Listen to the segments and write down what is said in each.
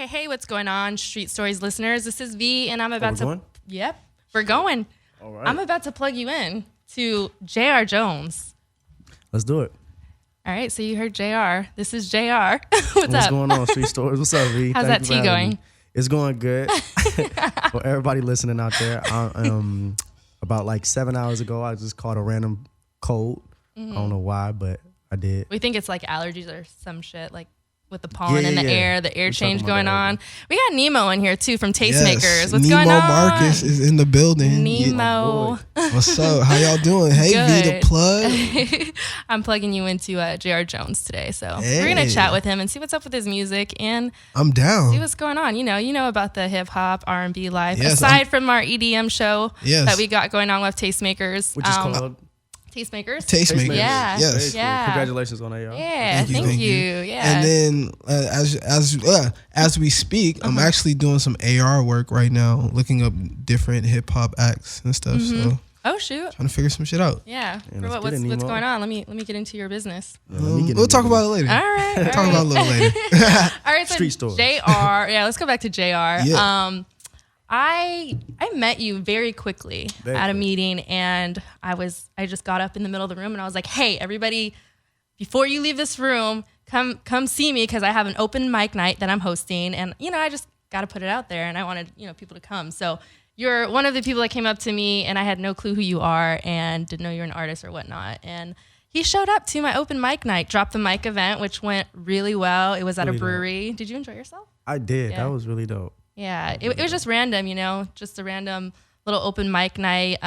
Hey, what's going on, Street Stories listeners? This is V, and I'm about we're going? Yep, we're going. All right. I'm about to plug you in to J.R. Jones. Let's do it. All right, so you heard J.R. This is J.R. What's What's up? going on, Street Stories? What's up, V? How's Thank that you for tea having going? me. It's going good. For everybody listening out there, about like 7 hours ago, I just caught a random cold. I don't know why, but I did. We think it's like allergies or some shit, like with the pollen in the air change going on. We got Nemo in here too from Tastemakers. Yes, What's Nemo going on? Marcus is in the building. Nemo. What's up? How y'all doing? Hey, Good. V-The Plug. I'm plugging you into J.R. Jones today. So Hey. we're going to chat with him and see what's up with his music and I'm down. see what's going on. You know about the hip hop, R&B life. Yes, Aside from our EDM show Yes. that we got going on with Tastemakers. Which is called Tastemakers. Tastemakers. Yeah. Yes. Very cool. Yeah. Congratulations on that, y'all. Yeah, thank you. Yeah. And then as we speak, I'm actually doing some AR work right now, looking up different hip hop acts and stuff. So Oh shoot. trying to figure some shit out. Yeah. Yeah, For let's what's get it, Nemo. going on? Let me get into your business. Yeah, let me get We'll into talk it. about it later. All right. all Talk right. about it a little later. All right, so Street stories. JR. Yeah, let's go back to JR. Yeah. I met you very quickly Very at a quick. meeting, and I just got up in the middle of the room and I was like, "Hey, everybody, before you leave this room, come see me because I have an open mic night that I'm hosting, and I just got to put it out there, and I wanted people to come." So you're one of the people that came up to me, and I had no clue who you are and didn't know you're an artist or whatnot, and he showed up to my open mic night, Drop the Mic event, which went really well. It was at a Really dope. brewery. Did you enjoy yourself? I did. Yeah. That was really dope. Yeah, it was just random, just a random little open mic night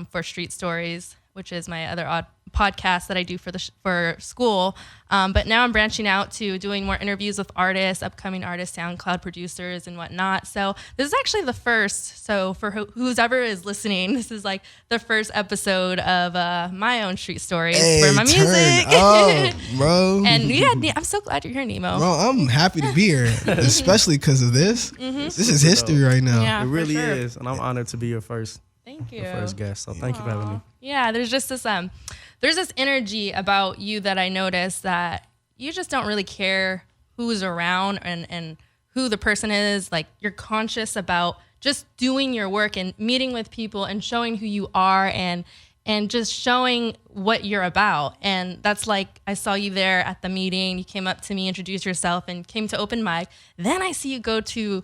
for Street Stories, which is my other odd podcast that I do for school. But now I'm branching out to doing more interviews with artists, upcoming artists, SoundCloud producers, and whatnot. So this is actually the first. So for who's ever is listening, this is like the first episode of my own Street Stories for my music. Oh, bro. And yeah, I'm so glad you're here, Nemo. Bro, I'm happy to be here, especially because of this. This is history right now. Yeah, It for really sure. is, and I'm honored to be your first Thank you. guest. So thank you for having me. Yeah, there's just this there's this energy about you that I noticed that you just don't really care who's around and who the person is. Like, you're conscious about just doing your work and meeting with people and showing who you are and just showing what you're about. And that's like, I saw you there at the meeting. You came up to me, introduced yourself, and came to open mic. Then I see you go to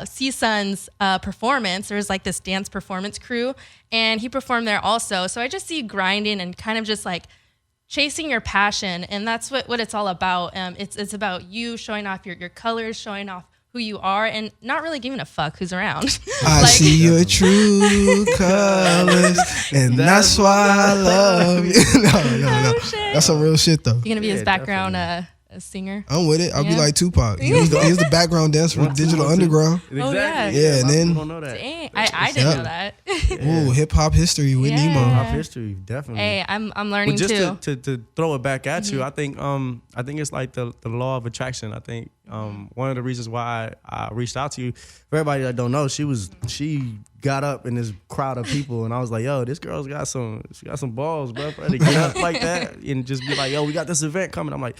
C-Sun's performance. There was like this dance performance crew, and he performed there also. So I just see you grinding and kind of just like chasing your passion, and that's what it's all about. It's about you showing off your colors, showing off who you are, and not really giving a fuck who's around. I Like- see your true colors, and that's why I love you. No. Oh, shit. That's some real shit, though. You're gonna be his Yeah, background a singer. I'm with it. I'll be Yeah. like Tupac. He was the background dancer for Digital Underground. Oh, yeah. Yeah, and a lot of then- people don't know that. Dang, I didn't Yeah. know that. Ooh, hip hop history with Yeah. Nemo. Hip-hop history, definitely. Hey, I'm learning But just too. to throw it back at you, I think it's like the law of attraction. I think one of the reasons why I reached out to you, for everybody that don't know, she got up in this crowd of people, and I was like, yo, this girl's got some balls, bro, for her to get up like that and just be like, yo, we got this event coming. I'm like,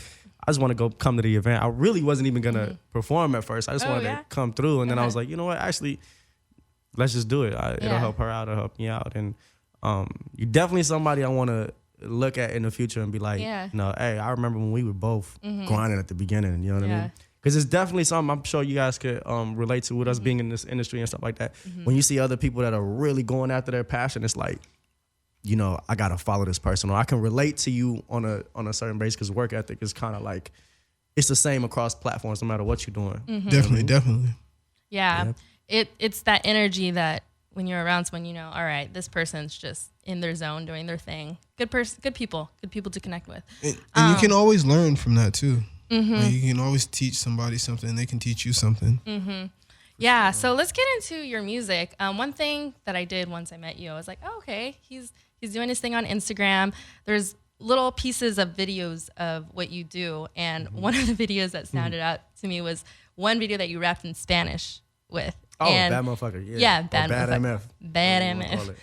I just want to come to the event. I really wasn't even gonna perform at first. I just Oh, wanted yeah? to come through, and then I Okay. was like, you know what, actually, let's just do it. Yeah. It'll help her out. It'll help me out. And you're definitely somebody I want to look at in the future and be like, Yeah. hey, I remember when we were both grinding at the beginning. You know what I Yeah. mean? Because it's definitely something I'm sure you guys could relate to with us being in this industry and stuff like that. When you see other people that are really going after their passion, it's like, I got to follow this person. Or I can relate to you on a certain basis because work ethic is kind of like, it's the same across platforms no matter what you're doing. Definitely. Yeah. It's that energy that when you're around someone, all right, this person's just in their zone doing their thing. Good people to connect with. And you can always learn from that too. Like, you can always teach somebody something, and they can teach you something. Yeah, so let's get into your music. One thing that I did once I met you, I was like, oh, okay, he's doing his thing on Instagram. There's little pieces of videos of what you do, and one of the videos that sounded out to me was one video that you rapped in Spanish with. Oh, and bad motherfucker. Yeah, Yeah, Or bad bad motherfucker. MF. Bad Whatever you wanna MF. call it.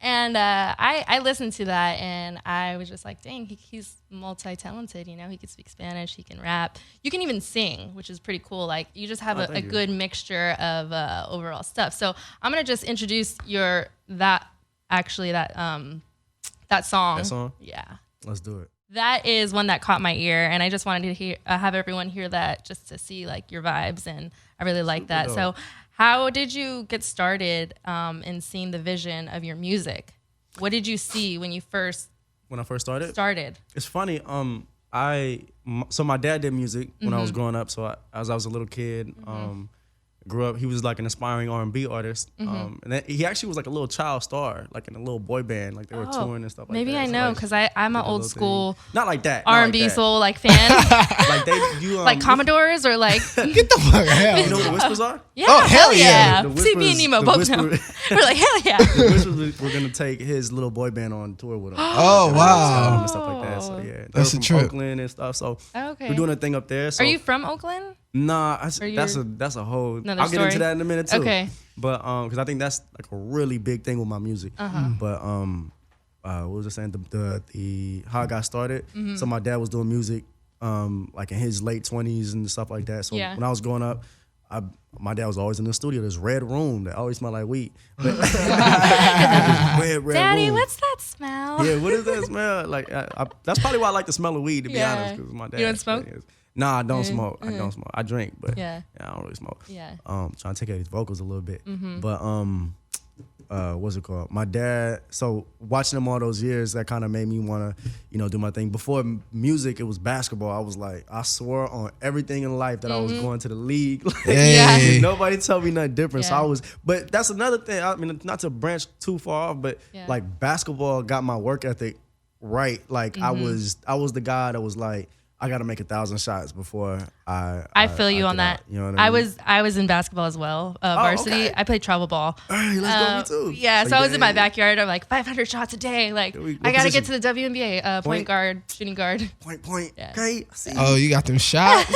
And I listened to that, and I was just like, dang, he's multi-talented. You know, he can speak Spanish, he can rap, you can even sing, which is pretty cool. Like, you just have a good mixture of overall stuff. So I'm gonna just introduce that song. That song? Yeah. Let's do it. That is one that caught my ear, and I just wanted to have everyone hear that just to see like your vibes, and I really like that. So how did you get started in seeing the vision of your music? What did you see when I first started? It's funny. So my dad did music when I was growing up. So as I was a little kid, grew up. He was like an aspiring R&B artist, and then he actually was like a little child star, like in a little boy band, like they were touring and stuff like that. Maybe I know, because I'm an old school, not like that R&B soul like fan. Like like Commodores or like Get the fuck out. You know what the Whispers are? Yeah, Oh, hell yeah. See, me and Nemo both know. We're like, hell yeah. The Whispers were gonna take his little boy band on tour with him. Oh, wow. And stuff like that. So yeah, That's a from trip. Oakland and stuff. So Okay. we're doing a thing up there. So Are you from Oakland? Nah, that's a whole. Another I'll get into story? that in a minute too. Okay. But because I think that's like a really big thing with my music. But what was I saying? The how I got started. So my dad was doing music, like in his late 20s and stuff like that. So when I was growing up, my dad was always in the studio. This red room that always smelled like weed. But red Daddy, room. what's that smell? Yeah, what is that smell? Like that's probably why I like the smell of weed, to be honest. Because my dad. You don't smoke? Nah, I don't smoke. I don't smoke. I drink, but Yeah. I don't really smoke. Yeah. Trying to take out his vocals a little bit. But what's it called? My dad. So watching him all those years, that kind of made me want to, do my thing. Before music, it was basketball. I was like, I swore on everything in life that I was going to the league. Like, Hey. nobody tell me nothing different. So Yeah. I was. But that's another thing. I mean, not to branch too far off, but like basketball got my work ethic right. Like I was the guy that was like, I got to make 1,000 shots before I feel you on that. Out. You know what I mean? I was in basketball as well, varsity. okay. I played travel ball. Hey, let's go, me too. Yeah, so I was in my backyard. I'm like 500 shots a day. Like What I got to position? get to the WNBA, point guard, shooting guard. Point. Yeah. Okay. I see. Oh, you got them shots?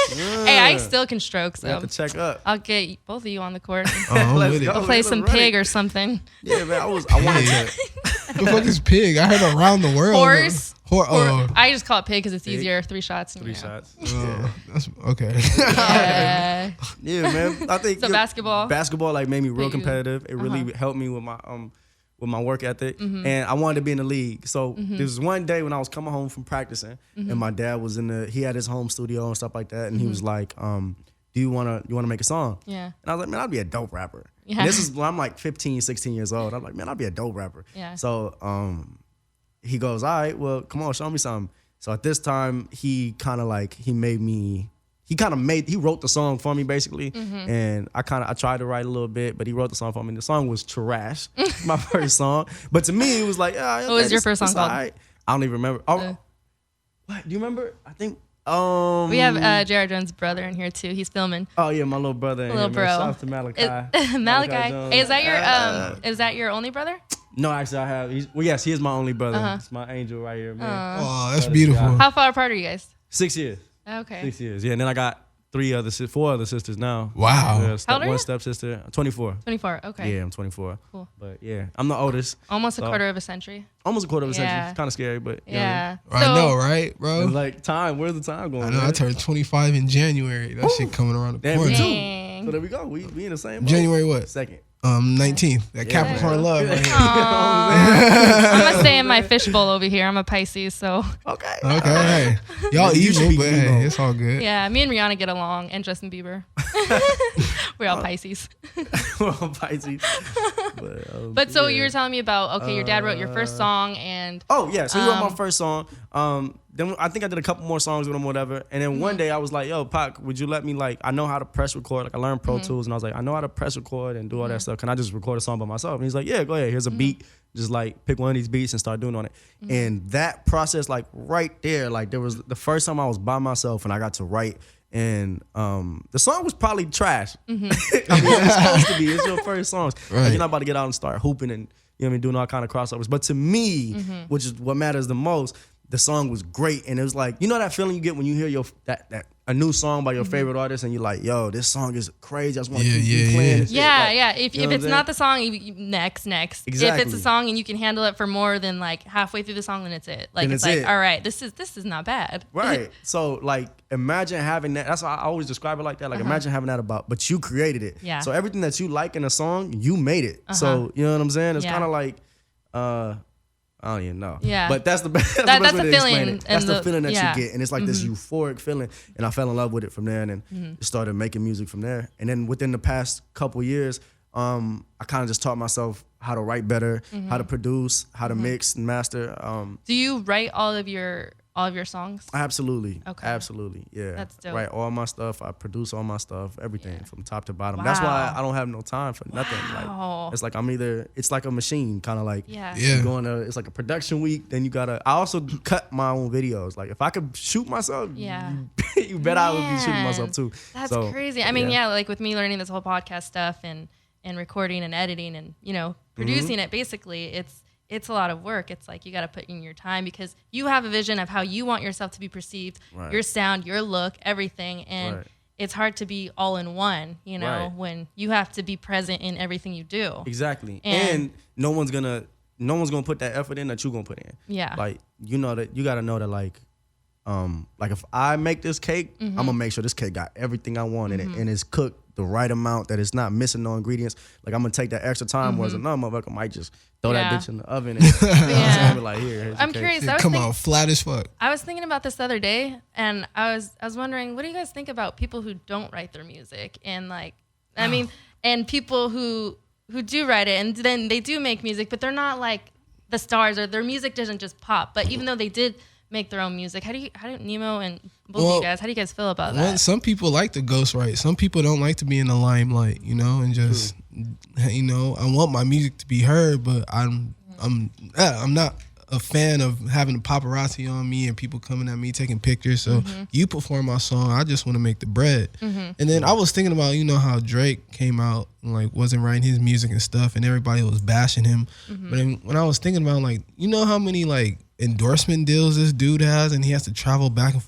Hey, I still can stroke, We have so to check up. I'll get both of you on the court. Oh, I'm Let's with it. go. We'll play Let's some run pig it. or something. Yeah, man. I wanted to. The fuck is pig? I heard around the world. Horse. Oh, I just call it pig because it's easier. 3 shots. And 3 you're out. shots. oh, that's okay. Yeah. Yeah, man. I think So basketball? Basketball like made me real Made you- competitive. It really helped me with my work ethic, and I wanted to be in the league. So there was one day when I was coming home from practicing, and my dad was he had his home studio and stuff like that, and he was like, "Do you wanna make a song?" Yeah. And I was like, "Man, I'd be a dope rapper." Yeah. And this is when I'm like 15, 16 years old. I'm like, "Man, I'd be a dope rapper." Yeah. So he goes, "All right, well, come on, show me something." So at this time, he wrote the song for me basically, and I tried to write a little bit, but he wrote the song for me. The song was trash, my first song, but to me it was like, okay, What was your first song it's called? all right. I don't even remember. What do you remember? I think We have Jared Jones' brother in here too. He's filming. Oh yeah, my little brother. Little bro. Shout out to Malachi. Malachi. Jones. Is that your only brother? No, actually, I have. Yes, he is my only brother. It's my angel right here, man. Oh, that's beautiful. How far apart are you guys? 6 years. Okay. 6 years. Yeah, and then I got 4 other sisters now. Wow. Yeah, How old are you? one stepsister. 24. 24. Okay. Yeah, I'm 24. Cool. But yeah, I'm the oldest. Almost a So- quarter of a century. Almost a quarter of a century. Yeah. It's kind of scary, but you know Yeah. I know, right, what I bro? mean? Like time, where's the time going? I know. I man? turned 25 in January. That shit coming around the Damn, corner. me too. Dang. So there we go. We in the same boat. January what? 2nd. 19th. That Capricorn love right here. I'm gonna stay in my fishbowl over here. I'm a Pisces, so Okay. Okay, hey. Y'all You should evil, be but emo. hey, it's all good. yeah. Me and Rihanna get along, and Justin Bieber. We're all Pisces. We're all Pisces. But so yeah. you were telling me about your dad wrote your first song, and Oh yeah, so he wrote my first song. Then I think I did a couple more songs with him, whatever. And then one day I was like, "Yo, Pac, would you let me I know how to press record. Like I learned Pro Tools, and I was like, I know how to press record and do all that stuff. Can I just record a song by myself?" And he's like, "Yeah, go ahead. Here's a beat. Just pick one of these beats and start doing on it." And that process, right there, there was the first time I was by myself and I got to write. And the song was probably trash. I mean, it's supposed to be. It's your first songs. Right. You're not about to get out and start hooping and doing all kind of crossovers. But to me, which is what matters the most, the song was great. And it was that feeling you get when you hear that a new song by your favorite artist and you're like, yo, this song is crazy. I just want to keep playing this shit. Yeah. Like, If it's not the song, next. Exactly. If it's a song and you can handle it for more than like halfway through the song, then it's it. Like Then it's it's like, it. all right, this is not bad. Right. So like imagine having that. That's why I always describe it like that. Like imagine having that but you created it. Yeah. So everything that you like in a song, you made it. So you know what I'm saying? It's kind of like, I don't even know. Yeah. But that's the best, that's That's the the way to explain feeling it. That's and the feeling that you get. And it's like this Mm-hmm. euphoric feeling. And I fell in love with it from there and then started making music from there. And then within the past couple years, I kind of just taught myself how to write better, how to produce, how to mix and master. Do you write all of your songs? Absolutely. Okay. Absolutely. Yeah. That's dope. Write all my stuff. I produce all my stuff, everything from top to bottom. That's why I don't have no time for nothing. Wow. Like it's like it's like a machine, kind of like Yeah. you going to, it's like a production week. Then you gotta. I also cut my own videos. Like if I could shoot myself, Yeah. you bet I would be shooting myself too. That's So, crazy. I mean, like with me learning this whole podcast stuff and recording and editing and producing it, basically it's a lot of work. It's like you got to put in your time because you have a vision of how you want yourself to be perceived, your sound, your look, everything. And it's hard to be all in one, when you have to be present in everything you do. Exactly. And no one's gonna put that effort in that you're gonna put in. Yeah. Like you got to know that like if I make this cake, I'm gonna make sure this cake got everything I want in it and it's cooked the right amount, that it's not missing no ingredients. Like I'm gonna take that extra time, whereas another motherfucker might just throw that bitch in the oven and be like, here's I'm your cake. curious. Come on, flat as fuck. I was thinking about this the other day, and I was wondering, what do you guys think about people who don't write their music, and like, I mean, and people who do write it, and then they do make music, but they're not like the stars, or their music doesn't just pop. But even though they did make their own music, how do Nemo and both of you guys, how do you guys feel about that? Some people like to ghostwrite. Some people don't like to be in the limelight, and just, I want my music to be heard, but I'm not a fan of having the paparazzi on me and people coming at me taking pictures. So you perform my song, I just want to make the bread. And then I was thinking about, how Drake came out and like wasn't writing his music and stuff, and everybody was bashing him. But then when I was thinking about like, how many like endorsement deals this dude has, and he has to travel back and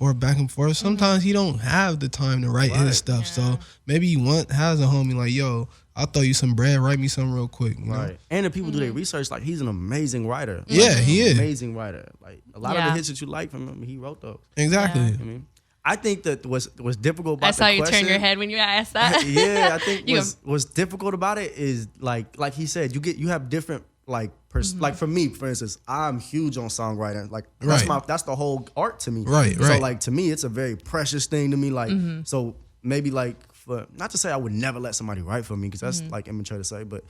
forth. Sometimes he don't have the time to write his stuff. So maybe he has a homie like, yo, I'll throw you some bread, write me something real quick. Right. And if people do their research, like he's an amazing writer. Yeah, he is. Amazing writer. Like a lot of the hits that you like from him, he wrote those. Exactly. I mean, I think that was difficult about I saw the you question. turn your head when you asked that. Yeah, I think what's difficult about it is like he said, you have different like like for me, for instance, I'm huge on songwriting. Like that's the whole art to me. Right. So like to me, it's a very precious thing to me. Like so maybe like for not to say I would never let somebody write for me because that's like immature to say, but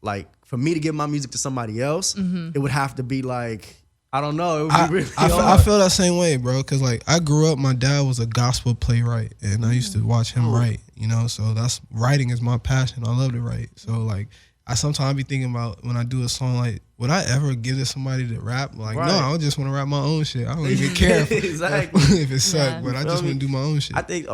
like for me to give my music to somebody else, it would have to be like, I don't know. It would be really I feel that same way, bro. Cause like I grew up, my dad was a gospel playwright, and I used to watch him write. So that's writing is my passion. I love to write. So like I sometimes be thinking about when I do a song, like would I ever give this somebody to rap? Like no, I just want to rap my own shit. I don't even care if it sucks, but I just want to do my own shit. I think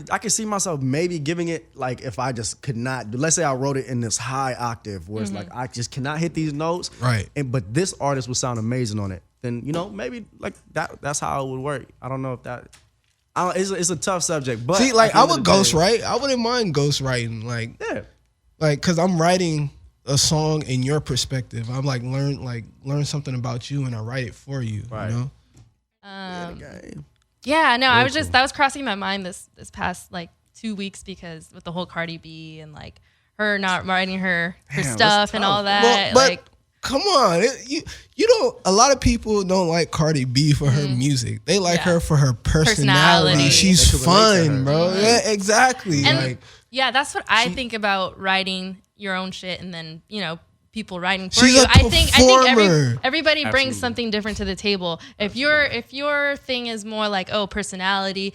I could see myself maybe giving it like if I just could not. Let's say I wrote it in this high octave where it's like I just cannot hit these notes. Right. But this artist would sound amazing on it. Then maybe like that's how it would work. I don't know if that. It's a tough subject. But see, like I would ghostwrite. I wouldn't mind ghostwriting. Like cause I'm writing a song in your perspective. I'm like learn something about you and I write it for you. Right. Yeah, no, I was just, that was crossing my mind this past like 2 weeks because with the whole Cardi B and like her not writing her stuff and all that. Well, but come on, you don't. A lot of people don't like Cardi B for her music. They like her for her personality. She's fun, bro. Yeah, exactly. And that's what I think about writing your own shit and then people writing for you. I think everybody brings something different to the table. If your thing is more like personality,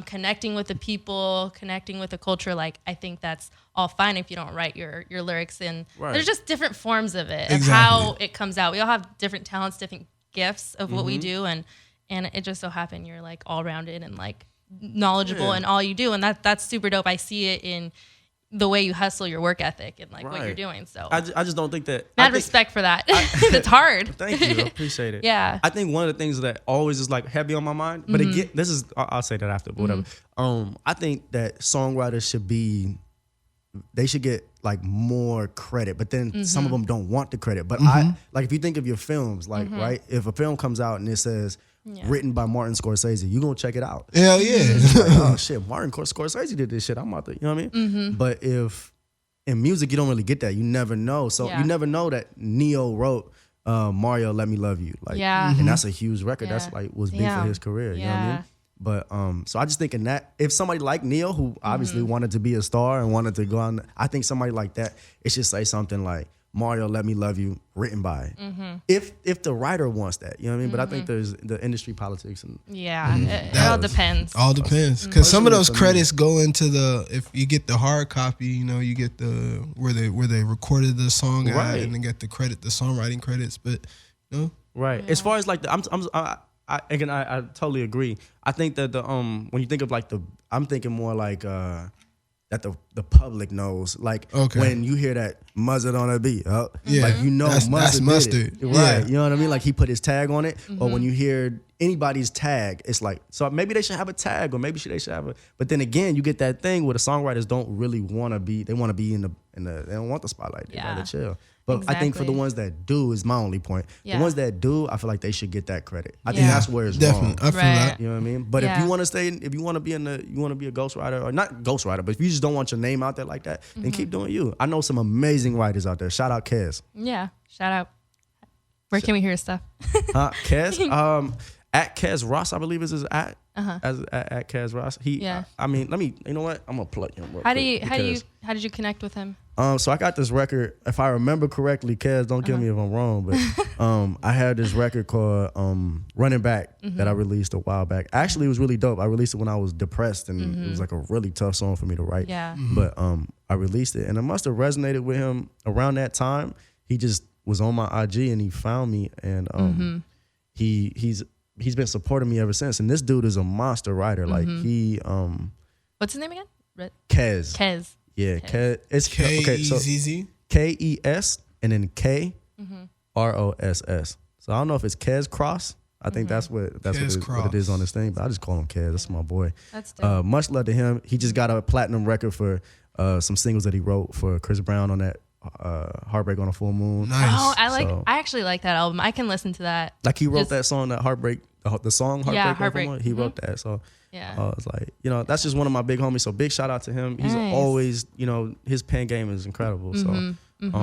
connecting with the people, connecting with the culture, like I think that's all fine if you don't write your lyrics. And there's just different forms of it, of how it comes out. We all have different talents, different gifts of what we do, and it just so happened you're like all rounded and like knowledgeable in all you do, and that's super dope. I see it in the way you hustle your work ethic and like what you're Right. doing. So I just don't think that. mad respect for that. It's hard. Thank you. I appreciate it. Yeah. I think one of the things that always is like heavy on my mind, but again, this is, I'll say that after, but whatever. I think that songwriters they should get like more credit, but then some of them don't want the credit. But like, if you think of your films, like, right, if a film comes out and it says written by Martin Scorsese, you gonna check it out. Hell yeah. Like, oh shit, Martin Scorsese did this shit. I'm out there, you know what I mean? But if in music you don't really get that, you never know. So you never know that Neo wrote Mario, Let Me Love You. Like, and that's a huge record. That's like was big for his career. You know what I mean? But so I just think in that, if somebody like Neo, who obviously wanted to be a star and wanted to go on, I think somebody like that, it should say something like Mario, Let Me Love You, written by. If the writer wants that, you know what I mean? But I think there's the industry politics and it all depends. All depends, because some of those credits go into if you get the hard copy, you know, you get the where they recorded the song at, and then get the songwriting credits. But you know, right. As far as like I totally agree. I think that when you think of like I'm thinking more like that the public knows. Like when you hear that Mustard on a beat, like you know that's Mustard. Right. Yeah. You know what I mean? Like he put his tag on it. Or when you hear anybody's tag, it's like, so maybe they should have a tag, or maybe they should have but then again, you get that thing where the songwriters don't really want to be, they want to be in the they don't want the spotlight. They rather chill. But I think for the ones that do, is my only point. The ones that do, I feel like they should get that credit. I think that's where it's wrong. I feel that. You know what I mean? But if you want to stay, if you want to be you want to be a ghostwriter, or not ghostwriter, but if you just don't want your name out there like that, then keep doing you. I know some amazing writers out there. Shout out Kez. Yeah, shout out. Where can we hear his stuff? Kez? At Kez Ross, I believe is his at. At Kez Ross. I mean, you know what? I'm gonna plug him. How did you connect with him? So I got this record. If I remember correctly, Kez, don't kill me if I'm wrong, but I had this record called Running Back that I released a while back. Actually, it was really dope. I released it when I was depressed, and it was like a really tough song for me to write. Yeah. But I released it, and it must have resonated with him around that time. He just was on my IG, and he found me, and he's been supporting me ever since. And this dude is a monster writer. Like what's his name again? Kez. Kez. Yeah, Kez. It's K-E-Z-Z? K-E-S and then K-R-O-S-S. So I don't know if it's Kez Cross. I think that's what it is on this thing. But I just call him Kez. That's my boy. That's dope. Much love to him. He just got a platinum record for some singles that he wrote for Chris Brown on that Heartbreak on a Full Moon. Nice. Oh, I actually like that album. I can listen to that. Like he wrote that song, that Heartbreak, the song Heartbreak. Yeah, Heartbreak. He wrote that. So it's like, that's just one of my big homies. So big shout out to him. He's always, his pen game is incredible. So big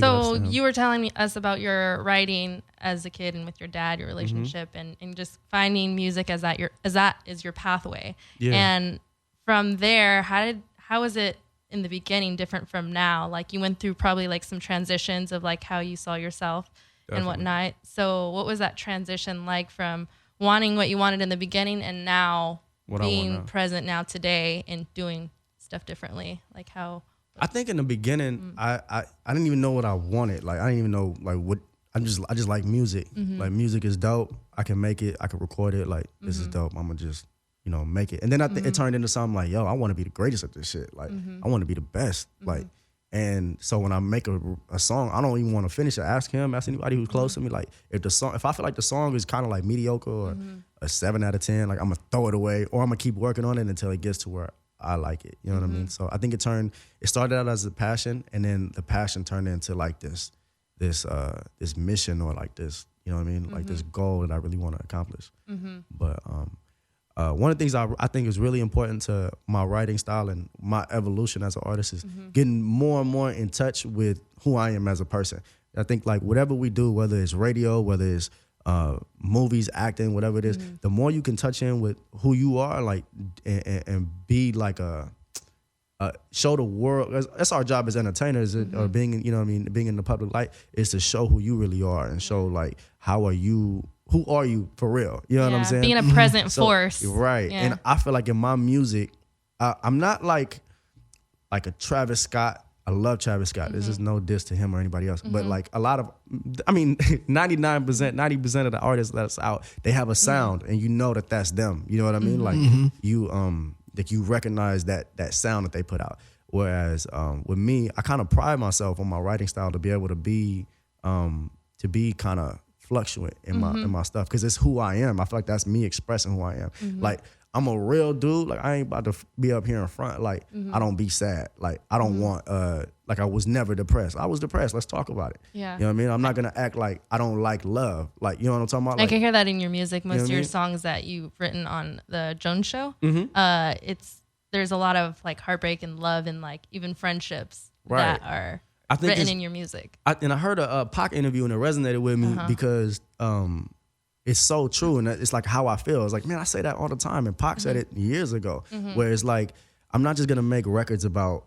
ups to him. You were telling us about your writing as a kid and with your dad, your relationship, and just finding music as that is your pathway. Yeah. And from there, how was it in the beginning different from now? Like you went through probably like some transitions of like how you saw yourself and whatnot. So what was that transition like from wanting what you wanted in the beginning and now being present now today and doing stuff differently? Like how? I think in the beginning, I didn't even know what I wanted. Like I didn't even know like what I just like music. Like music is dope. I can make it. I can record it. Like this is dope. I'm gonna just make it. And then I think it turned into something like, yo, I want to be the greatest at this shit. Like I want to be the best. Like, and so when I make a song, I don't even want to finish it. Ask anybody who's close to me. Like if I feel like the song is kind of like mediocre or a 7 out of 10, like I'm gonna throw it away or I'm gonna keep working on it until it gets to where I like it. You know what I mean? So I think it started out as a passion, and then the passion turned into like this mission, or like this, you know what I mean? Like this goal that I really want to accomplish. But one of the things I think is really important to my writing style and my evolution as an artist is getting more and more in touch with who I am as a person. I think like whatever we do, whether it's radio, whether it's movies, acting, whatever it is, the more you can touch in with who you are, like, and be like show the world. That's our job as entertainers, or being, being in the public light, is to show who you really are and show like who are you for real? You know what I'm saying? Being a present force. Right. Yeah. And I feel like in my music, I'm not like a Travis Scott. I love Travis Scott. This is no diss to him or anybody else. But like 90% of the artists that's out, they have a sound, and you know that's them. You know what I mean? Like you that you recognize that sound that they put out. Whereas with me, I kind of pride myself on my writing style to be able to be kind of fluctuant in my stuff because it's who I am. I feel like that's me expressing who I am. Like I'm a real dude. Like I ain't about to be up here in front. Like I don't be sad. Like I don't want like I was never depressed. I was depressed. Let's talk about it. Yeah. You know what I mean? I'm not gonna act like I don't like love. Like you know what I'm talking about? I Like, can hear that in your music. Most of your mean? songs that you've written on the Jones Show, there's a lot of like heartbreak and love and like even friendships that are written in your music. I heard a Pac interview and it resonated with me because it's so true and it's like how I feel. It's like, man, I say that all the time. And Pac said it years ago, where it's like, I'm not just gonna make records about,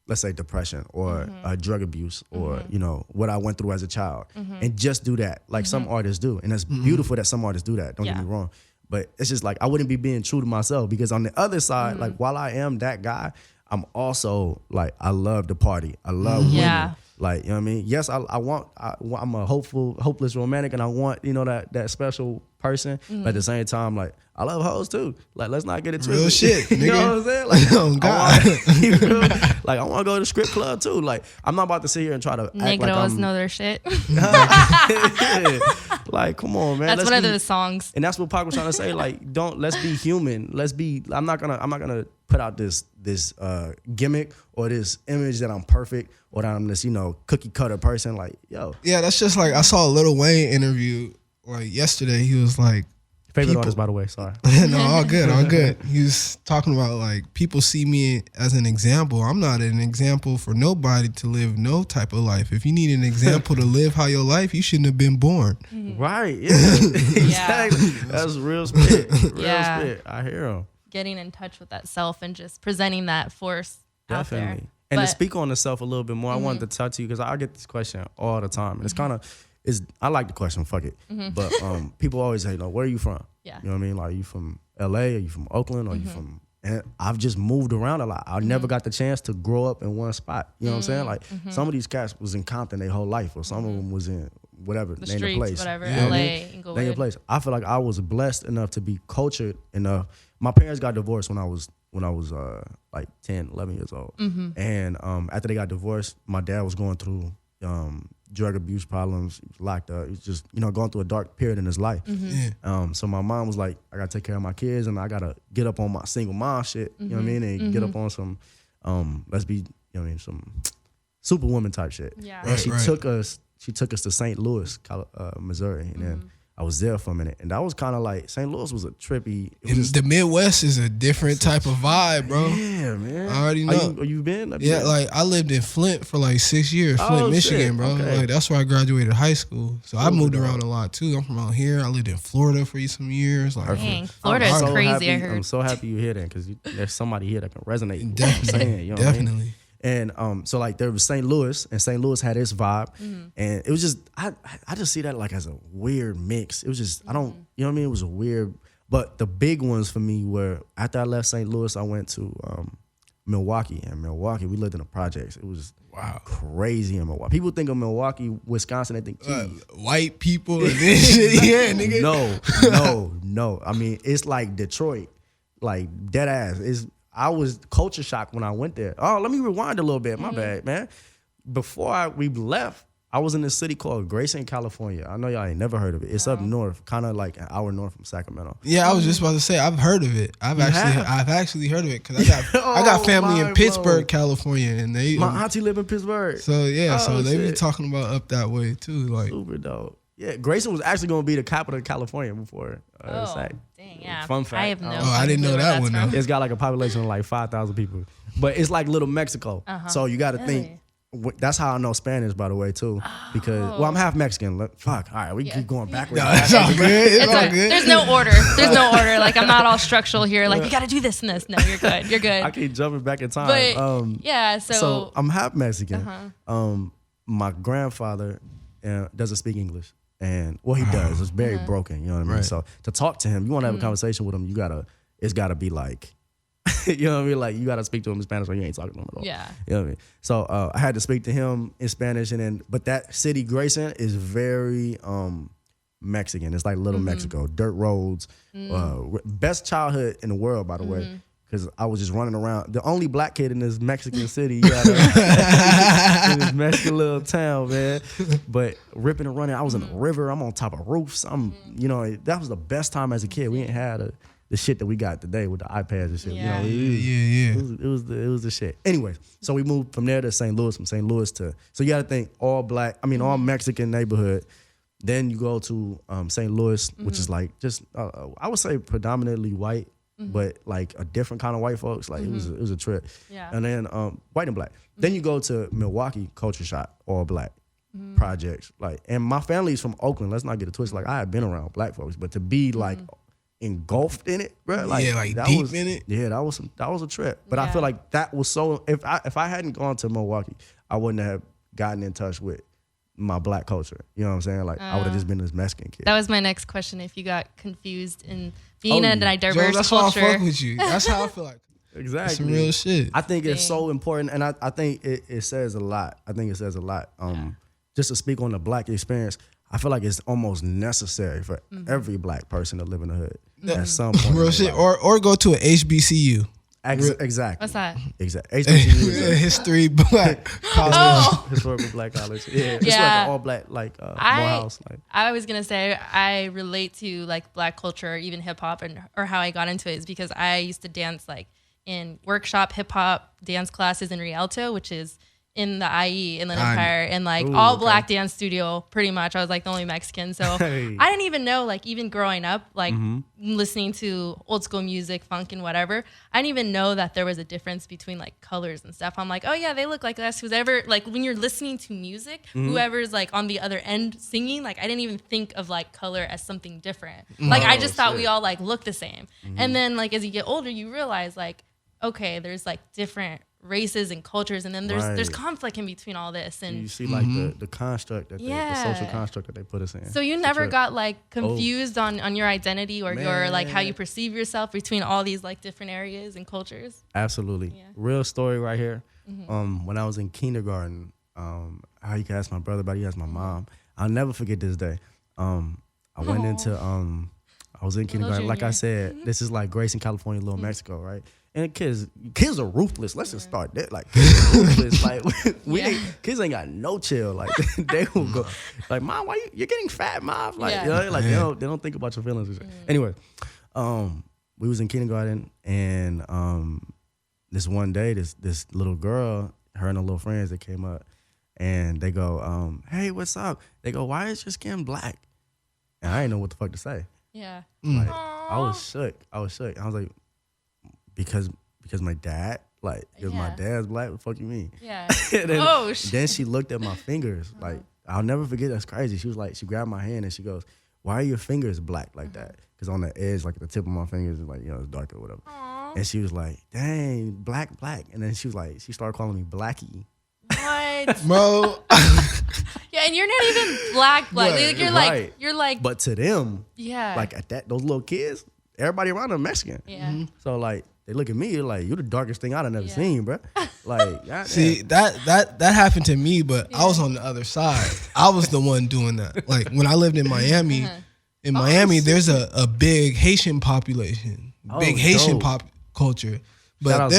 let's say depression or drug abuse or, you know, what I went through as a child and just do that. Like some artists do. And it's beautiful that some artists do that. Don't get me wrong. But it's just like, I wouldn't be being true to myself because on the other side, like while I am that guy, I'm also like, I love the party. I love women. Like, you know what I mean? Yes, I'm a hopeless romantic and I want, you know, that special person. But at the same time, like, I love hoes too. Like, let's not get it twisted. Real shit, nigga. You know what I'm saying? Like, oh, God. I want to go to the strip club too. Like, I'm not about to sit here and try to act like I'm... know their shit. Like, come on, man. That's one of the songs. And that's what Pac was trying to say. Like, let's be human. I'm not gonna put out this gimmick or this image that I'm perfect or that I'm this, you know, cookie cutter person. Like, yo. Yeah, that's just like, I saw a Lil Wayne interview like yesterday. He was like, favorite artist, by the way, sorry. No, all good. He was talking about like, people see me as an example. I'm not an example for nobody to live no type of life. If you need an example to live how your life, you shouldn't have been born. Right, yeah. Exactly. That's real spit. Spit. I hear him. Getting in touch with that self and just presenting that force out there. Definitely. And to speak on the self a little bit more, I wanted to talk to you because I get this question all the time. And it's kind of, I like the question, fuck it. But people always say, where are you from? Yeah. You know what I mean? Like, are you from LA? Are you from Oakland? Or are you from... And I've just moved around a lot. I never got the chance to grow up in one spot. You know what I'm saying? Like, some of these cats was in Compton their whole life, or some of them was in whatever, the name streets, the place. whatever, you know LA, what I mean? Inglewood. Name your place. I feel like I was blessed enough to be cultured enough. My parents got divorced when I was like 10, 11 years old. And after they got divorced, my dad was going through drug abuse problems. He was locked up. He was just, you know, going through a dark period in his life. So my mom was like, I gotta take care of my kids and I gotta get up on my single mom shit. You know what I mean? And get up on some, let's be, you know what I mean, some superwoman type shit. Yeah. And she took us to St. Louis, Missouri, and then I was there for a minute, and that was kind of like St. Louis was a trippy. The Midwest is a different type of vibe, bro. Yeah, man. I already know. Are you been? Yeah, like I lived in Flint for like 6 years, Flint, Michigan, shit. bro. Okay. Like that's where I graduated high school. So I moved around a lot too. I'm from out here. I lived in Florida for some years. Like, Dang, Florida is crazy. Happy, I heard. I'm so happy you hear that because there's somebody here that can resonate. With Definitely, what I'm saying, you know what I mean? definitely. And so like there was St. Louis, and St. Louis had its vibe, and it was just I just see that like as a weird mix. It was just I don't, you know what I mean? It was a weird, but the big ones for me were after I left St. Louis, I went to Milwaukee, and Milwaukee we lived in the projects. It was crazy in Milwaukee. People think of Milwaukee, Wisconsin, they think White people and this shit. Yeah, nigga. No. I mean it's like Detroit, like dead ass. I was culture shocked when I went there. Oh, let me rewind a little bit. My bad, man. Before we left, I was in this city called Grayson, California. I know y'all ain't never heard of it. It's up north, kind of like an hour north from Sacramento. Yeah, I was just about to say I've heard of it. I've actually heard of it because I got family in Pittsburgh, California, and my auntie live in Pittsburgh. So they be talking about up that way too. Like super dope. Yeah, Grayson was actually going to be the capital of California before. Dang, yeah. Fun fact. I have no. I didn't know that one. It's got like a population of like 5,000 people, but it's like Little Mexico. So you got to think. That's how I know Spanish, by the way, too. Because I'm half Mexican. Fuck. All right, we keep going backwards. No, it's all good. It's all good. There's no order. There's no order. Like I'm not all structural here. Like you got to do this and this. No, you're good. You're good. I keep jumping back in time. But yeah, so I'm half Mexican. My grandfather doesn't speak English. And he does. It's very broken. You know what I mean? Right. So to talk to him, you want to have a conversation with him, it's gotta be like, you know what I mean? Like you gotta speak to him in Spanish or you ain't talking to him at all. Yeah. You know what I mean? So I had to speak to him in Spanish, but that city, Grayson, is very Mexican. It's like Little Mexico, dirt roads, best childhood in the world, by the way. because I was just running around. The only black kid in this Mexican city, in this Mexican little town, man. But ripping and running, I was in the river. I'm on top of roofs. That was the best time as a kid. We ain't had the shit that we got today with the iPads and shit. Yeah. It was the shit. Anyways, so we moved from there to St. Louis, from St. Louis to, so you got to think all Mexican neighborhood. Then you go to St. Louis, which is like just, I would say predominantly white, but like a different kind of white folks. Like it was a trip. Yeah. And then white and black. Then you go to Milwaukee, culture shock, all black projects. Like, and my family's from Oakland. Let's not get it twisted. Like I had been around black folks, but to be like engulfed in it, bro. Like, that deep was, in it. Yeah, that was a trip. But I feel like that was so. If I hadn't gone to Milwaukee, I wouldn't have gotten in touch with my black culture. You know what I'm saying? Like I would have just been this Mexican kid. That was my next question. If you got confused in being in a diverse that's culture. Why I fuck with you. That's how I feel like. Exactly. That's some real shit. I think it's so important, and I think it says a lot. I think it says a lot. Just to speak on the black experience, I feel like it's almost necessary for every black person to live in the hood at some point. Real shit. Or go to an HBCU. Exactly. What's that? Exactly. HBCU History black college. Historical black college. Yeah. It's like an all black Morehouse. Like I was gonna say I relate to like black culture, or even hip hop, or how I got into it is because I used to dance like in workshop hip hop dance classes in Rialto, which is in the IE Inland Empire, and like all black dance studio. Pretty much, I was like the only Mexican, so I didn't even know, like even growing up, like listening to old school music, funk and whatever. I didn't even know that there was a difference between like colors and stuff. I'm like, oh yeah, they look like us. Whoever, like when you're listening to music, whoever's like on the other end singing, like I didn't even think of like color as something different. Like I just thought we all like look the same. And then like as you get older, you realize like, okay, there's like different races and cultures, and then there's conflict in between all this, and you see like the construct that the social construct that they put us in. So you never got like confused on your identity or your like how you perceive yourself between all these like different areas and cultures? Absolutely. Real story right here. When I was in kindergarten, how you can ask my brother, but he asked my mom. I'll never forget this day. I went into I was in kindergarten. Like I said, this is like Grayson, California, Little Mexico, right? And kids are ruthless. Let's just start there. Like kids are ruthless. Like kids ain't got no chill. Like they will go like, Mom, why you're getting fat, Mom? Like they don't think about your feelings. Anyway, we was in kindergarten, and this one day, this little girl, her and her little friends, they came up, and they go, hey, what's up? They go, why is your skin black? And I didn't know what the fuck to say. Yeah. Like, I was shook. I was like, because my dad, like, because my dad's black, what the fuck you mean? Yeah. Then she looked at my fingers. Like, I'll never forget, that's crazy. She was like, she grabbed my hand and she goes, why are your fingers black like that? Because on the edge, like the tip of my fingers is like, it's dark or whatever. Aww. And she was like, dang, black. And then she was like, she started calling me Blackie. What? Bro. Yeah, and you're not even black. Yeah, you're like. But to them, yeah, like at those little kids, everybody around them Mexican. Yeah. So like they look at me like, you the darkest thing I've never seen, bro. Like, see that happened to me, but I was on the other side. I was the one doing that. Like when I lived in Miami, there's a big Haitian population, big Haitian pop culture. But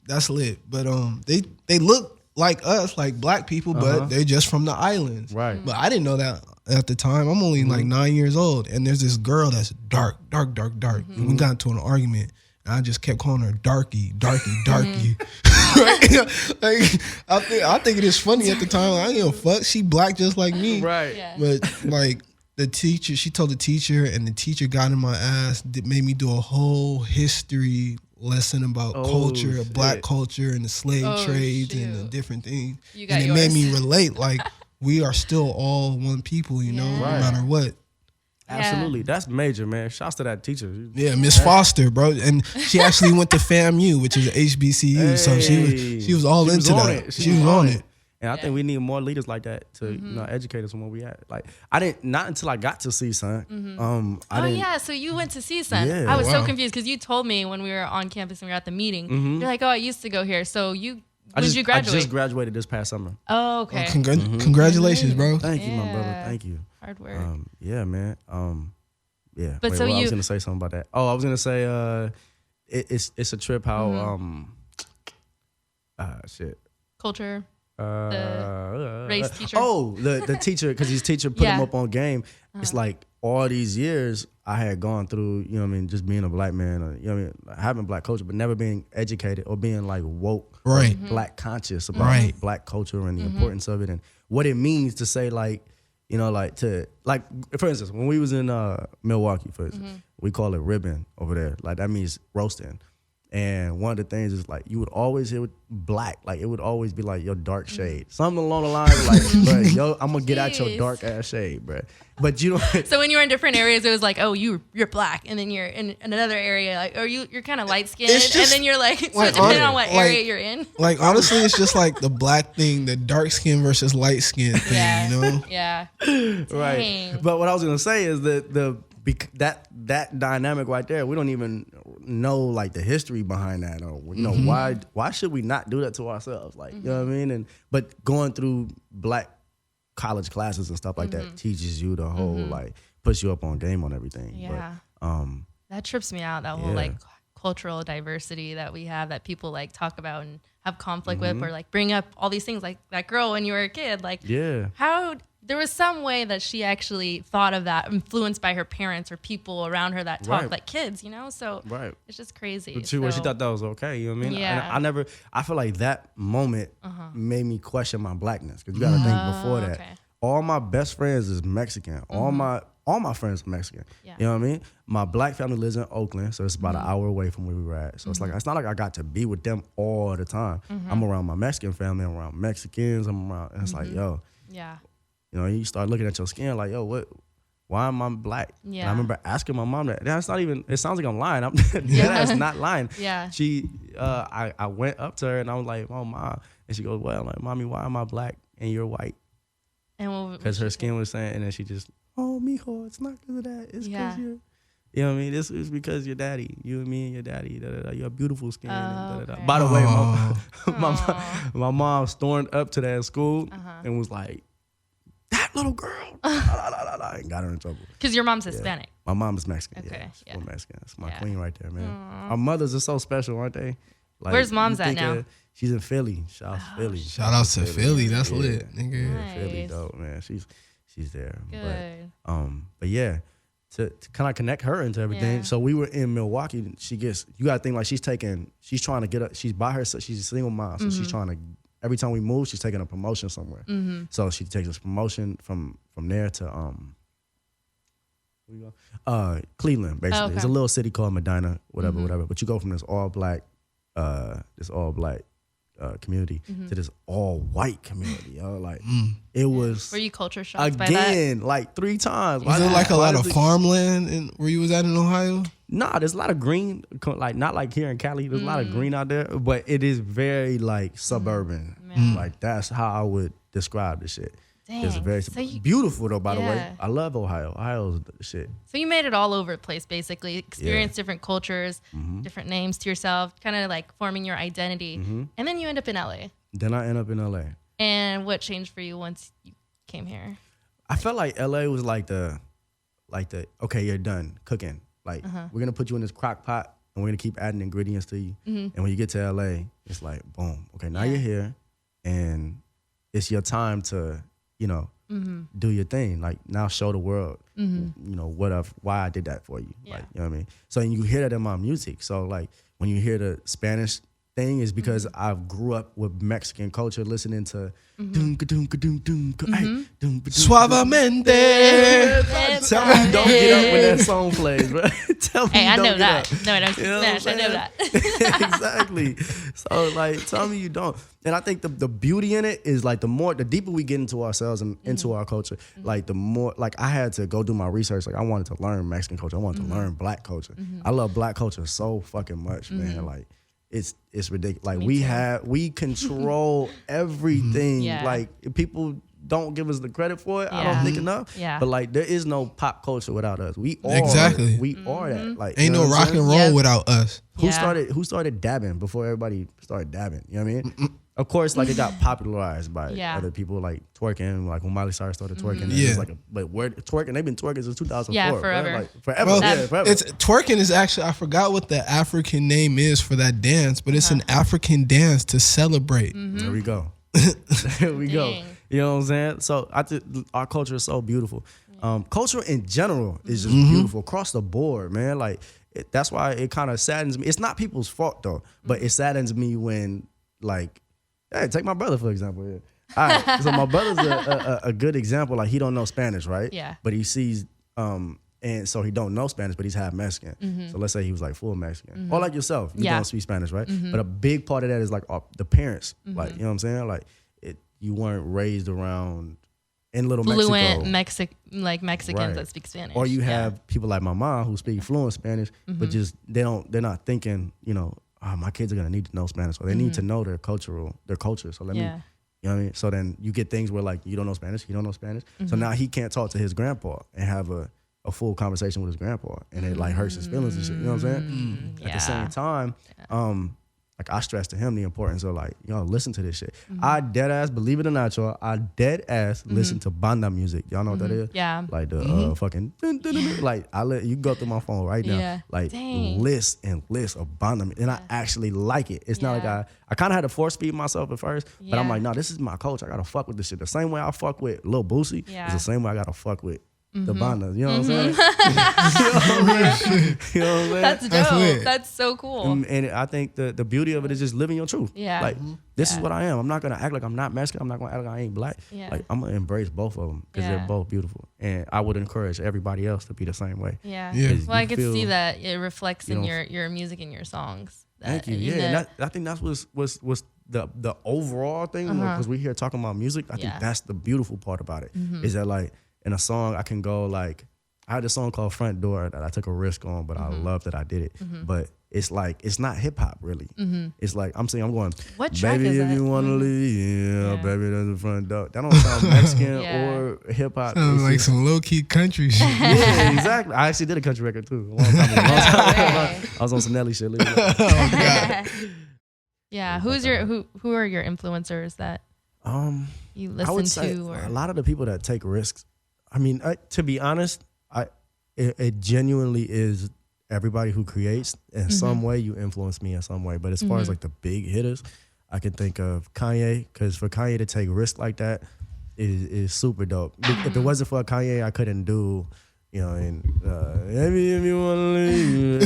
that's lit. But they look like us, like black people, but they're just from the islands. Right. But I didn't know that at the time. I'm only like 9 years old, and there's this girl that's dark. And we got into an argument, and I just kept calling her darky. Like I think it is funny at the time. I ain't give a fuck. She black just like me. Right. Yeah. But like the teacher, she told the teacher, and the teacher got in my ass. Made me do a whole history lesson about culture, black culture, and the slave trades and the different things. And it made me relate. Like we are still all one people, no matter what. Absolutely. That's major, man. Shouts to that teacher. Yeah, Miss Foster, bro. And she actually went to FAMU, which is HBCU. Hey, so she was all into that. She was on it. And I think we need more leaders like that to educate us on where we at. Like not until I got to CSUN. So you went to CSUN. Yeah, I was so confused because you told me when we were on campus and we were at the meeting, you're like, oh, I used to go here. So when did you graduate? I just graduated this past summer. Oh, okay. Congratulations, bro. Thank you, my brother. Thank you. Hard work. Yeah, man. Yeah. But I was gonna say something about that. Oh, I was gonna say it's a trip how shit. Culture. The race teacher. Oh, the teacher, because his teacher put him up on game. It's like all these years I had gone through, you know what I mean, just being a black man, or, you know what I mean, like, having black culture, but never being educated or being like woke, right, black conscious about black culture and the importance of it and what it means to say, like, you know, like to, like, for instance, when we was in Milwaukee, for instance, we call it ribbon over there. Like, that means roasting. And one of the things is, like, you would always hear black. Like, it would always be, like, your dark shade. Something along the lines of, like, bro, yo, I'm going to get out your dark-ass shade, bro. But you don't... So when you were in different areas, it was like, oh, you're black. And then you're in another area, like, or you're kind of light-skinned. And then you're like, so depending on what area you're in. Like, honestly, it's just like the black thing, the dark skin versus light skin thing, you know? Yeah. Right. But what I was going to say is that that dynamic right there, we don't even know, like, the history behind that, or, you know, why should we not do that to ourselves, like, you know what I mean? But going through black college classes and stuff like that teaches you the whole, like, puts you up on game on everything. Yeah. But, that trips me out, that whole like cultural diversity that we have, that people like talk about and have conflict with, or like bring up all these things, like that girl when you were a kid, like how there was some way that she actually thought of that, influenced by her parents or people around her that talked like kids, you know? So it's just crazy. But she thought that was okay, you know what I mean? Yeah. I feel like that moment made me question my blackness, because you got to think before that. All my best friends is Mexican. All my friends are Mexican. You know what I mean? My black family lives in Oakland, so it's about an hour away from where we were at. So it's like, it's not like I got to be with them all the time. I'm around my Mexican family, I'm around Mexicans, I'm around, and it's like, yo. Yeah. You know, you start looking at your skin like, yo, why am I black? Yeah. And I remember asking my mom that. That's not even, it sounds like I'm lying. That's not lying. Yeah. I went up to her and I was like, oh, Mom. And she goes, well, I'm like, Mommy, why am I black and you're white? Because her skin was saying, and then she just, oh, mijo, it's not because of that. It's because you're, you know what I mean? This is because your daddy, you and me and your daddy, you have beautiful skin. Okay. By the way, my mom stormed up to that school and was like, that little girl, and got her in trouble. Because your mom's Hispanic. My mom is Mexican. Okay. She's Mexican. That's my queen right there, man. Our mothers are so special, aren't they? Like, where's mom's at now? She's in Philly. Shout out to Philly. Shout out to Philly. That's lit, nigga. Nice. Philly, dope, man. She's there. Good. But yeah, to kind of connect her into everything. Yeah. So we were in Milwaukee. You got to think, like, she's trying to get up. She's by herself. She's a single mom, so she's trying to. Every time we move, she's taking a promotion somewhere. So she takes a promotion from there to Cleveland, basically. Oh, okay. It's a little city called Medina, whatever. But you go from this all black community to this all white community. Like it was. Were you culture shocked by that? Again, like 3 times. Was there like a lot of farmland where you was at in Ohio? Nah, there's a lot of green, like not like here in Cali. There's a lot of green out there, but it is very like suburban. Like that's how I would describe the shit. Dang. It's very beautiful though. By the way, I love Ohio. Ohio's the shit. So you made it all over the place, basically. Experienced different cultures, different names to yourself, kind of like forming your identity, and then you end up in LA. Then I end up in LA. And what changed for you once you came here? I felt like LA was like the okay, you're done cooking. Like, we're going to put you in this crock pot and we're going to keep adding ingredients to you. And when you get to LA, it's like, boom. Okay, now you're here and it's your time to, you know, do your thing. Like, now show the world, you know, why I did that for you. Yeah. Like, you know what I mean? So you hear that in my music. So, like, when you hear the Spanish thing, is because I grew up with Mexican culture, listening to Suavemente. Tell me you don't get up when that song plays, bro. Tell me I you don't know that. get up. No, I don't smash. I know that. Exactly. So, like, tell me you don't. And I think the beauty in it is, like, the deeper we get into ourselves and into our culture, like, the more, like, I had to go do my research. Like, I wanted to learn Mexican culture. I wanted to learn black culture. I love black culture so fucking much, man. Like, it's ridiculous. Like, we control everything. Yeah. Like, if people don't give us the credit for it, I don't think enough. Yeah. But, like, there is no pop culture without us. We are Exactly. We are that. Like, Ain't no rock and roll without us. Who started dabbing before everybody started dabbing? You know what I mean? Of course, like it got popularized by Yeah. other people, like twerking. Like when Miley Cyrus started twerking, Yeah. it's like, but where twerking? They've been twerking since 2004. Yeah, bro. forever. Like, forever. Bro, Yeah, forever. it's twerking is actually, I forgot what the African name is for that dance, but it's an African dance to celebrate. There we go. There we go. Dang. You know what I'm saying? So I think our culture is so beautiful. Culture in general is just beautiful across the board, man. Like that's why it kind of saddens me. It's not people's fault though, but it saddens me when like, hey, take my brother for example. Yeah. All right, so my brother's a good example. Like he don't know Spanish, right? Yeah. But he sees, and so he don't know Spanish, but he's half Mexican. So let's say he was like full Mexican, or like yourself, you don't speak Spanish, right? But a big part of that is like the parents, like you know what I'm saying, like you weren't raised around in Little Fluent Mexico. Mexicans Right. that speak Spanish. Or you have people like my mom who speak fluent Spanish, but just they're not thinking, you know, oh, my kids are gonna need to know Spanish, or they need to know their culture. So let me, you know what I mean. So then you get things where like you don't know Spanish, he don't know Spanish, so now he can't talk to his grandpa and have a full conversation with his grandpa, and it like hurts his feelings and shit. You know what I'm saying? At the same time, like I stress to him the importance of like, y'all listen to this shit. I dead ass, believe it or not, y'all, I dead ass listen to banda music. Y'all know what that is? Yeah. Like the fucking like I let you go through my phone right now. Yeah. Like Dang. list and of banda music, and I actually like it. It's not like I kind of had to force feed myself at first, but I'm Yeah. like, no, this is my culture. I gotta fuck with this shit. The same way I fuck with Lil Boosie, Yeah. is the same way I gotta fuck with the bandas. You know what I'm saying? You know what I'm saying? That's That's dope. lit. That's so cool. And I think the beauty of it is just living your truth. Yeah. Like this is what I am. I'm not gonna act like I'm not Mexican. I'm not gonna act like I ain't black. Yeah. Like I'm gonna embrace both of them because Yeah. they're both beautiful. And I would encourage everybody else to be the same way. Yeah. Yeah. Well, I You could feel- see that it reflects you in know, your music and your songs. Thank you. That, Yeah, and I think that's was the overall thing because we here talking about music. I think that's the beautiful part about it is that like in a song I can go like. I had a song called Front Door that I took a risk on, but I love that I did it. But it's like, it's not hip hop really. It's like, I'm saying, I'm going, What track baby, is if that? you want to leave, Yeah. baby, there's the front door. That don't sound Mexican Yeah. or hip hop. Sounds It's like just- some low key country shit. yeah, exactly. I actually did a country record too. A long time ago. I was on some Nelly shit. Yeah. Who are your influencers that you I listen would say to? Or a lot of the people that take risks. I mean, to be honest, it genuinely is everybody who creates in some way. You influence me in some way, but as far as like the big hitters, I can think of Kanye, because for Kanye to take risks like that is super dope. If it wasn't for Kanye, I couldn't do. You know, and maybe if you want to leave,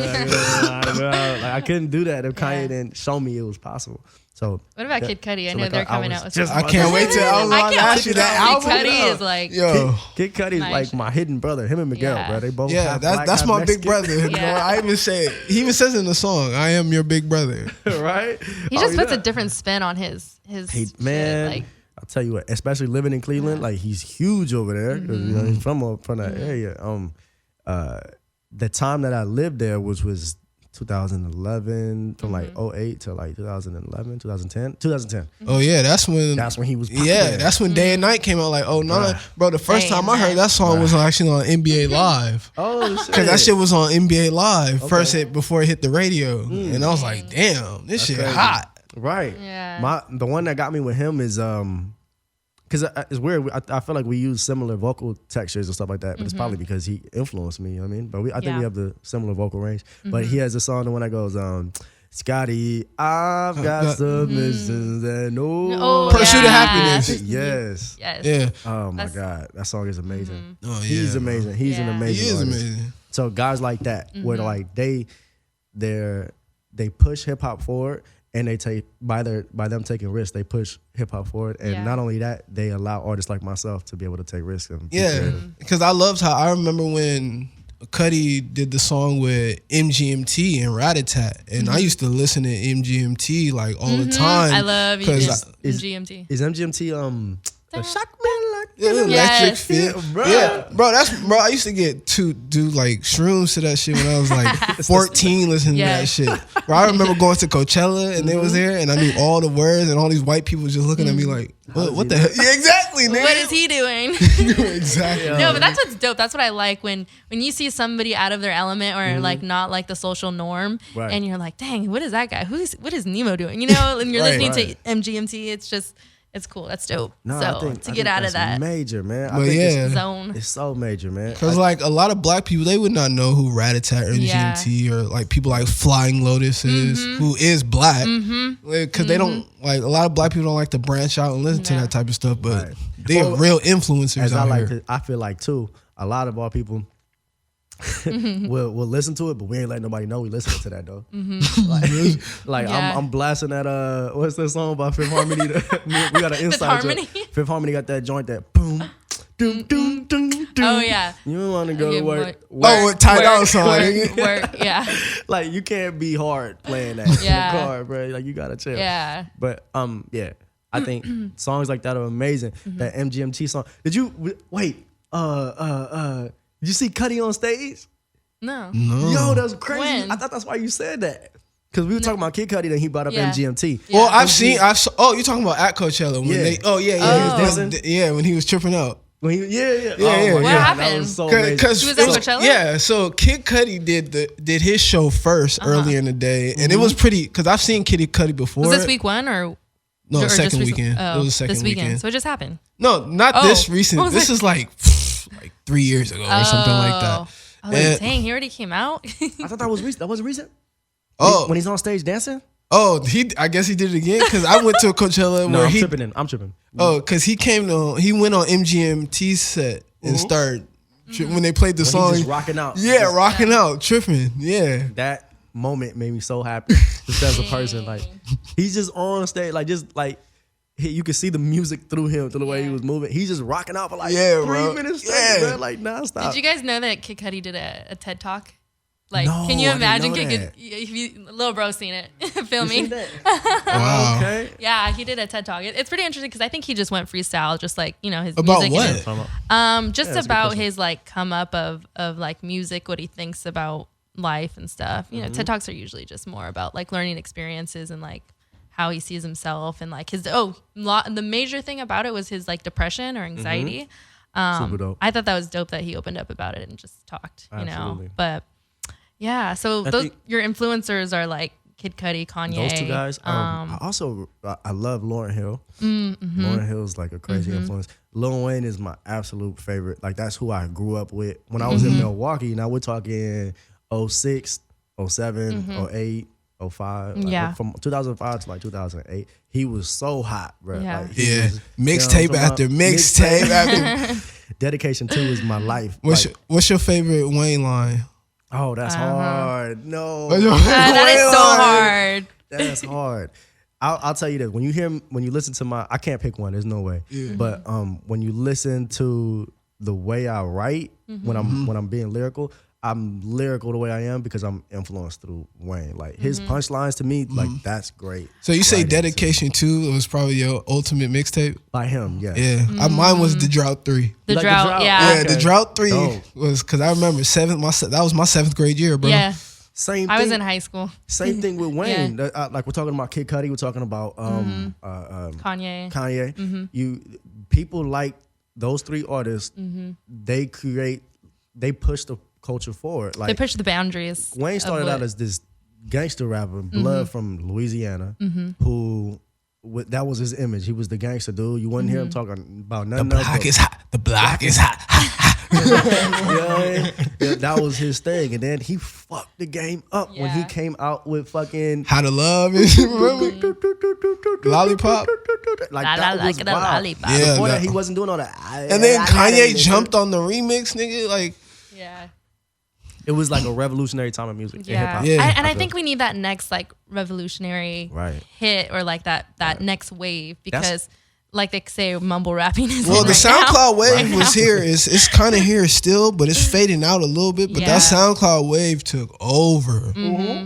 like, I couldn't do that if Kanye didn't show me it was possible. So what about Kid Cudi? I so know like, they're I coming was out with just something. I can't wait till I was I about to can't ask you that album. Kid Cudi is like, Yo, Kid Cudi's Nice. like my hidden brother. Him and Miguel, Yeah. bro. They both yeah, half black, that's half my big Mexican. brother. Yeah. I even say it. He even says in the song, "I am your big brother." right? he just puts does. a different spin on his shit. Man, Like, I'll tell you what, especially living in Cleveland, like he's huge over there. 'Cause, you know, he's from that area. The time that I lived there was 2011 from like 08 to like 2011, 2010. Oh yeah, that's when. That's when he was Yeah, popular. that's when Day and Night came out. Like, oh no, bro. The first Day time and I heard Night. that song was actually on NBA Live. Oh shit. Cause that shit was on NBA Live before it hit the radio, and I was like, "Damn, this shit crazy. hot." Right. Yeah. The one that got me with him is because it's weird. I feel like we use similar vocal textures and stuff like that, but it's probably because he influenced me. You know what I mean, but I think we have the similar vocal range. But he has a song, the one that goes, Scotty, I've got submissions and no Pursuit of Happiness. Yes. Yes. Yeah. Oh my That's- God, that song is amazing. Oh yeah. He's amazing. He's an Yeah. amazing. He is artist. amazing. So guys like that, where like they push hip hop forward, and they take by them taking risks, they push hip hop forward, and Yeah. not only that, they allow artists like myself to be able to take risks and be Yeah, creative. because I loved how I remember when Cudi did the song with MGMT and Rat-A-Tat, and I used to listen to MGMT like all the time. I love you. 'cause GMT. Is MGMT shock me electric Yes. fit. Bro. Yeah, bro. Bro. I used to get to do like shrooms to that shit when I was like 14, listening Yeah. to that shit. Bro, I remember going to Coachella and they was there, and I knew all the words, and all these white people just looking at me like, "What the hell?" Yeah, exactly. Nigga. What is he doing? Exactly. No, but that's what's dope. That's what I like when you see somebody out of their element or like not like the social norm, Right. and you're like, dang, what is that guy? What is Nemo doing? You know, and you're Right, listening right. to MGMT. It's cool. That's dope. No, so I think to get out of that's that major, man. I But think yeah. zone. it's so major, man. Cause like a lot of black people, they would not know who Rat-A-Tat or MGMT or like people like Flying Lotus is, who is black. Cause they don't like, a lot of black people don't like to branch out and listen to Yeah. that type of stuff. But Right. they are real influencers As I out like here. to, I feel like too, a lot of our people will listen to it, but we ain't letting nobody know we listening to that though. Like Yeah. I'm blasting that what's that song by Fifth Harmony? We got an inside joke. Harmony? Fifth Harmony got that joint that boom, doom, doom, doom, doom. Oh yeah. You don't want to go to Okay, work. Oh, with Tidal song. nigga. work. Yeah. Like you can't be hard playing that Yeah. in the car, bro. Like you gotta chill. Yeah. But yeah, I think songs like that are amazing. That MGMT song. Did you wait? Did you see Cuddy on stage? No. No. Yo, that was crazy. When? I thought that's why you said that. Because we were talking about Kid Cudi, then he brought up Yeah. MGMT. Yeah. Well, you're talking about at Coachella when Yeah. they, Oh. He was when, dancing? yeah, when he was tripping out. When he, yeah. Yeah, Oh my yeah. God, What That happened? was so amazing. Cause He was at Coachella? Yeah, so Kid Cudi did his show first earlier in the day, and it was pretty. Cause I've seen Kid Cudi before. Was this week one or? No, or just second recent- weekend. Oh, It was the second this weekend. weekend. So it just happened. No, not Oh, this recent. what was This it? is like 3 years ago or something like that. I was like, And- dang, he already came out. I thought that was recent. That wasn't recent? Oh, When he's on stage dancing? I guess he did it again because I went to a Coachella No, where I'm tripping. because he went on MGMT's set and started when they played the When song. he's just rocking out. Yeah, Just- rocking out, tripping. Yeah. That moment made me so happy. Just as a person. Like, he's just on stage, like, just like, you could see the music through him, through the way he was moving. He's just rocking out for like Yeah, 3 bro. minutes straight, Yeah. bro, like nonstop. Did you guys know that Kid Cudi did a TED Talk? Like, No, can you I didn't imagine? know Kid that. Cudi, little bro seen it filming. Wow. Okay. Yeah, he did a TED Talk. It's pretty interesting because I think he just went freestyle, just like his About music. what? Just that's a good about question. his like come up of like music, what he thinks about life and stuff. Mm-hmm. TED Talks are usually just more about like learning experiences and like how he sees himself and like the major thing about it was his like depression or anxiety. Super dope. I thought that was dope that he opened up about it and just talked, Absolutely. But yeah, so I those think- your influencers are like Kid Cudi, Kanye. Those two guys. I love Lauryn Hill. Lauryn Hill is like a crazy influence. Lil Wayne is my absolute favorite. Like that's who I grew up with when I was in Milwaukee. Now we're talking 06, 07, 08, 05. Like, Yeah. From 2005 to like 2008. He was so hot, bro. Yeah. Like, he Yeah. was- Mixtape you know what I'm after talking about? mixtape after. Dedication 2 is my life. What's your favorite Wayne line? Oh, that's hard. No. What's your favorite That is Wayne so line? hard. That's hard. I'll tell you this: when you listen to my, I can't pick one. There's no way. Yeah. But when you listen to the way I write, when I'm being lyrical, I'm lyrical the way I am because I'm influenced through Wayne. Like his punchlines to me, like that's great. So you say Writing, Dedication 2 was probably your ultimate mixtape? by him, yeah. Yeah. Mine was The Drought 3. The Like the drought, drought? yeah. Yeah, The Drought 3 Dope. was because I remember that was my 7th grade year, bro. Yeah. Same. I thing, was in high school. Same thing with Wayne. Yeah. Like we're talking about Kid Cudi, we're talking about Kanye. Kanye. You people like those 3 artists. They push the culture forward. Like They push the boundaries. Wayne of started what- out as this gangster rapper, blood from Louisiana, who that was his image. He was the gangster dude. You wouldn't hear him talking about The nothing block else. is hot. The block is hot. Yeah, that was his thing. And then he fucked the game up when he Yeah. came out with fucking How to Love and shit, remember? Lollipop. Like La la that was like a wild. lollipop. Yeah, Before that, that- he wasn't doing all that. And then Kanye jumped on the remix, nigga. Like, Yeah. It was like a revolutionary time of music in hip Yeah. hop. Yeah. I feel. think we need that next like revolutionary Right. hit or like that next wave because like they say, mumble rapping is. Well, the right SoundCloud now. wave was here. It's kind of here still, but it's fading out a little bit. But Yeah. that SoundCloud wave took over.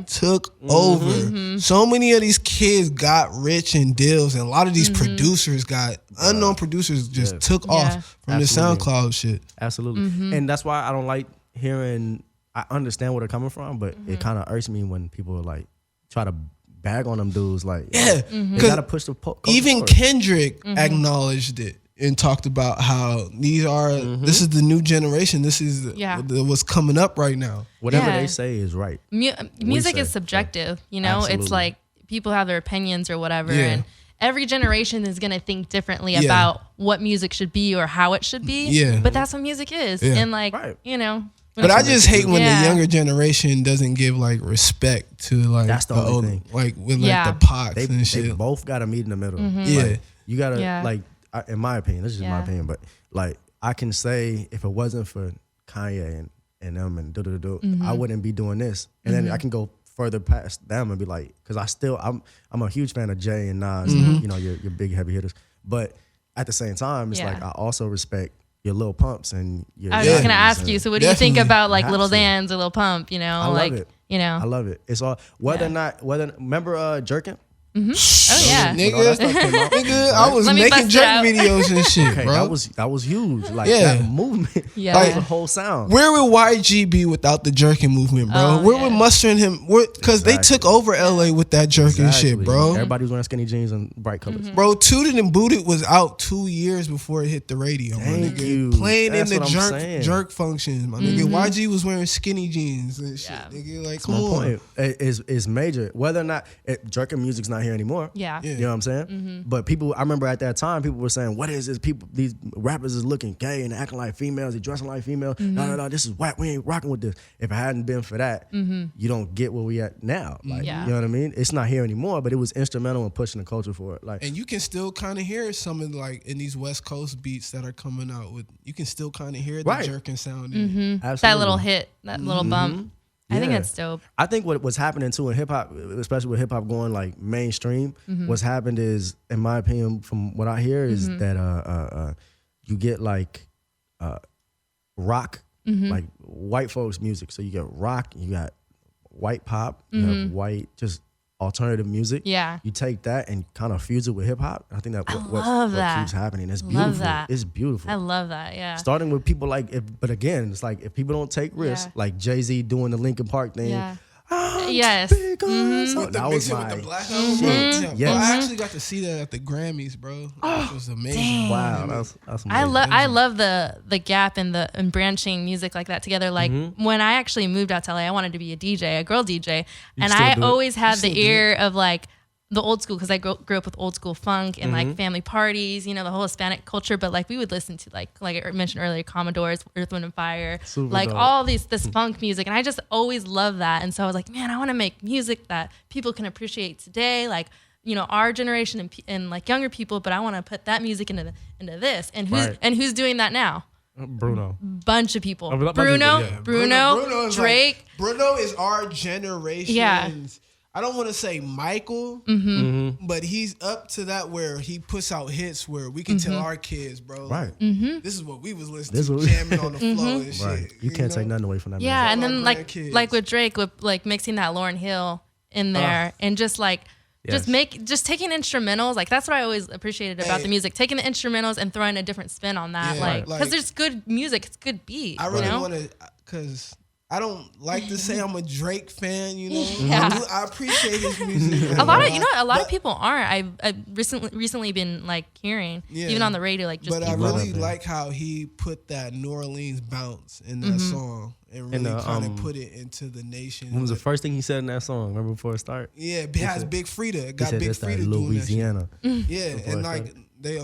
Took over. So many of these kids got rich in deals, and a lot of these producers got unknown producers just took off from Absolutely. the SoundCloud shit. Absolutely. And that's why I don't like hearing. I understand where they're coming from, but it kind of irks me when people like try to bag on them dudes. Like, Yeah, they gotta push the culture even forward. Kendrick acknowledged it and talked about how these are this is the new generation. This is what's coming up right now. Whatever Yeah. they say is right. Music is subjective, you know. Absolutely. It's like people have their opinions or whatever, Yeah. and every generation is gonna think differently Yeah. about what music should be or how it should be. Yeah. But that's what music is, Yeah. and like Right. you know. But I just hate when Yeah. the younger generation doesn't give like respect to like That's the only old, thing. like with like Yeah. the Pox They and shit. both gotta meet in the middle. Yeah. Like, you gotta Yeah. like. In my opinion, this is just my Yeah. opinion, but like I can say if it wasn't for Kanye and them and I wouldn't be doing this. And then I can go further past them and be like, because I'm a huge fan of Jay and Nas, and, you know, your big heavy hitters. But at the same time, it's Yeah. like I also respect your Lil Pumps and your. I was Yeah. just gonna ask you. So, what do you think Definitely. about like Have Little to. Dan's or Lil Pump? You know, I love like it. you know. I love it. It's all whether or not remember Jerkin? Oh yeah. When all that stuff came out, Nigga, I was Let me making bust it jerk out. videos and shit, okay, bro. that was huge. Like Yeah. that movement. Yeah. That was Like- the whole sound. Where would YG be without the jerking movement, bro? Oh, Where yeah. would mustering him? Because they Exactly. took over LA with that jerking shit, bro. Everybody was wearing skinny jeans and bright colors. Bro, Tooted and Booted was out 2 years before it hit the radio, my Thank nigga. you. Playing That's in the what I'm saying. jerk functions, my nigga. YG was wearing skinny jeans and shit, Yeah. nigga. Like, That's come my on. point. Is major. Whether or not jerking music's not here anymore. Yeah. Yeah. You know what I'm saying? But people, I remember at that time, people were saying, "What is this? These rappers is looking gay and acting like females. They dressing like females. No. This is whack. We ain't rocking with this." If it hadn't been for that, you don't get where we at now. Like, Yeah. you know what I mean? It's not here anymore, but it was instrumental in pushing the culture for it. Like, And you can still kind of hear some of like in these West Coast beats that are coming out with. You can still kind of hear the Right. jerking sound. In it. absolutely. That little hit, that little bump. I think Yeah. that's dope. I think what was happening too in hip hop, especially with hip hop going like mainstream, what's happened is, in my opinion, from what I hear, is that you get like rock, like white folks music. So you get rock, you got white pop, you have white just alternative music. Yeah. You take that and kind of fuse it with hip hop. I think that love what that. keeps happening. It's Love beautiful. that. It's beautiful. I love that. Yeah. Starting with people like, but again, it's like if people don't take risks, Yeah. like Jay-Z doing the Linkin Park thing. Yeah. I'm Yes. big on With so the that was mixing my with the black shit. album, bro. Yes. Bro, I actually got to see that at the Grammys, bro. It was amazing. Wow, that's amazing. I love the gap in the and branching music like that together. Like when I actually moved out to LA, I wanted to be a DJ, a girl DJ, and still I do it? always had still the do ear of like the old school because I grew up with old school funk and like family parties, you know, the whole Hispanic culture. But like we would listen to like I mentioned earlier, Commodores, Earth, Wind and Fire, Super like dope. all this funk music, and I just always loved that. And so I was like, man, I want to make music that people can appreciate today, like you know our generation and like younger people. But I want to put that music into this. And Right. who's doing that now? Bruno. Bunch of people. A bunch of Bruno, people, yeah. Bruno, is Drake. Like, Bruno is our generation. Yeah. I don't want to say Michael, but he's up to that where he puts out hits where we can tell our kids, bro, Right. like, this is what we was listening This to, what we- jamming on the floor and shit. Right. You can't take know? nothing away from that. Yeah, man. and All then our like grandkids. with Drake, with like mixing that Lauryn Hill in there, and just like Yes. just taking instrumentals. Like that's what I always appreciated about Hey. the music, taking the instrumentals and throwing a different spin on that. Yeah, like because like- there's good music, it's good beat. I really you know? want to, because I don't like to say I'm a Drake fan, you know. Yeah. I appreciate his music. A lot of a lot of But- people aren't. I've recently been like hearing even on the radio like just But I people. really that. like how he put that New Orleans bounce in that song and really the, kind of put it into the nation. What was the Like, first thing he said in that song? Remember before it started? yeah, it has Big Frida. It He got said, Big "That's that Frida doing that shit. Louisiana." Yeah, Before and it like they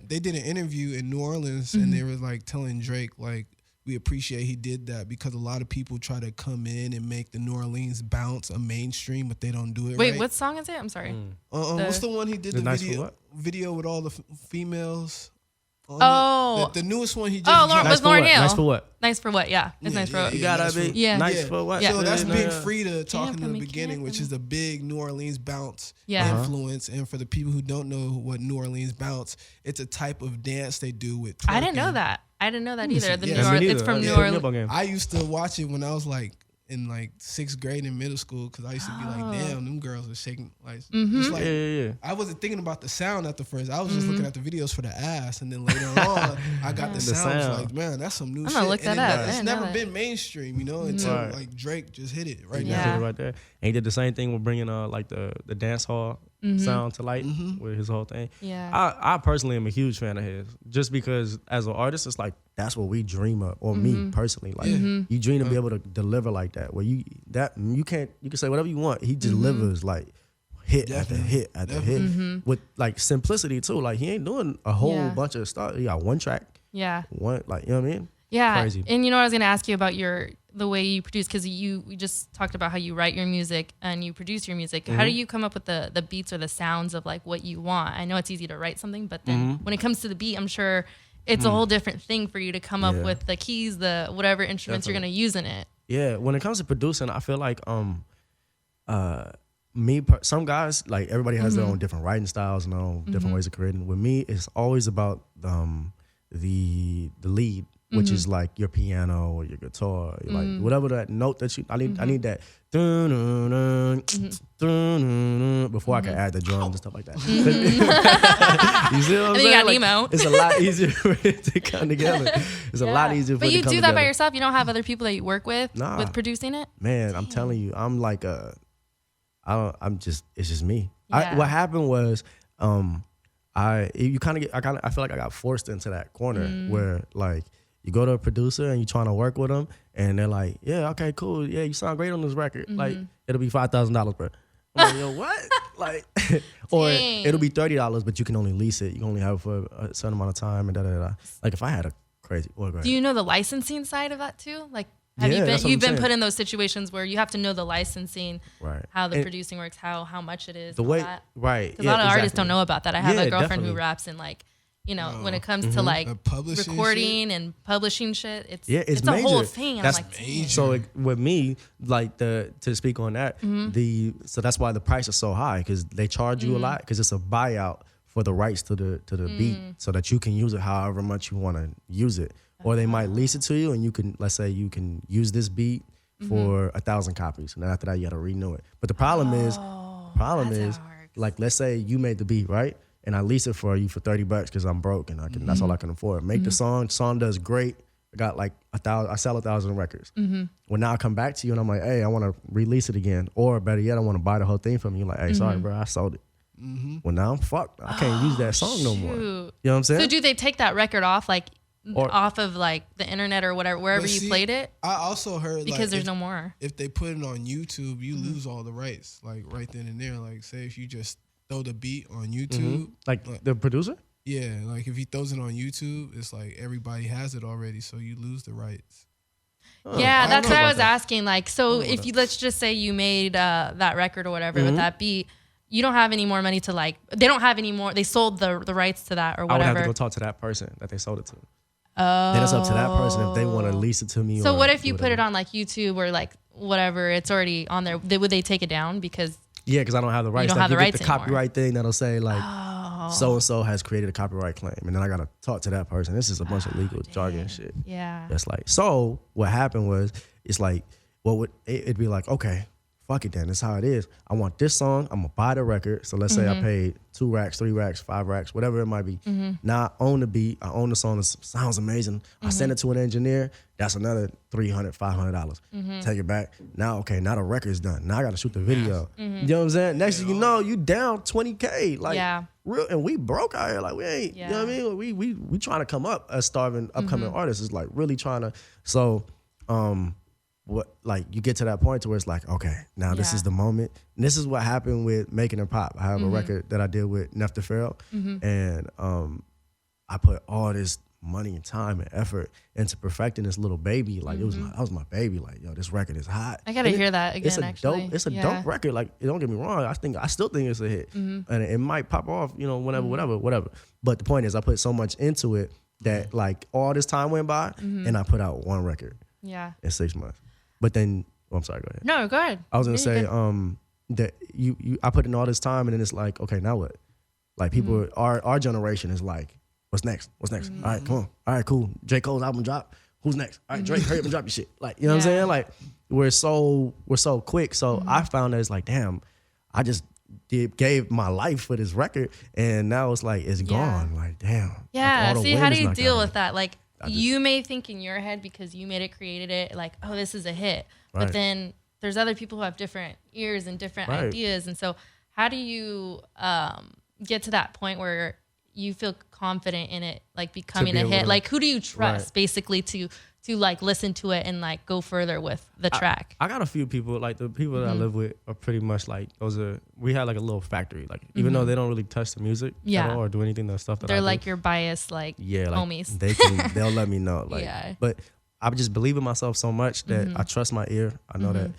they did an interview in New Orleans and they were like telling Drake like we appreciate he did that because a lot of people try to come in and make the New Orleans bounce a mainstream, but they don't do it Wait, right. what song is it? I'm sorry. What's the one he did The the Nice for video What? video with all the females? on the newest one he just Lauren, dropped. was Lauren Hill. Nice for what? Nice for what? Yeah, it's nice for what. You gotta be nice for what? So that's Yeah. Big Frida talking in the me, beginning, can't which for is the big New Orleans bounce Yeah. influence. And for the people who don't know what New Orleans bounce, it's a type of dance they do with twerking. I didn't know that. I didn't know that either. The Yeah, New me it's from New Yeah. Orleans. I used to watch it when I was like in like 6th grade in middle school because I used to be like, damn, them girls are shaking. Like, just like Yeah. I wasn't thinking about the sound at the first. I was just looking at the videos for the ass, and then later on, I got the sound. I was like, man, that's some new I'm shit. gonna look and that up. It's I didn't know never that. been mainstream, you know, until like Drake just hit it right Yeah. now. Right there. And he did the same thing with bringing like the dance hall sound to light with his whole thing. Yeah. I personally am a huge fan of his, just because as an artist, it's like that's what we dream of, or me personally, like you dream to be able to deliver like that, where you can say whatever you want. He delivers like hit after hit after hit with like simplicity too. Like he ain't doing a whole bunch of stuff. He got one track, one, like, you know what I mean? Yeah. Crazy. And you know what I was gonna ask you about the way you produce, because we just talked about how you write your music and you produce your music. How do you come up with the beats or the sounds of like what you want? I know it's easy to write something, but then when it comes to the beat, I'm sure it's a whole different thing for you to come up with the keys, the whatever instruments you're gonna use in it. Yeah, when it comes to producing, I feel like some guys, like everybody has their own different writing styles and their own different ways of creating. With me, it's always about the lead, which is like your piano or your guitar, like whatever that note that I need that before I can add the drums and stuff like that. You see what I'm And then saying? you got Like, Nemo. it's a lot easier for it to come together. It's a lot easier for But it to you come do that by together. yourself? You don't have other people that you work with Nah. with producing it? Man, I'm telling you, I'm like it's just me. Yeah. What happened was, I feel like I got forced into that corner where like you go to a producer and you trying to work with them and they're like, yeah, okay, cool. Yeah, you sound great on this record. Like it'll be $5,000 per. I'm like, yo, what? Like, or Dang. it'll be $30, but you can only lease it. You can only have it for a certain amount of time and da da da. Like if I had a crazy, Do you know the licensing side of that too? Like, have Yeah, that's what you've I'm been saying. put in those situations where you have to know the licensing, Right. how the And producing works, how much it is, the all way, that. right? Because a lot of artists don't know about that. I have Yeah, a girlfriend who definitely. raps and like, you know, when it comes to like The publishing recording and publishing shit, it's it's a major. whole thing. And That's I'm like, major. damn. So with me, like to speak on that, so that's why the price is so high, because they charge you a lot, because it's a buyout for the rights to the beat, so that you can use it however much you want to use it, or they might lease it to you, and you can, let's say you can use this beat for 1,000 copies, and then after that you got to renew it. But the problem is, that's how it works. like let's say you made the beat, right? And I lease it for you for $30 because I'm broke and that's all I can afford. Make the song does great. I got like 1,000, I sell 1,000 records. Well, now I come back to you and I'm like, hey, I want to release it again. Or better yet, I want to buy the whole thing from you. Like, hey, sorry, bro, I sold it. Well, now I'm fucked. I can't use that song no more. You Shoot. know what I'm saying? So do they take that record off, like Or- off of like the internet or whatever, wherever But you see, played it? I also heard Because like, there's no more. if they put it on YouTube, you lose all the rights, like right then and there. Like, say if you just throw the beat on YouTube, Like the producer? yeah, like if he throws it on YouTube, it's like everybody has it already, so you lose the rights. Yeah, I that's don't know what I about was that. asking. Like, so if you, let's just say you made that record or whatever with that beat, you don't have any more money to like, they don't have any more, they sold the rights to that or I would whatever. have to go talk to that person that they sold it to. Then it's up to that person if they want to lease it to me. So or what if you do put it whatever. on like YouTube or like whatever, it's already on there, would they take it down because Yeah, because I don't have the rights. don't Like, have the you get rights the anymore. copyright thing that'll say like so and so has created a copyright claim, and then I gotta talk to that person. This is a bunch of legal jargon and shit. yeah. That's like, so what happened was, it's like, it'd be like, okay, fuck it then. That's how it is. I want this song. I'm gonna buy the record. So let's say I paid 2 racks, 3 racks, 5 racks, whatever it might be. Now I own the beat. I own the song. It sounds amazing. I send it to an engineer. That's another $300, $500. Take it back. Now, okay, now the record's done. Now I gotta shoot the video. You know what I'm saying? Next thing you know, you down $20K. Like, Yeah. real, and we broke out here. Like, we ain't, you know what I Yeah. mean? We trying to come up as starving upcoming artists. Is like really trying to. So, what, like, you get to that point to where it's like, okay, now this Yeah. is the moment. And this is what happened with Making It Pop. I have a record that I did with Nefta Farrell, and I put all this money and time and effort into perfecting this little baby. Like that was my baby. Like, yo, this record is hot. I gotta hear that again. It's a dope record. Like, don't get me wrong. I still think it's a hit, and it might pop off. Whatever. But the point is, I put so much into it that like all this time went by, and I put out one record. Yeah. In 6 months. But then, I'm sorry. Go ahead. No, go ahead. I was gonna say, that I put in all this time, and then it's like, okay, now what? Like people, our generation is like, what's next? All right, come on. All right, cool. J. Cole's album drop. Who's next? All right, Drake, hurry up and drop your shit. Like, you know what I'm saying? Like, we're so quick. So I found that it's like, damn, I just gave my life for this record, and now it's like it's gone. Like, damn. Yeah. Like, see, how do you deal with that? Like, you may think in your head because you made it, created it, like, oh, this is a hit. Right. But then there's other people who have different ears and different ideas, and so how do you get to that point where you feel confident in it, like becoming a hit? Like, who do you trust basically to like listen to it and like go further with the track? I got a few people, like the people that I live with are pretty much like we had like a little factory, like even though they don't really touch the music at all or do anything, the stuff that they're I like do, your biased like homies. They'll let me know, like, but I just believe in myself so much that I trust my ear. I know that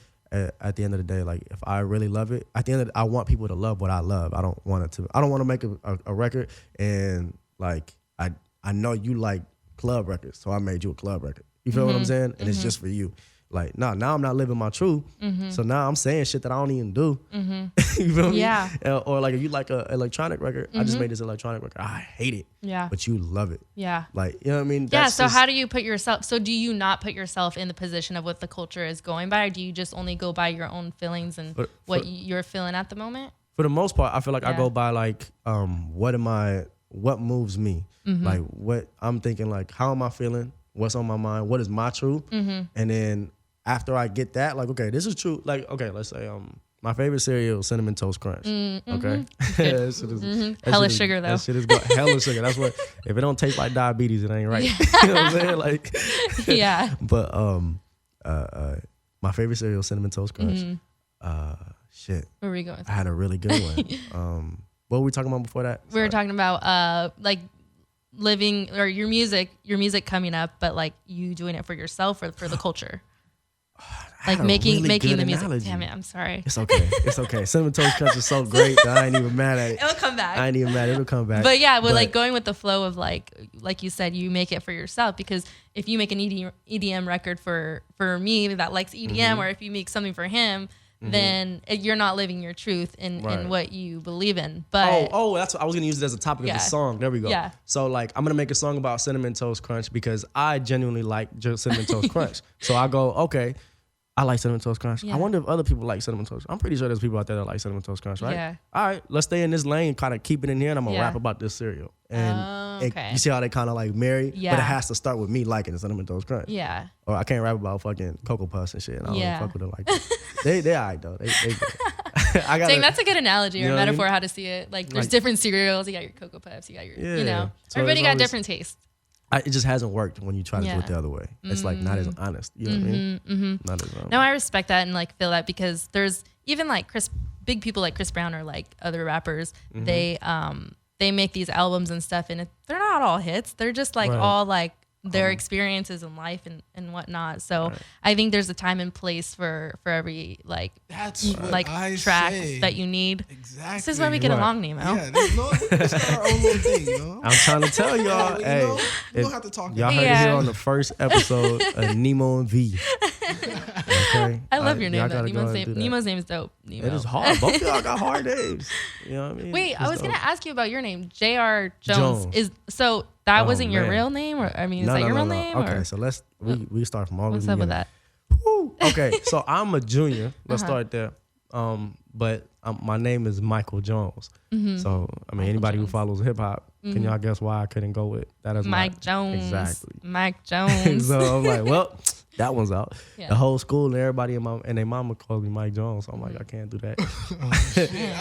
at the end of the day, like if I really love it, at the end of I want people to love what I love. I don't want to make a record and like I know you like club records, so I made you a club record. You feel what I'm saying? And it's just for you. Like, now I'm not living my truth. So now I'm saying shit that I don't even do. You feel me? Yeah. Or like if you like an electronic record, I just made this electronic record. I hate it. Yeah. But you love it. Yeah. Like, you know what I mean? That's so how do you put yourself, so do you not put yourself in the position of what the culture is going by, or do you just only go by your own feelings and what you're feeling at the moment? For the most part, I feel like I go by like, what moves me? Like what I'm thinking, like how am I feeling? What's on my mind? What is my truth? And then after I get that, like, okay, this is true. Like, okay, let's say my favorite cereal, Cinnamon Toast Crunch. Okay, hella sugar though. That shit is hella sugar. That's what. If it don't taste like diabetes, it ain't right. You know what I'm saying? Like, But my favorite cereal, Cinnamon Toast Crunch. Shit. Where were we going? I had a really good one. What were we talking about before that? We were talking about like living, or your music coming up, but like you doing it for yourself or for the culture. Like making the music. Analogy. Damn it, I'm sorry. It's okay. Cinnamon Toast Crunch is so great that I ain't even mad at it. It'll come back. I ain't even mad. It'll come back. But yeah, but like going with the flow of like you said, you make it for yourself, because if you make an EDM record for me that likes EDM, or if you make something for him, then you're not living your truth in what you believe in. But that's what I was gonna use it as a topic of the song. There we go. Yeah. So like I'm gonna make a song about Cinnamon Toast Crunch because I genuinely like Cinnamon Toast Crunch. So I go, okay, I like Cinnamon Toast Crunch. I wonder if other people like Cinnamon Toast. I'm pretty sure there's people out there that like Cinnamon Toast Crunch, right? Yeah. All right, let's stay in this lane, kind of keep it in here, and I'm gonna rap about this cereal. And you see how they kind of like marry? Yeah. But it has to start with me liking the Cinnamon Toast Crunch. Yeah. Or I can't rap about fucking Cocoa Puffs and shit. And I don't really fuck with them like that. They all right though. They Dang, that's a good analogy or metaphor how to see it. Like there's different cereals. You got your Cocoa Puffs. You got your, so everybody got different tastes. It just hasn't worked when you try to do it the other way. It's like not as honest. You know what I mean? Not as honest. No, I respect that and like feel that, because there's even like big people like Chris Brown or like other rappers. They make these albums and stuff, and they're not all hits. They're just like all like their experiences in life and whatnot. So I think there's a time and place for every like track that you need. Exactly. This is why we get along, Nemo. Yeah, it's not our own little thing, you know? I'm trying to tell y'all, we don't have to talk. Y'all heard it here on the first episode of Nemo and V. Okay. I love your name though. Nemo's name is dope. Nemo. It is hard. Both of y'all got hard names. You know what I mean? Wait, I was gonna ask you about your name, J.R. Jones. That wasn't your real name, or I mean, is that your real name? Okay, so we start from all the What's up with that? Woo. Okay, so I'm a junior. Let's start there. But my name is Michael Jones. So I mean, anybody who follows hip hop, can y'all guess why I couldn't go with that as Mike Jones? Exactly, Mike Jones. So I'm like, well, that one's out. Yeah. The whole school and everybody and their mama calls me Mike Jones. So I'm like, I can't do that.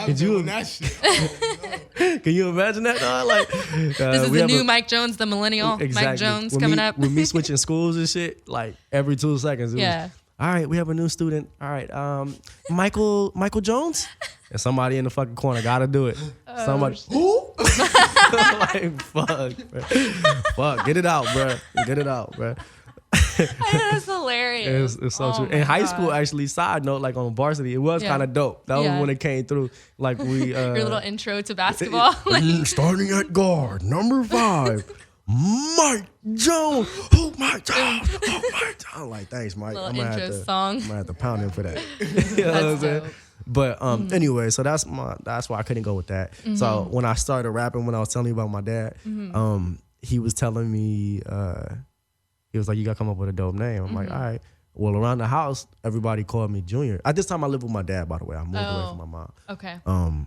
Could you that shit? Can you imagine that? Like, this is the new Mike Jones, the millennial Mike Jones coming up. With me switching schools and shit, like every 2 seconds. It was, all right, we have a new student. All right, Michael Jones, and somebody in the fucking corner got to do it. Somebody who? Like, fuck, bro. Fuck, get it out, bro. Get it out, bro. That's hilarious. It's so true. In high school, actually, side note, like on varsity, it was kind of dope. That was when it came through. Like we, your little intro to basketball. Starting at guard, number 5, Mike Jones. Oh, Mike Jones. Oh, Mike Jones. Like, thanks, Mike. Little I'm gonna intro have to, song. I'm gonna have to pound him for that. You know what I'm saying? But anyway, so that's why I couldn't go with that. So when I started rapping, when I was telling you about my dad, he was telling me, he was like, you gotta come up with a dope name. I'm like, all right. Well, around the house, everybody called me Junior. At this time, I lived with my dad, by the way. I moved away from my mom. Okay.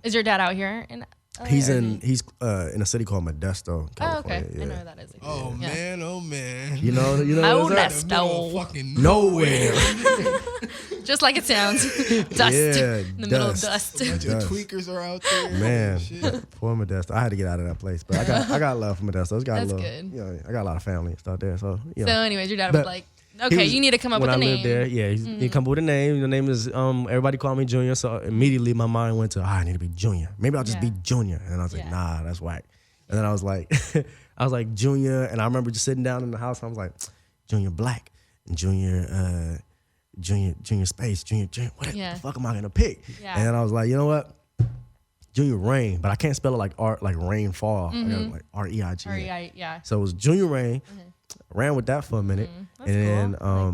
Is your dad out here in LA? He's in a city called Modesto, California. Oh, okay. Yeah. I know where that is. Oh man. You know Modesto. Fucking nowhere. Just like it sounds. Dust. Yeah, In the middle of dust. A bunch of Dust. tweakers are out there. Man, Shit. poor Modesto. I had to get out of that place, but I got love for Modesto. It's got That's a little, good. You know, I got a lot of family and stuff there. So, you know. So anyways, your dad was But like, he okay, was- you need to come up with a when I name. lived there, yeah, he come up with a name. The name is everybody called me Junior. So immediately my mind went to, I need to be Junior. Maybe I'll just be Junior. And I was like, nah, that's whack. And then I was like, Junior. And I remember just sitting down in the house. And I was like, Junior Black, and Junior Space, Junior. What the fuck am I gonna pick? Yeah. And then I was like, you know what? Junior Rain, but I can't spell it like rainfall. I got like REIG. R-E-I, yeah. So it was Junior Rain. Ran with that for a minute, That's and cool.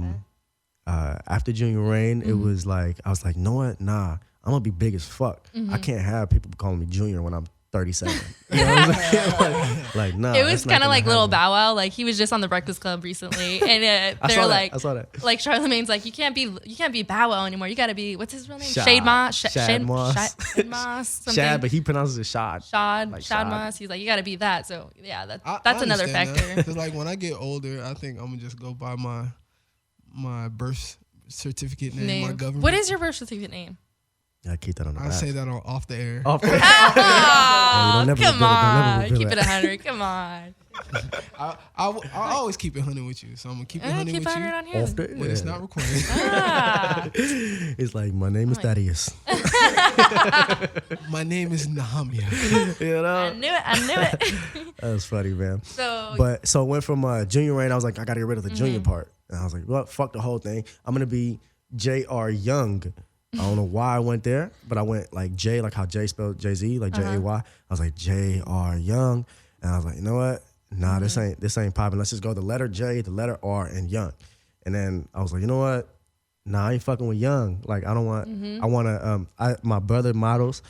then after Junior Rain, it was like I was like, know what? Nah, I'm gonna be big as fuck. I can't have people calling me Junior when I'm 37. You know what I'm saying? like nah. It was that's not kind of gonna like Little happen. Bow Wow. Like he was just on the Breakfast Club recently, and I they're saw that. like, I saw that. like Charlamagne's like, you can't be Bow Wow anymore. You got to be, what's his real name? Shad. Shade Moss. Shad Moss. Shad Moss. Something. Shad, but he pronounces it Shad. Shad. Like Shad Shad. Moss. He's like, you got to be that. So yeah, I that's another understand factor. Because like when I get older, I think I'm gonna just go by my birth certificate name, my government. What is your birth certificate name? Yeah, keep that on the I back. say that off the air. Off the- Oh, don't never come reveal it. Don't never on. reveal Keep it. it 100. Come on. I always keep it 100 with you, so I'm gonna keep it 100 Keep with 100 you. on here. Off the When it's air. not recorded. Ah. It's like my name is Thaddeus. My name is Nahamia. You know, I knew it. that was funny, man. So But so it went from Junior Rain. I was like, I gotta get rid of the Junior part, and I was like, well, fuck the whole thing. I'm gonna be J.R. Young. I don't know why I went there, but I went like J, like how Jay spelled Jay-Z, like J-A-Y. I was like J.R. Young, and I was like, you know what? Nah, this ain't popping. Let's just go the letter J, the letter R, and Young. And then I was like, you know what? Nah, I ain't fucking with Young. Like I don't want. I want to. My brother models.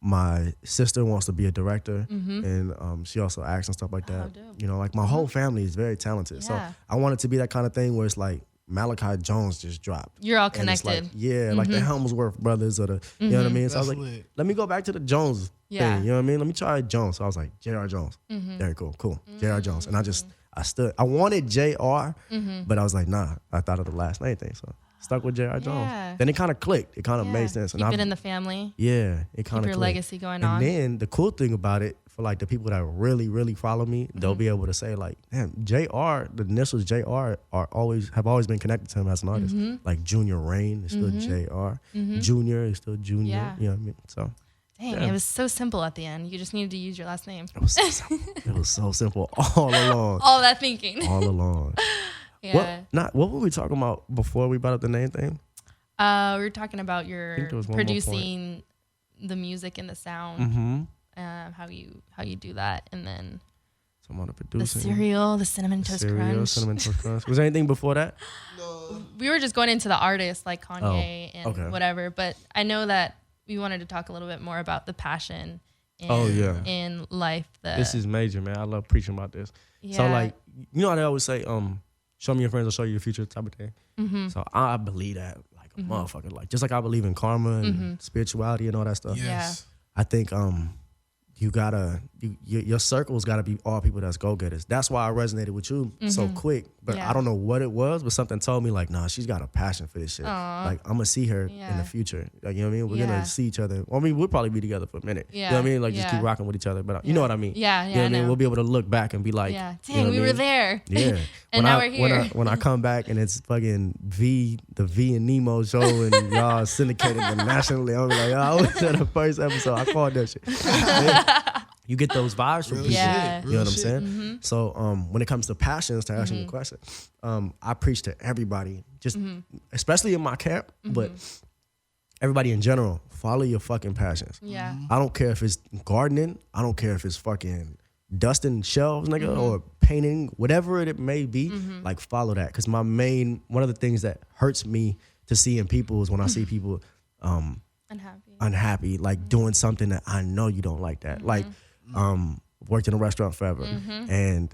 My sister wants to be a director, and she also acts and stuff like that. dope. You know, like my whole family is very talented. So Yeah. I want it to be that kind of thing where it's like Malachi Jones just dropped. you're all And it's connected. like, yeah, like the Helmsworth brothers or the, you know what I mean? So I was That's like, lit. let me go back to the Jones Yeah. thing. You know what I mean? Let me try Jones. So I was like, J.R. Jones. Very cool. J.R. Jones. And I wanted J.R., but I was like, nah, I thought of the last name thing. So stuck with J.R. Jones. Yeah. Then it kind of clicked. It kind of Yeah. made sense. Keep it in the family. Yeah, it kind of your legacy going on. And then the cool thing about it, for like the people that really, really follow me, they'll be able to say like, damn, JR, the initials JR have always been connected to him as an artist. Like Junior Rain is still JR. Junior is still Junior. Yeah. You know what I mean? So Dang, Yeah. it was so simple at the end. You just needed to use your last name. it was so simple. It was so simple all along. All that thinking. All along. Yeah. What were we talking about before we brought up the name thing? We were talking about your think there was one more producing the music and the sound, Mm-hmm. how you do that, and then Some other the producing. cereal, the cinnamon toast crunch. Cinnamon Toast Crunch. Was there anything before that? We were just going into the artists like Kanye and okay. whatever, but I know that we wanted to talk a little bit more about the passion in, Oh, yeah. in life. This is major, man. I love preaching about this. yeah. So like, you know how they always say, show me your friends, I'll show you your future type of thing. Mm-hmm. So I believe that like a motherfucker. Like just like I believe in karma and spirituality and all that stuff. Yes. I think you gotta your circle's gotta be all people that's go getters. That's why I resonated with you so quick. But Yeah. I don't know what it was, but something told me like, nah, she's got a passion for this shit. Aw. Like I'm gonna see her in Yeah. the future. Like, you know what I mean? We're Yeah. gonna see each other. I mean, we'll probably be together for a minute. You know what I Yeah. mean? Like just Yeah. keep rocking with each other. But you know what I mean? Yeah, You yeah, know what I I mean? know. We'll be able to look back and be like, Yeah. you Dang, know what we I were mean? there. Yeah. And now we're here. When I come back and it's fucking the V and Nemo show and y'all syndicated them nationally, I'm like, yo, I was at the first episode. I called that shit. you get those vibes from people. Yeah. You know what I'm saying? So when it comes to passions, to answer your question, I preach to everybody, just especially in my camp, but everybody in general, follow your fucking passions. Yeah. I don't care if it's gardening. I don't care if it's fucking dusting shelves, nigga, or painting, whatever it may be. Like, follow that. Because one of the things that hurts me to see in people is when I see people unhappy, like doing something that I know you don't like that. Like, worked in a restaurant forever, and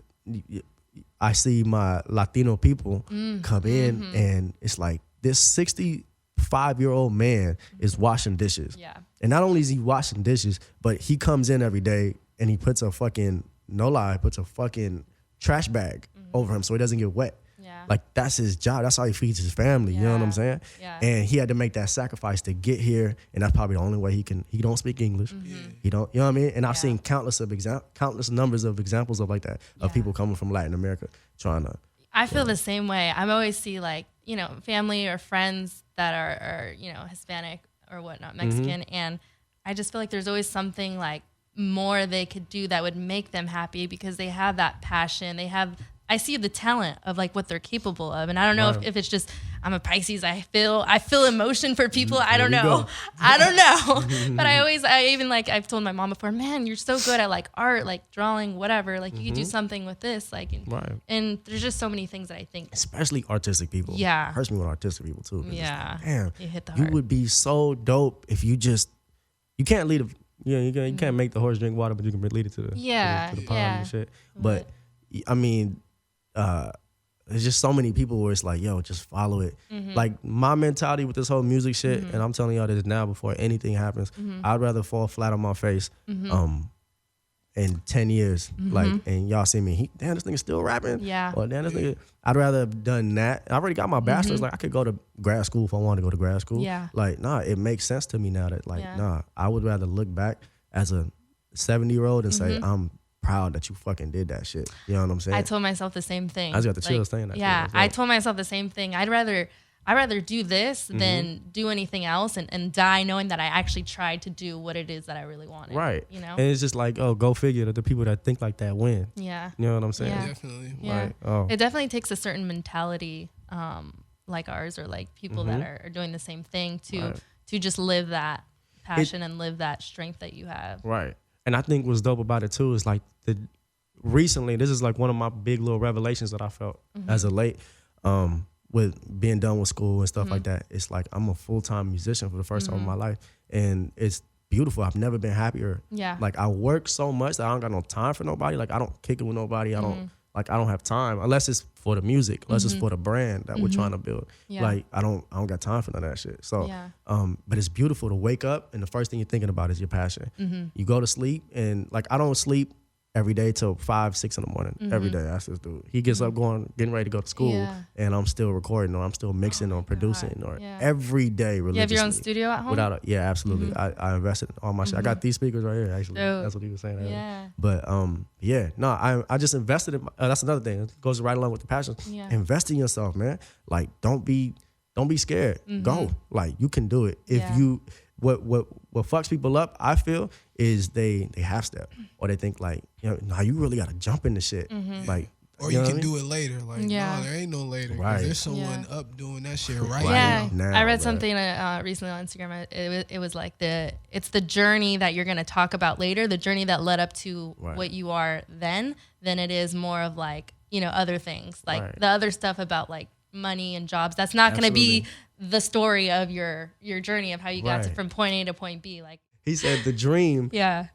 I see my Latino people come in, and it's like this 65-year-old man is washing dishes. Yeah. And not only is he washing dishes, but he comes in every day and he puts a fucking trash bag over him so he doesn't get wet. Yeah. Like, that's his job. That's how he feeds his family. You know what I'm saying? Yeah. And he had to make that sacrifice to get here, and that's probably the only way he don't speak English. He don't, you know what I mean? And I've seen countless numbers of examples of like that, of people coming from Latin America trying to. I feel the same way. I always see, like, you know, family or friends that are you know, Hispanic or whatnot, Mexican, and I just feel like there's always something like more they could do that would make them happy because they have that passion. I see the talent of like what they're capable of. And I don't know if it's just, I'm a Pisces. I feel emotion for people. I don't know. But I've told my mom before, man, you're so good at like art, like drawing, whatever. Like you could do something with this. Like, and there's just so many things that I think. Especially artistic people. Yeah. Hurts me with artistic people too. Yeah. Damn. You hit the heart. You would be so dope if you can't lead you can't make the horse drink water, but you can lead it to the pond and shit. But I mean, there's just so many people where it's like, yo, just follow it. Like, my mentality with this whole music shit, and I'm telling y'all this now before anything happens, I'd rather fall flat on my face in 10 years, like, and y'all see me, damn, this nigga still rapping? Yeah. Or damn, this nigga, I'd rather have done that. I already got my bachelor's. Like, I could go to grad school if I wanted to go to grad school. Yeah. Like, nah, it makes sense to me now that, like, I would rather look back as a 70-year-old and say, I'm proud that you fucking did that shit. You know what I'm saying? I told myself the same thing. I just got the chills saying that. Yeah, shit. Like, I told myself the same thing. I'd rather do this than do anything else and die knowing that I actually tried to do what it is that I really wanted. Right. You know? And it's just like, oh, go figure that the people that think like that win. Yeah. You know what I'm saying? Yeah. Definitely. Yeah. Like, oh. It definitely takes a certain mentality like ours or like people that are doing the same thing to just live that passion and live that strength that you have. Right. And I think what's dope about it too is like recently, this is like one of my big little revelations that I felt as of late, with being done with school and stuff like that. It's like I'm a full-time musician for the first time in my life, and it's beautiful. I've never been happier. Yeah. Like, I work so much that I don't got no time for nobody. Like, I don't kick it with nobody. I don't have time unless it's for the music, unless it's for the brand that we're trying to build. Yeah. Like, I don't got time for none of that shit. So, but it's beautiful to wake up and the first thing you're thinking about is your passion. You go to sleep, and like, I don't sleep every day till 5, 6 in the morning. Every day, that's this dude. He gets up getting ready to go to school, and I'm still recording, or I'm still mixing, or producing, or every day religiously. You have your own studio at home? Absolutely. I invested in all my shit. I got these speakers right here, actually. That's what he was saying. Yeah. But I just invested in. That's another thing. It goes right along with the passion. Yeah. Invest in yourself, man. Like, don't be scared. Go. Like, you can do it. If you. What fucks people up, I feel, is they half step, or they think like, you know, nah, you really got to jump into shit, like, or you can do it later. Like, no, there ain't no later. Right. There's someone up doing that shit right now. I read something recently on Instagram. It was like it's the journey that you're gonna talk about later, the journey that led up to what you are then, than it is more of like, you know, other things, like the other stuff about like money and jobs. That's not gonna be the story of your journey of how you got from point A to point B. Like, he said, the dream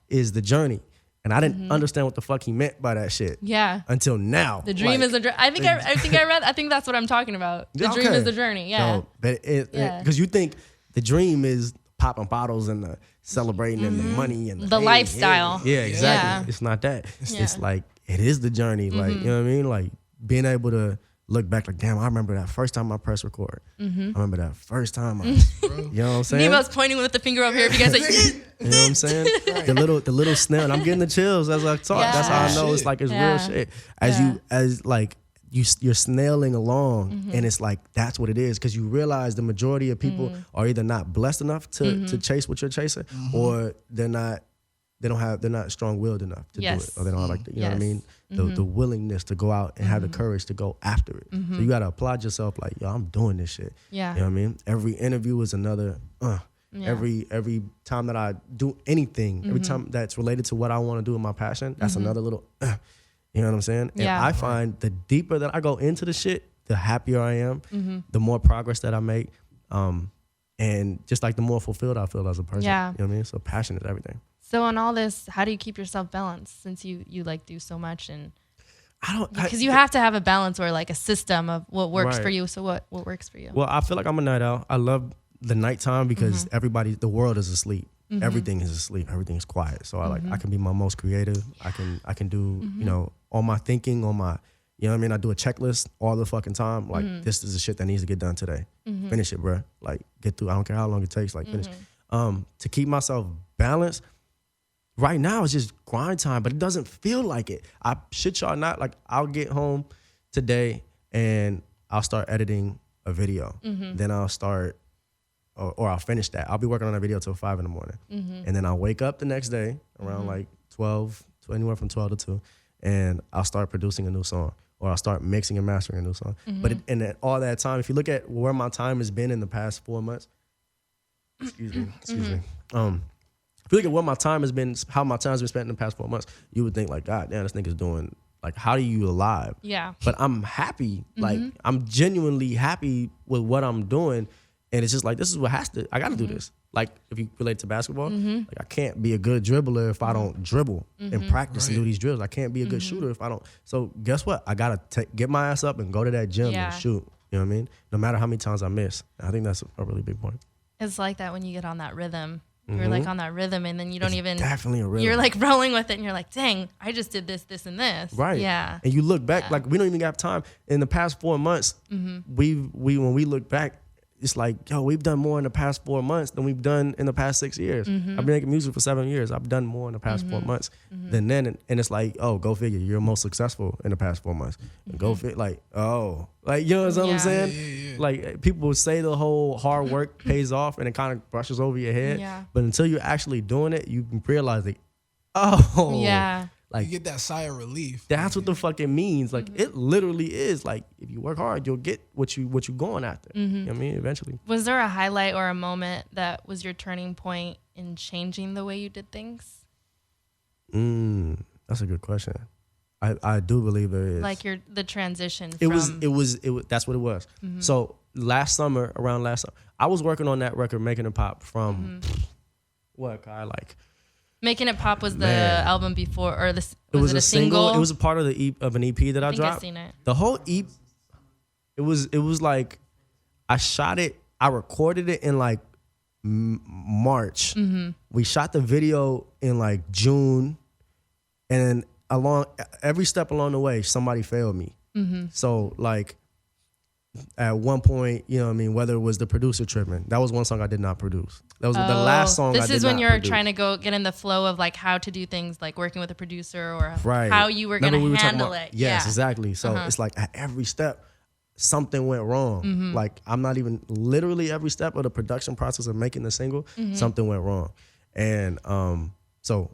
is the journey. And I didn't understand what the fuck he meant by that shit. Yeah. Until now. The dream is the dream. I think that's what I'm talking about. The dream is the journey. Yeah. So, but because you think the dream is popping bottles and the celebrating and the money and the lifestyle. Yeah, exactly. Yeah. It's not that. It's like, it is the journey. Like, you know what I mean? Like, being able to look back like, damn, I remember that first time I pressed record. I remember that first time you know what I'm saying? Nemo's pointing with the finger over here if you guys like, you know what I'm saying? The little snail, and I'm getting the chills as I talk. That's how I know it's like, it's real shit. You're snailing along, and it's like, that's what it is, because you realize the majority of people are either not blessed enough to chase what you're chasing, or they're not they're not strong-willed enough to do it, or they don't like, you know what I mean? The willingness to go out and have the courage to go after it. So you got to applaud yourself like, yo, I'm doing this shit. Yeah. You know what I mean? Every interview is another, every time that I do anything, every time that's related to what I want to do in my passion, that's another little, you know what I'm saying? And I find the deeper that I go into the shit, the happier I am, the more progress that I make. And just like the more fulfilled I feel as a person. Yeah. You know what I mean? So passion is everything. So on all this, how do you keep yourself balanced since you like do so much? And because you have to have a balance or like a system of what works for you. So what works for you? Well, I feel like I'm a night owl. I love the nighttime because the world is asleep. Everything is asleep. Everything is quiet. So I can be my most creative. I can do, you know, all my thinking, all my, you know what I mean? I do a checklist all the fucking time. Like, this is the shit that needs to get done today. Finish it, bro. Like, get through. I don't care how long it takes. Like, finish. To keep myself balanced, right now it's just grind time, but it doesn't feel like it. I shit y'all not. Like, I'll get home today and I'll start editing a video. Then I'll start, or I'll finish that. I'll be working on that video till 5 a.m. And then I'll wake up the next day around like 12, anywhere from 12 to 2, and I'll start producing a new song. Or I'll start mixing and mastering a new song. But in all that time, if you look at where my time has been in the past 4 months, excuse me. If you look at what my time has been, how my time has been spent in the past 4 months, you would think like, God damn, this nigga's doing, like, how are you alive? Yeah. But I'm happy. Like, I'm genuinely happy with what I'm doing. And it's just like, this is what I got to do this. Like, if you relate to basketball, like, I can't be a good dribbler if I don't dribble and practice and do these drills. I can't be a good shooter if I don't. So guess what? I got to get my ass up and go to that gym and shoot. You know what I mean? No matter how many times I miss. I think that's a really big point. It's like that when you get on that rhythm. You're like on that rhythm, and then you don't even. Definitely a rhythm. You're like rolling with it, and you're like, dang, I just did this, this, and this. Right. Yeah. And you look back, like, we don't even have time. In the past 4 months, when we look back, it's like, yo, we've done more in the past 4 months than we've done in the past 6 years. I've been making music for 7 years. I've done more in the past 4 months than then. And it's like, oh, go figure. You're most successful in the past 4 months. And go figure, like, oh. Like, you know what I'm saying? Yeah. Like, people say the whole hard work pays off and it kind of brushes over your head. Yeah. But until you're actually doing it, you can realize, like, oh. Yeah. Like, you get that sigh of relief. That's what the fuck it means. Like, it literally is. Like, if you work hard, you'll get what you're going after. You know what I mean? Eventually. Was there a highlight or a moment that was your turning point in changing the way you did things? That's a good question. I do believe there is. Like the transition. It was. That's what it was. So last summer, I was working on that record, Making It Pop, from what, Kai? Like, Making It Pop was the album before, or this was it a single? It was a part of an EP that I dropped. I've seen it. The whole EP. It was like, I shot it. I recorded it in like March. We shot the video in like June, and along every step along the way, somebody failed me. So like, at one point, you know what I mean, whether it was the producer tripping, that was one song I did not produce. That was the last song I did not produce. This is when you're trying to go get in the flow of like how to do things, like working with a producer or how you were going to handle it. Yes, exactly. So it's like at every step, something went wrong. Like, I'm not even literally every step of the production process of making the single, something went wrong. And so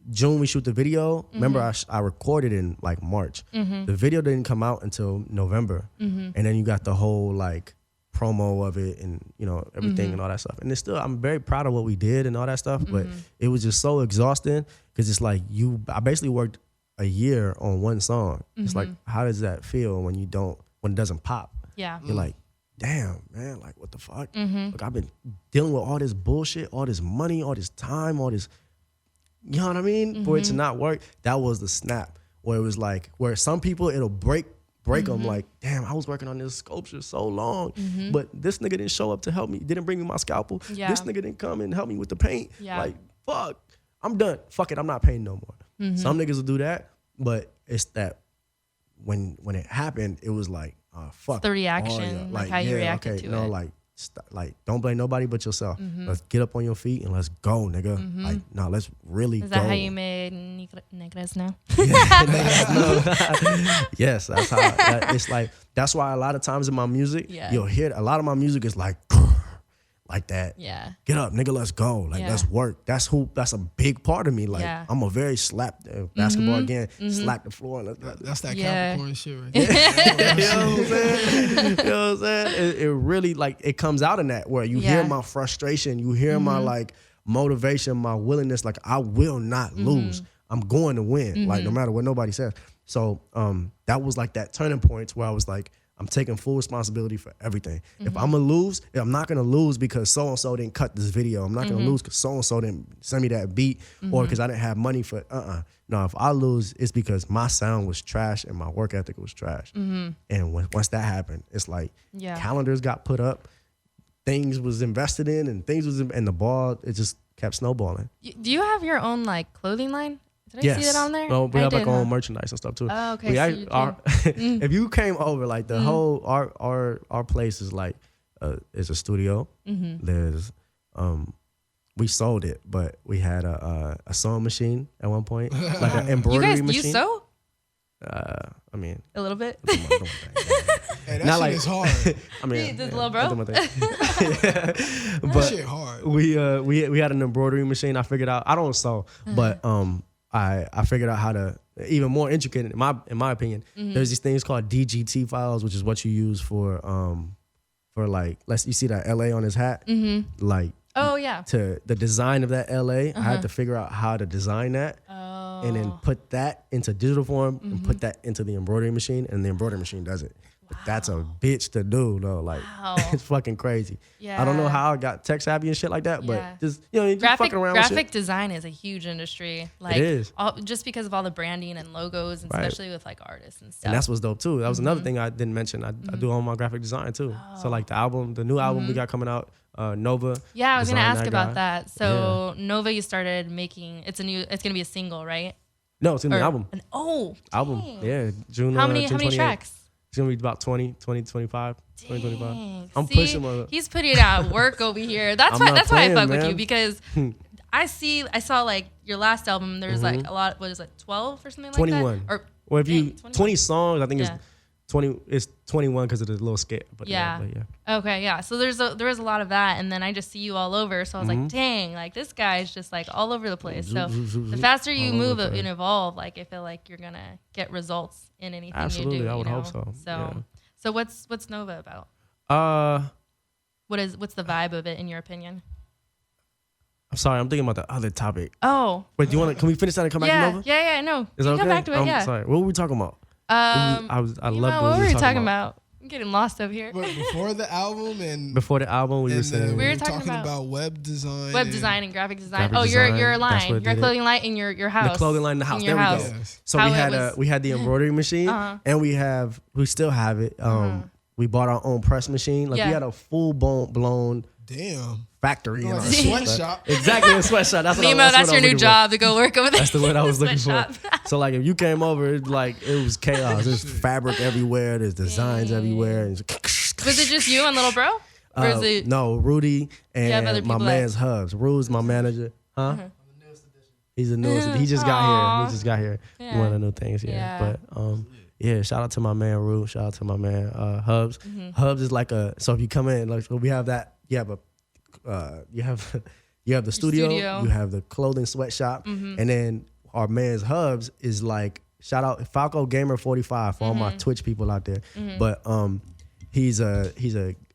June we shoot the video. Remember, I recorded in like March. The video didn't come out until November. And then you got the whole like promo of it and, you know, everything and all that stuff. And it's still, I'm very proud of what we did and all that stuff, but it was just so exhausting because it's like I basically worked a year on one song. It's like, how does that feel when it doesn't pop? Yeah. You're like, damn, man, like, what the fuck? Like, I've been dealing with all this bullshit, all this money, all this time, all this, you know what I mean? For it to not work, that was the snap. Where it was like, where some people, it'll break them, like, damn, I was working on this sculpture so long, but this nigga didn't show up to help me, didn't bring me my scalpel. Yeah. This nigga didn't come and help me with the paint. Yeah. Like, fuck, I'm done. Fuck it, I'm not painting no more. Some niggas will do that, but it's that when it happened, it was like, fuck. It's the reaction, like how you reacted to it. Like, don't blame nobody but yourself. Let's get up on your feet and let's go, nigga. Like, no, let's really go. Is that how you made Negres now? Yes, that's how. It's like, that's why a lot of times in my music, you'll hear a lot of my music is like like that. Yeah. Get up, nigga, let's go. Like, let's work. That's a big part of me. Like, I'm a very basketball again, slap the floor. That's that Capricorn shit right there. You know what I'm saying? You know what I'm saying? It really, like, it comes out in that where you hear my frustration, you hear my, like, motivation, my willingness. Like, I will not lose. I'm going to win, like, no matter what nobody says. So that was, like, that turning point where I was like, I'm taking full responsibility for everything. If I'm going to lose, I'm not going to lose because so-and-so didn't cut this video. I'm not going to lose because so-and-so didn't send me that beat or because I didn't have money for No, if I lose, it's because my sound was trash and my work ethic was trash. And once that happened, it's like calendars got put up, things was invested in, and and the ball, it just kept snowballing. Do you have your own, like, clothing line? Did I see that on there? No, we have like our own merchandise and stuff too. Oh, okay. If you came over, like the whole our place is like it's a studio. There's we sold it, but we had a sewing machine at one point, like an embroidery machine. You sew? I mean, a little bit. Hey, that shit is hard. I mean, this little bro. That shit hard. We had an embroidery machine. I figured out. I don't sew, but I figured out how to even more intricate in my opinion. There's these things called DGT files, which is what you use for like you see that LA on his hat, like to the design of that LA. I had to figure out how to design that and then put that into digital form and put that into the embroidery machine, and the embroidery machine does it. But that's a bitch to do though. Like it's fucking crazy. Yeah. I don't know how I got tech savvy and shit like that, but just just fucking around with shit. Graphic design is a huge industry. Like it is. Just because of all the branding and logos, and especially with like artists and stuff. And that's what's dope too. That was another thing I didn't mention. I do all my graphic design too. So like the new album we got coming out, Nova. Yeah, I was gonna ask about that. So Nova, you started making. It's gonna be a single, right? No, it's in the album. Album. Yeah, June. How many tracks? It's going to be about 20, 25. I'm pushing my... He's putting out work over here. That's why I fuck with you, because I saw like your last album, there's like a lot, what is it, 12 or something 21. Like that? Or if 20 songs, I think it's 20. It's 21 because of the little skit. But yeah. Okay, yeah. So there was a lot of that, and then I just see you all over. So I was like, dang, like this guy's just like all over the place. So the faster you move and evolve, like I feel like you're gonna get results in anything Absolutely, you do. I would hope so. So what's Nova about? What's the vibe of it in your opinion? I'm sorry, I'm thinking about the other topic. Oh. Wait, can we finish that and come back to Nova? Yeah, no. Is that okay? Come back to it, yeah. Sorry, what were we talking about? I love what we were talking about. I'm getting lost over here. But before the album we were saying we were talking about web design and graphic design. Your line, your clothing line in your house. The clothing line in the house. There we go. Yes. So we had the embroidery machine, and we still have it. We bought our own press machine. Like we had a full blown factory in our sweatshop. Exactly, a sweatshop. That's Nemo, that's your new job to go work over there. That's the word I was looking for. So like if you came over, it was chaos. There's fabric everywhere. There's designs everywhere. Was it just you and little bro? Or is it? No, Rudy and my man's Hubs. Rude's my manager. Huh? He's the newest. He just got here. One of the new things. But shout out to my man Rude. Shout out to my man Hubs. Hubs is like so if you come in, like we have that. You have the studio. You have the clothing sweatshop, and then our man's Hubs is like, shout out Falco Gamer 45 for all my Twitch people out there. But he's a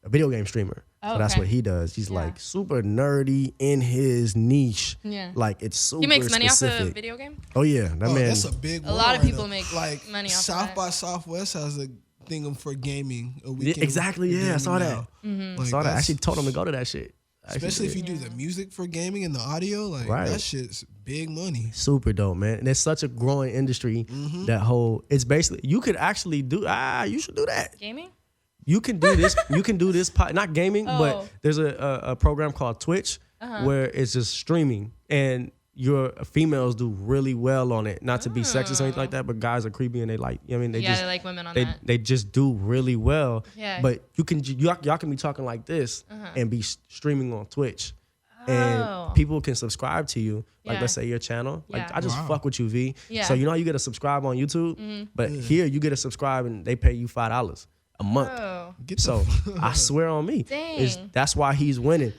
video game streamer. So that's what he does. He's like super nerdy in his niche. Yeah. Like it's super He makes money specific. off a video game? Oh yeah. Man. That's a big one. A lot of people make like money off South by Southwest has a thing for gaming. Exactly, yeah. I saw that. Like, I actually told him to go to that shit. Especially if you do the music for gaming and the audio, like that shit's big money. Super dope, man. And it's such a growing industry. It's basically, you could actually do, you should do that. Gaming? You can do this. You can do this, not gaming, but there's a program called Twitch where it's just streaming, and your females do really well on it. Not to be sexist or anything like that, but guys are creepy and they like, you know what I mean? They like women on that. They just do really well. Yeah. But y'all can be talking like this and be streaming on Twitch. And people can subscribe to you. Like let's say your channel. Like I just fuck with you, V. Yeah. So you know how you get to subscribe on YouTube? But here you get to subscribe and they pay you $5 a month. So I swear on me. That's why he's winning.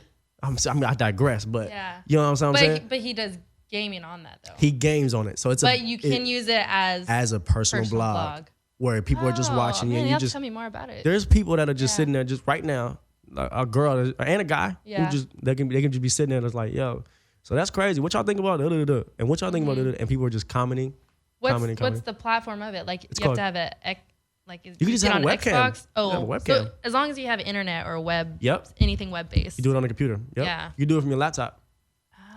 I digress, but Yeah. you know what I'm saying? But he does gaming on that though. He games on it, so it's but you can use it as a personal blog where people are just watching you, man, and you you have to just tell me more about it. there's people that are just sitting there just right now, a girl and a guy who just they can just be sitting there and it's like, yo, so that's crazy. What y'all think about it? And what y'all think about it? And people are just commenting. What's the platform of it? Like you have to have you can just have a webcam. Xbox. Oh, have a webcam. So as long as you have internet or web, yep, anything web based. You do it on the computer. Yep. Yeah, you do it from your laptop.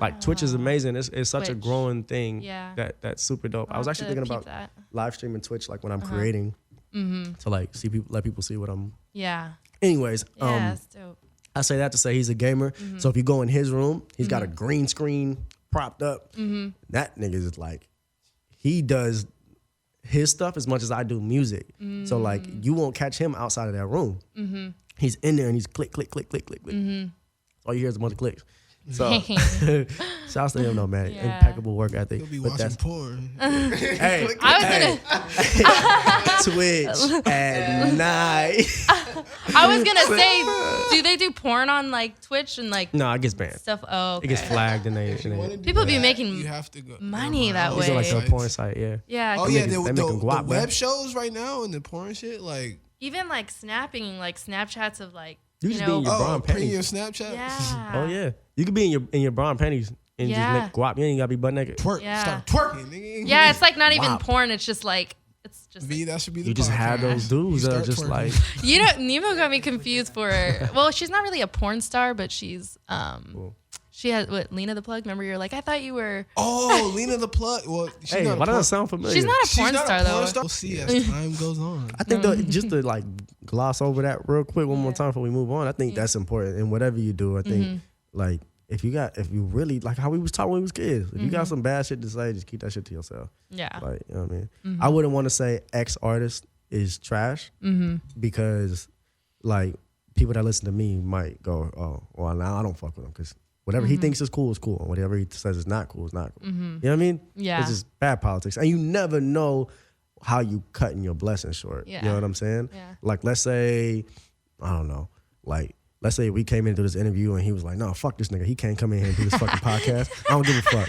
Like Twitch is amazing. It's such a growing thing. Yeah, that's super dope. I was actually thinking about live streaming Twitch, like when I'm creating, to like let people see what I'm. Yeah. Anyways, that's dope. I say that to say he's a gamer. So if you go in his room, he's got a green screen propped up. That nigga is like, he does his stuff as much as I do music. So like you won't catch him outside of that room. He's in there and he's click, click, click, click, click, click. All you hear is a bunch of clicks. So shouts to him though, man. Impeccable work ethic. He'll be watching porn. Hey, Twitch at night. I was gonna say, do they do porn on like Twitch and like no, it gets banned. Stuff. Oh, okay. It gets flagged and they people be making you have to go money that way. It's like a porn site, yeah. Yeah. Oh yeah, the web shows right now and the porn shit, like even like snapping, like Snapchats of like you just be in your bra premium Snapchat. Yeah. Oh yeah, you could be in your bra and panties and just make guap. You ain't gotta be butt naked. Twerk, start twerking, nigga. Yeah, it's like not even porn. It's just like V, that should be the you just have those dudes that are just twerking. Like you know. Nemo got me confused for. Well, she's not really a porn star, but she's cool. She has Lena the Plug. Remember, you're like, I thought you were. Oh, Lena the Plug. Well, she's hey, why does that sound familiar? She's not a porn star though. We'll see as time goes on. I think just to like gloss over that real quick one more time before we move on. I think that's important in whatever you do. I think like if you really like how we was talking when we was kids. If you got some bad shit to say, just keep that shit to yourself. Yeah. Like you know what I mean. I wouldn't want to say X artist is trash because like people that listen to me might go, oh, well now I don't fuck with him because. Whatever he thinks is cool, and whatever he says is not cool, is not cool. You know what I mean? Yeah. It's just bad politics. And you never know how you cutting your blessings short. Yeah. You know what I'm saying? Yeah. Like, let's say, I don't know, like, let's say we came into this interview and he was like, no, fuck this nigga. He can't come in here and do this fucking podcast. I don't give a fuck.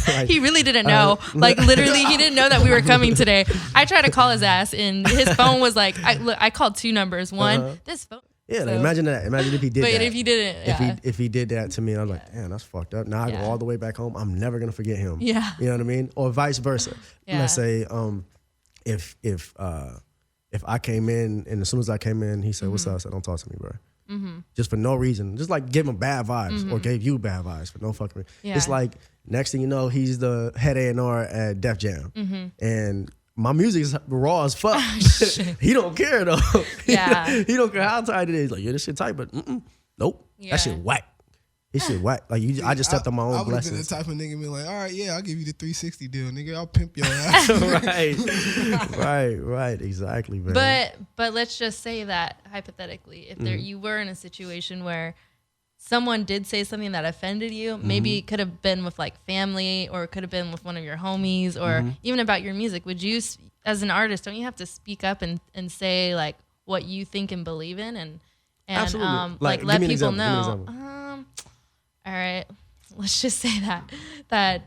Like, he really didn't know. Like, literally, he didn't know that we were coming today. I tried to call his ass, and his phone was like, I called 2 numbers. One, this phone. Yeah, like imagine that. Imagine if he did that. But if he didn't, if he did that to me, I was like, damn, that's fucked up. Now I go all the way back home. I'm never gonna forget him. Yeah, you know what I mean, or vice versa. Yeah. Let's say, if I came in and as soon as I came in, he said, "What's up?" I said, "Don't talk to me, bro." Just for no reason, just like give him bad vibes or gave you bad vibes for no fucking reason. Yeah. It's like next thing you know, he's the head A&R at Def Jam, and my music is raw as fuck. He don't care though. Yeah. He don't care how tight it is. Like, yeah, this shit tight, but nope. Yeah. That shit whack. This shit whack. Like I just stepped on my own blessings. I would have been the type of nigga be like, all right, yeah, I'll give you the 360 deal, nigga. I'll pimp your ass. right. Exactly, man. But let's just say that hypothetically, if you were in a situation where someone did say something that offended you, maybe it could have been with like family or it could have been with one of your homies or even about your music. Would you, as an artist, don't you have to speak up and say like what you think and believe in and Absolutely. like let people know? All right, let's just say that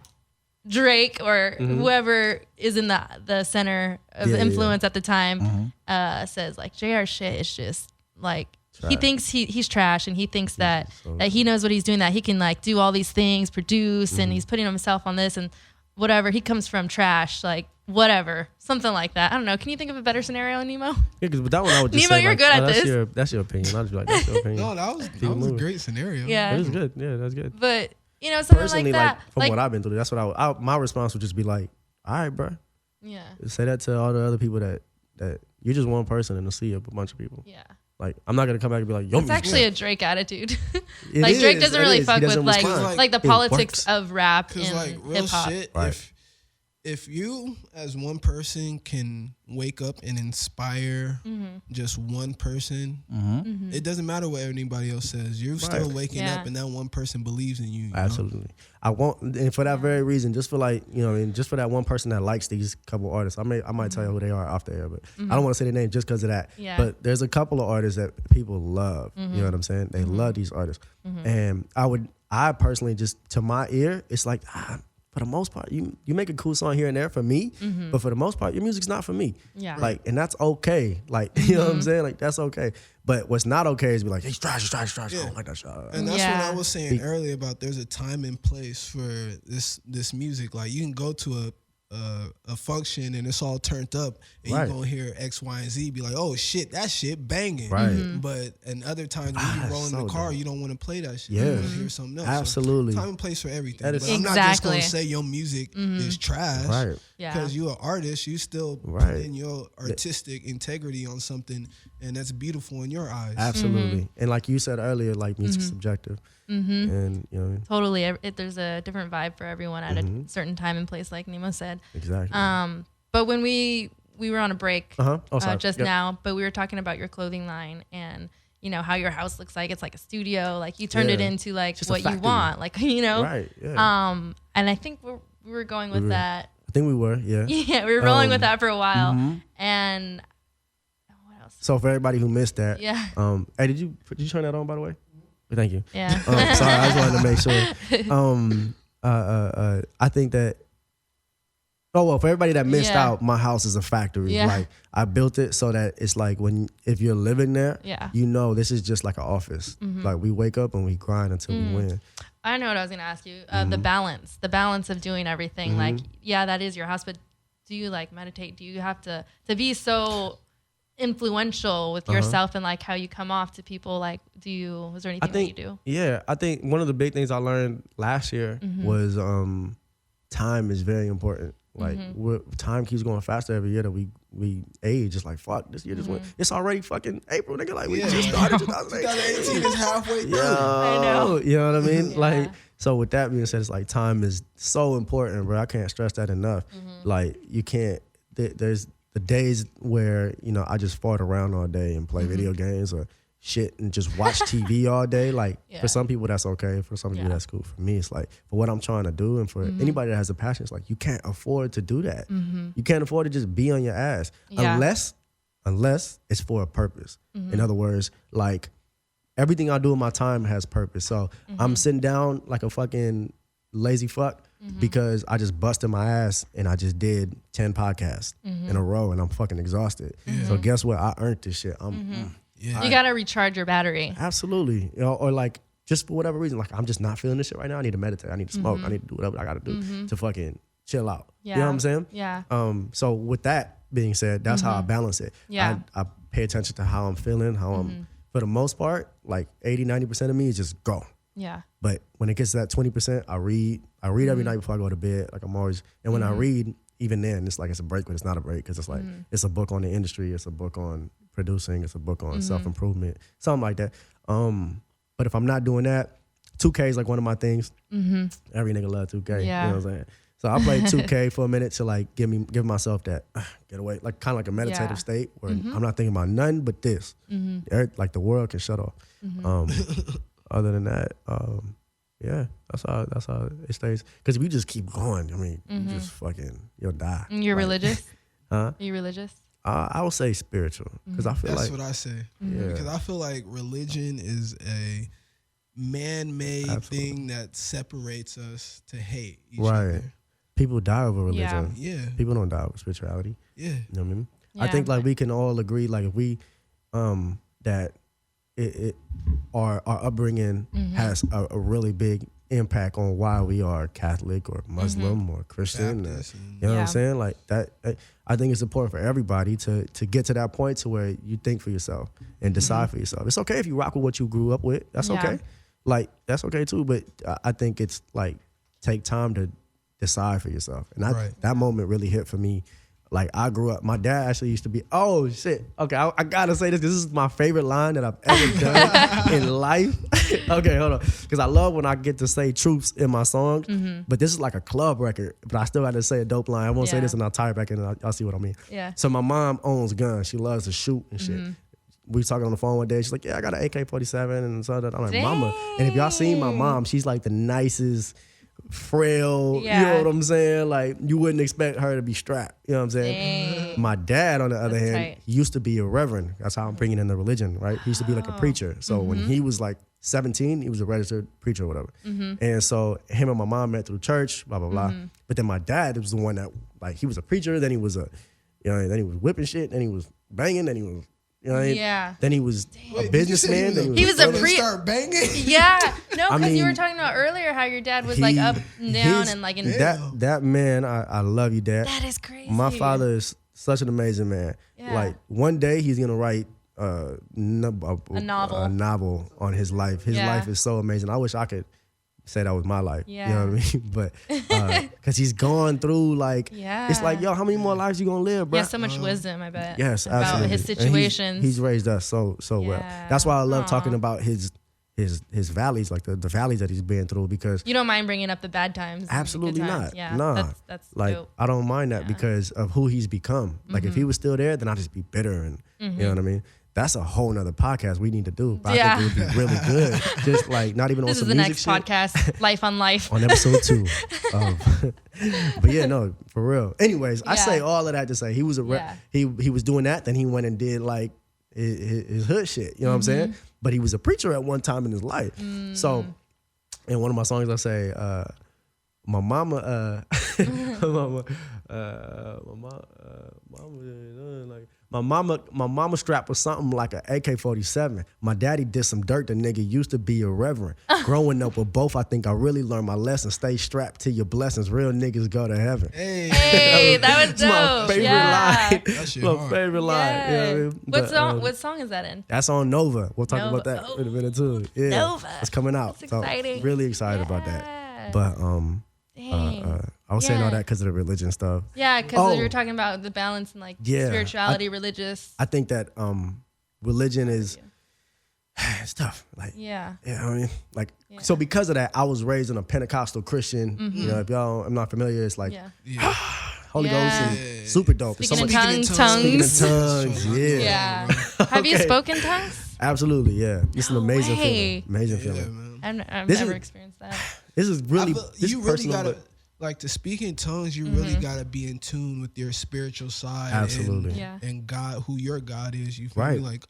Drake or whoever is in the center of influence at the time says like JR shit is just like trash. He thinks he's trash and he thinks that he knows what he's doing, that he can like do all these things, produce and he's putting himself on this and whatever. He comes from trash, like whatever, something like that. I don't know. Can you think of a better scenario, Nemo? Yeah, because that one I would just Nemo, say, you're like, good at this. That's your opinion. I'll just be like, that's your opinion. No, that was a great scenario. Yeah, it was good. Yeah, that's good. But you know, something personally, like that. From what I've been through, that's what my response would just be like, all right, bro. Yeah. Say that to all the other people that you're just one person in the sea of a bunch of people. Yeah. Like, I'm not gonna come back and be like, yo, it's actually a Drake attitude. Like Drake doesn't really fuck with like the politics of rap and like, hip hop. Shit, right. if you as one person can wake up and inspire just one person, it doesn't matter what anybody else says. You're still waking up, and that one person believes in you. You Absolutely. know? I want, and for that very reason, just for like, you know, and just for that one person that likes these couple artists, I might tell you who they are off the air, but I don't want to say their name just because of that. Yeah. But there's a couple of artists that people love. You know what I'm saying? They love these artists, and I personally just, to my ear, it's like, for the most part, you make a cool song here and there for me, but for the most part, your music's not for me. Yeah. Like, and that's okay. Like, you know what I'm saying? Like, that's okay. But what's not okay is be like, hey, trash. I don't like that shit. And that's what I was saying earlier about there's a time and place for this music. Like, you can go to a function and it's all turned up and you're gonna hear X, Y, and Z be like, oh shit, that shit banging. Right. But in other times when you roll in the car, you don't want to play that shit. Yeah. You want to hear something else. Absolutely. So time and place for everything. That is But I'm not just gonna say your music is trash. Right. Because you're an artist, you still put in your artistic integrity on something, and that's beautiful in your eyes. Absolutely. And like you said earlier, like music's subjective. And you know, Totally. There's a different vibe for everyone at a certain time and place, like Nemo said. exactly. But when we were on a break just Yep. now, but we were talking about your clothing line and, you know, how your house looks like. It's like a studio. Like, you turned it into like Just a what you factory. want. Like, you know. Right. Yeah. And I think we were going with that. I think we were. Yeah. Yeah, we were rolling with that for a while. And what else? So for everybody who missed that, Yeah. Hey, did you turn that on, by the way? Thank you. Yeah. Sorry, I just wanted to make sure. I think that. Oh well, for everybody that missed out, my house is a factory. Yeah. Like, I built it so that it's like if you're living there, you know this is just like an office. Like, we wake up and we grind until we win. I know what I was going to ask you. The balance of doing everything. Like, yeah, that is your house, but do you like meditate? Do you have to be so influential with yourself and like how you come off to people? Like, is there anything that you do? Yeah, I think one of the big things I learned last year was time is very important. Like, time keeps going faster every year that we age. It's like, fuck, this year just went. It's already fucking April, nigga. Like, we just started 2018. 2018 is halfway through. I know. You know what I mean? Like, so with that being said, it's like time is so important, bro. I can't stress that enough. Like, you can't. There's the days where, you know, I just fart around all day and play video games or shit and just watch TV all day. Like, for some people that's okay. For some people that's cool. For me, it's like, for what I'm trying to do and for anybody that has a passion, it's like, you can't afford to do that. You can't afford to just be on your ass unless it's for a purpose. In other words, like, everything I do in my time has purpose. So I'm sitting down like a fucking lazy fuck because I just busted my ass and I just did 10 podcasts in a row and I'm fucking exhausted. So guess what? I earned this shit. You got to recharge your battery. Absolutely. You know, or like, just for whatever reason, like, I'm just not feeling this shit right now. I need to meditate. I need to smoke. I need to do whatever I got to do to fucking chill out. Yeah. You know what I'm saying? Yeah. So with that being said, that's how I balance it. Yeah. I pay attention to how I'm feeling, how I'm, for the most part, like 80-90% of me is just go. Yeah. But when it gets to that 20%, I read every night before I go to bed. Like, I'm always, and when I read, even then, it's like it's a break, but it's not a break because it's like it's a book on the industry, it's a book on producing, it's a book on self-improvement, something like that. But if I'm not doing that, 2K is like one of my things. Every nigga love 2K. Yeah. You know what I'm saying? So I play 2K for a minute to like give myself that get away, like kind of like a meditative state where I'm not thinking about nothing but this. Like, the world can shut off. Other than that, yeah, that's how it stays. Because if you just keep going, I mean, you just fucking, you'll die. You're like, religious? Huh? Are you religious? I would say spiritual because I feel That's like what I say. Yeah. Because I feel like religion is a man-made thing that separates us to hate each other. People die over religion. Yeah. People don't die over spirituality. Yeah. You know what I mean? Yeah. I think like we can all agree, like, if we that our upbringing has a really big impact on why we are Catholic or Muslim or Christian. Baptist, You know what I'm saying? Like that, I think it's important for everybody to get to that point to where you think for yourself and decide for yourself. It's okay if you rock with what you grew up with. That's okay. Like, that's okay too. But I think it's like, take time to decide for yourself. And that moment really hit for me Like I grew up, my dad actually used to be, oh shit. Okay, I gotta say this because this is my favorite line that I've ever done in life. Okay, hold on. Because I love when I get to say truths in my songs, but this is like a club record, but I still got to say a dope line. I won't say this and I'll tie it back in and I'll see what I mean. Yeah. So my mom owns guns. She loves to shoot and shit. We was talking on the phone one day. She's like, yeah, I got an AK-47 and so that. I'm like, mama. And if y'all seen my mom, she's like the nicest, frail, you know what I'm saying? Like, you wouldn't expect her to be strapped, you know what I'm saying? Dang. My dad, on the other hand, tight. he used to be a reverend. That's how I'm bringing in the religion, right? He used to be like a preacher. So when he was like 17, he was a registered preacher or whatever. And so him and my mom met through church, blah, blah, blah. But then my dad was the one that, like, he was a preacher, then he was then he was whipping shit, then he was banging, then he was, you know what I mean? Yeah. Then he was a businessman. Then He was a start banging. Yeah. No, I because you mean, were talking about earlier how your dad was like up and down and like in that man, I love you, Dad. That is crazy. My father is such an amazing man. Yeah. Like one day he's gonna write a novel on his life. His life is so amazing. I wish I could say that was my life. You know what I mean? But because he's gone through like, it's like, yo, how many more lives you gonna live, bro? Yeah, so much wisdom, I bet. Yes, about absolutely. his situations. He's raised us so well. That's why I love talking about his valleys, like the valleys that he's been through, because You don't mind bringing up the bad times. and the absolutely good times. not. Yeah, Nah. that's like dope. I don't mind that because of who he's become. Like if he was still there, then I'd just be bitter and you know what I mean? That's a whole nother podcast we need to do. But I think it would be really good. Just like not even This on is some the music next podcast, Life on Life. on episode 2. But yeah, no, for real. Anyways, I say all of that to say he was he was doing that, then he went and did like his hood shit. You know what I'm saying? But he was a preacher at one time in his life. So in one of my songs, I say, my mama, my mama strapped with something like an AK-47. My daddy did some dirt. The nigga used to be a reverend. Growing up with both, I think I really learned my lesson. Stay strapped to your blessings. Real niggas go to heaven. Hey, that was dope. My favorite line. That shit My hard. favorite line. You know what I mean? What song is that in? That's on Nova. We'll talk Nova. about that in a minute too. Yeah, Nova. it's coming out. That's exciting. So really excited about that. But I was saying all that because of the religion stuff. Yeah, because you were talking about the balance and like spirituality, religious. I think that religion is it's tough. Like you know what I mean? Like so because of that, I was raised in a Pentecostal Christian. You know, if y'all I'm not familiar, it's like Holy Ghost and super dope. Speaking in Speaking in tongues. tongues. Yeah. Have you spoken tongues? Absolutely, yeah. It's an amazing feeling. Amazing feeling. I've This never is- experienced that. This is really You really personal, gotta but- like to speak in tongues. You really gotta be in tune with your spiritual side. Absolutely. And God, who your God is. You feel me? Right. Like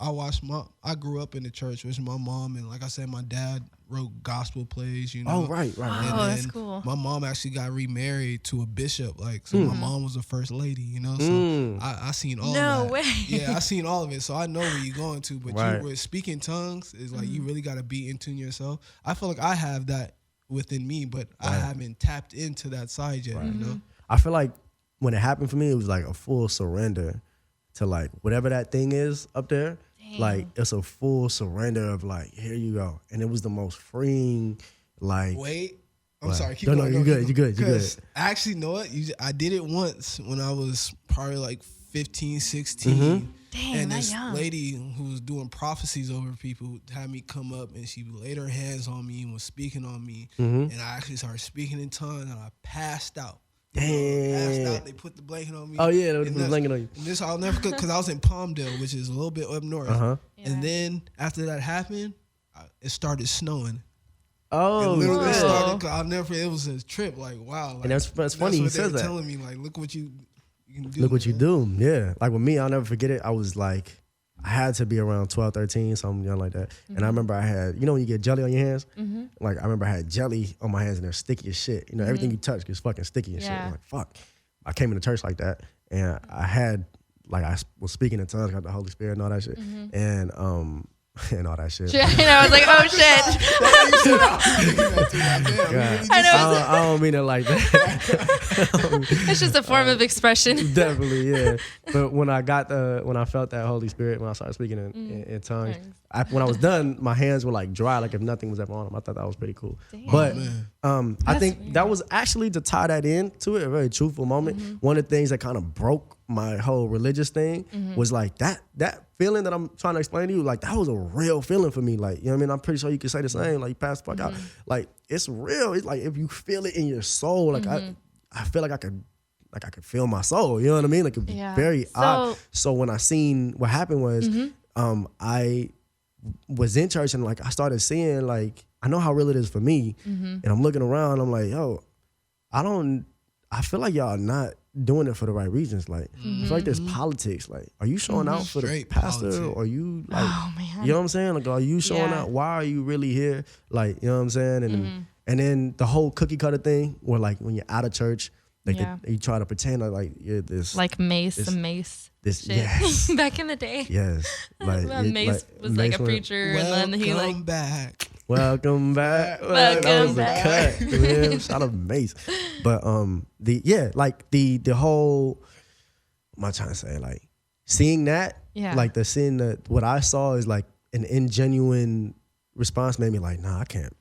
I grew up in the church with my mom, and like I said, my dad wrote gospel plays. You know. Oh right. Oh, that's then cool. My mom actually got remarried to a bishop. Like, so my mom was the first lady, you know? So I seen all of that. No way. Yeah, I seen all of it. So I know where you're going to. But Right. you were speaking tongues is like, you really got to be in tune yourself. I feel like I have that within me, but I haven't tapped into that side yet, you know? I feel like when it happened for me, it was like a full surrender to like whatever that thing is up there. Like it's a full surrender of like, here you go. And it was the most freeing, like Wait. I'm What? sorry. Keep No, going. you're good. You're good. You're good. 'Cause actually, know what? I did it once when I was probably like 15, 16. Dang, And that this young. lady who was doing prophecies over people had me come up, and she laid her hands on me and was speaking on me. And I actually started speaking in tongues, and I passed out. Passed out. They put the blanket on me. Oh yeah, they put And the that's- blanket on you. and this I'll never forget because I was in Palmdale, which is a little bit up north. And then after that happened, it started snowing. Oh, It literally yeah. started. I'll never forget. It was a trip. Like wow. Like, And that's funny what he they says were that. telling me, like, look what you can do. Look what you man. do. Yeah. Like with me, I'll never forget it. I was like, I had to be around 12, 13, something young like that. And I remember I had, you know when you get jelly on your hands? Like I remember I had jelly on my hands and they're sticky as shit. You know, everything you touch gets fucking sticky and shit. I'm like, fuck. I came into church like that and I had, like I was speaking in tongues, got the Holy Spirit and all that shit. And all that shit. I know. I was like, oh shit. I don't mean it like that. It's just a form of expression. Definitely, yeah. But when I felt that Holy Spirit, when I started speaking in tongues, when I was done, my hands were like dry, like if nothing was ever on them. I thought that was pretty cool. Damn. But I think that was actually, to tie that in to it, a very truthful moment. One of the things that kind of broke my whole religious thing was like that feeling that I'm trying to explain to you, like that was a real feeling for me. Like, you know what I mean? I'm pretty sure you could say the same, like you pass the fuck out. Like, it's real. It's like if you feel it in your soul, like I feel like I could feel my soul. You know what I mean? Like, it's very odd. So when I seen what happened was, I was in church and like I started seeing, like, I know how real it is for me, and I'm looking around. I'm like, yo, I feel like y'all not doing it for the right reasons. Like, I feel like there's politics. Like, are you showing out for the pastor, or you like, you know what I'm saying? Like, are you showing out? Why are you really here? Like, you know what I'm saying? And then the whole cookie cutter thing, where like when you're out of church, like you try to pretend like you're this, like Mace. This shit. Yes. Back in the day. Yes. Like Mace was like a preacher, and then he like back. Welcome back. Welcome was back. A cut, man. Shout out to Mace. But the whole, what am I trying to say? Like, seeing that, like seeing that, what I saw is like an ingenuine response made me like, nah, I can't.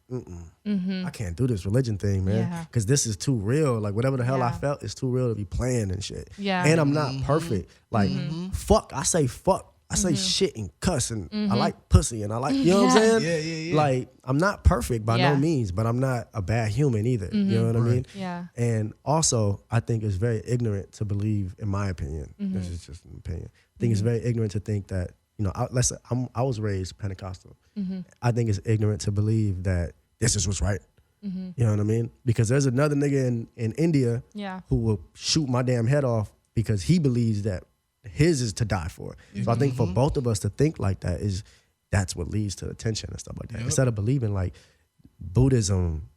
I can't do this religion thing, man. Because this is too real. Like, whatever the hell I felt is too real to be playing and shit. Yeah. And I'm not perfect. Like, fuck. I say fuck. I say shit and cuss, and I like pussy, and I like, you know what I'm saying? Yeah. Like, I'm not perfect by no means, but I'm not a bad human either. You know what I mean? Yeah. And also, I think it's very ignorant to believe, in my opinion, this is just an opinion, I think it's very ignorant to think that, you know, let's say I was raised Pentecostal. I think it's ignorant to believe that this is what's right. You know what I mean? Because there's another nigga in India who will shoot my damn head off because he believes that his is to die for. So I think for both of us to think like that that's what leads to attention and stuff like that. Instead of believing like Buddhism,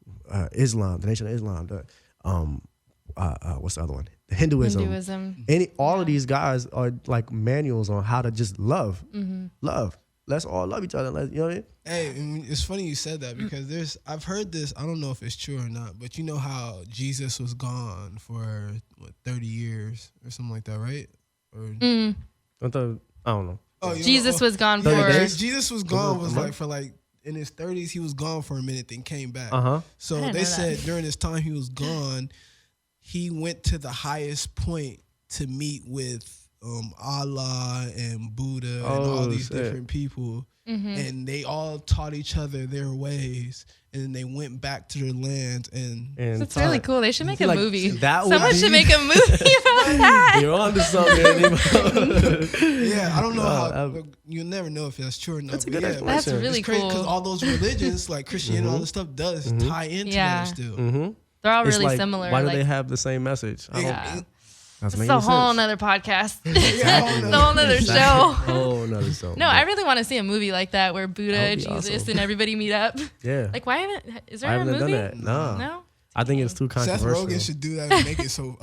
Islam, the Nation of Islam, what's the other one? The Hinduism. All of these guys are like manuals on how to just love. Love. Let's all love each other. You know what I mean? Hey, it's funny you said that, because I've heard this, I don't know if it's true or not, but you know how Jesus was gone for 30 years or something like that, right? Or I don't know. Oh, Jesus was gone for 30 days? Jesus was gone was like for like in his 30s. He was gone for a minute, then came back. So they said during this time he was gone, he went to the highest point to meet with Allah and Buddha and all these different people, and they all taught each other their ways, and then they went back to their lands and it's really cool. They should make a movie. Someone should make a movie about that. You're on to something. Yeah, I don't know how. You'll never know if that's true or not. That's a good explanation. That's really it's crazy cool. because all those religions like Christianity, all this stuff does tie into that still. They're all It's really like, similar. why do like, they have the same message? it's a whole nother podcast. It's a whole nother show. Whole nother show. No, I really want to see a movie like that where Buddha, Jesus, awesome. and everybody meet up. Yeah. Like, why haven't? Is there I a haven't movie? done that. No. I think it's too Seth controversial. Rogen should do that and make it so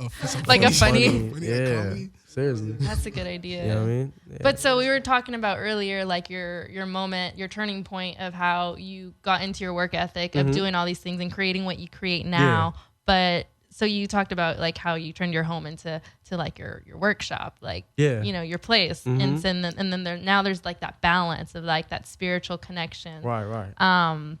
Like a funny. comedy. Seriously. That's a good idea. You know what I mean? Yeah. But so we were talking about earlier, like your moment, your turning point of how you got into your work ethic of doing all these things and creating what you create now. But so you talked about like how you turned your home into like your workshop, like you know, your place, and then there's like that balance of like that spiritual connection. Right.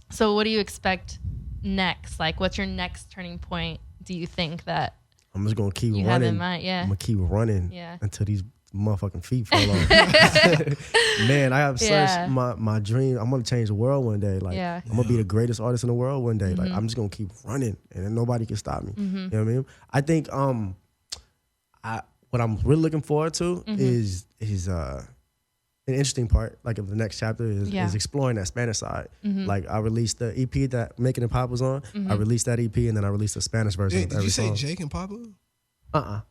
So what do you expect next? Like, what's your next turning point? Do you think that I'm just gonna keep you running. have in mind? Yeah. I'm gonna keep running until these motherfucking feet fall off. Man, I have such my dream. I'm gonna change the world one day. Like I'm gonna be the greatest artist in the world one day. Like I'm just gonna keep running, and then nobody can stop me. You know what I mean? I think what I'm really looking forward to is an interesting part, like of the next chapter is exploring that Spanish side. Like I released the EP that Making It Pop was on. I released that EP, and then I released the Spanish version. Did you say song. Jake and Papa?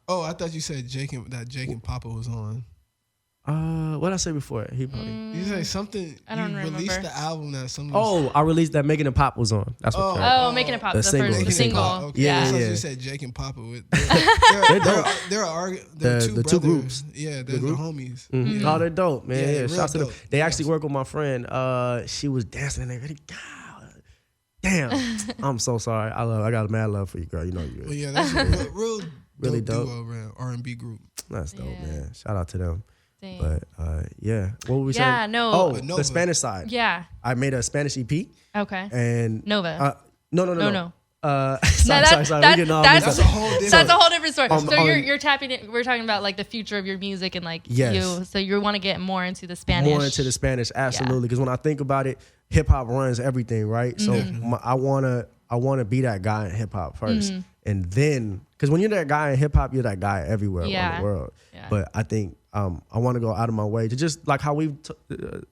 Oh, I thought you said Jake and Papa was on. What did I say before? You say something. I don't remember. Released the album that somebody. Oh, I released that Making It Pop was on. That's what. Making It Pop. The The single. first single. Okay. Yeah. You said Jake and Papa. They're The two groups. Yeah, they're the homies. Oh, they're dope, man. Yeah, real shouts to them. dope. They actually work with my friend. She was dancing and they really. God, damn. I'm so sorry. I got mad love for you, girl. You know you. Well, yeah, that's a real Really dope dope. duo, R&B group. That's dope, man. Shout out to them. Dang. But what were we saying? No. Oh, But Nova. the Spanish side. Yeah. I made a Spanish EP. Okay. And Nova. No. Sorry. We getting all that's mixed a up. whole different. That's a whole different story. On- So on- you're tapping it. We're talking about like the future of your music and like Yes. you. So you want to get more into the Spanish. More into the Spanish, absolutely. Because when I think about it, hip hop runs everything, right? So I wanna be that guy in hip hop first, and then because when you're that guy in hip hop, you're that guy everywhere around the world. Yeah. But I think I want to go out of my way to just like how we've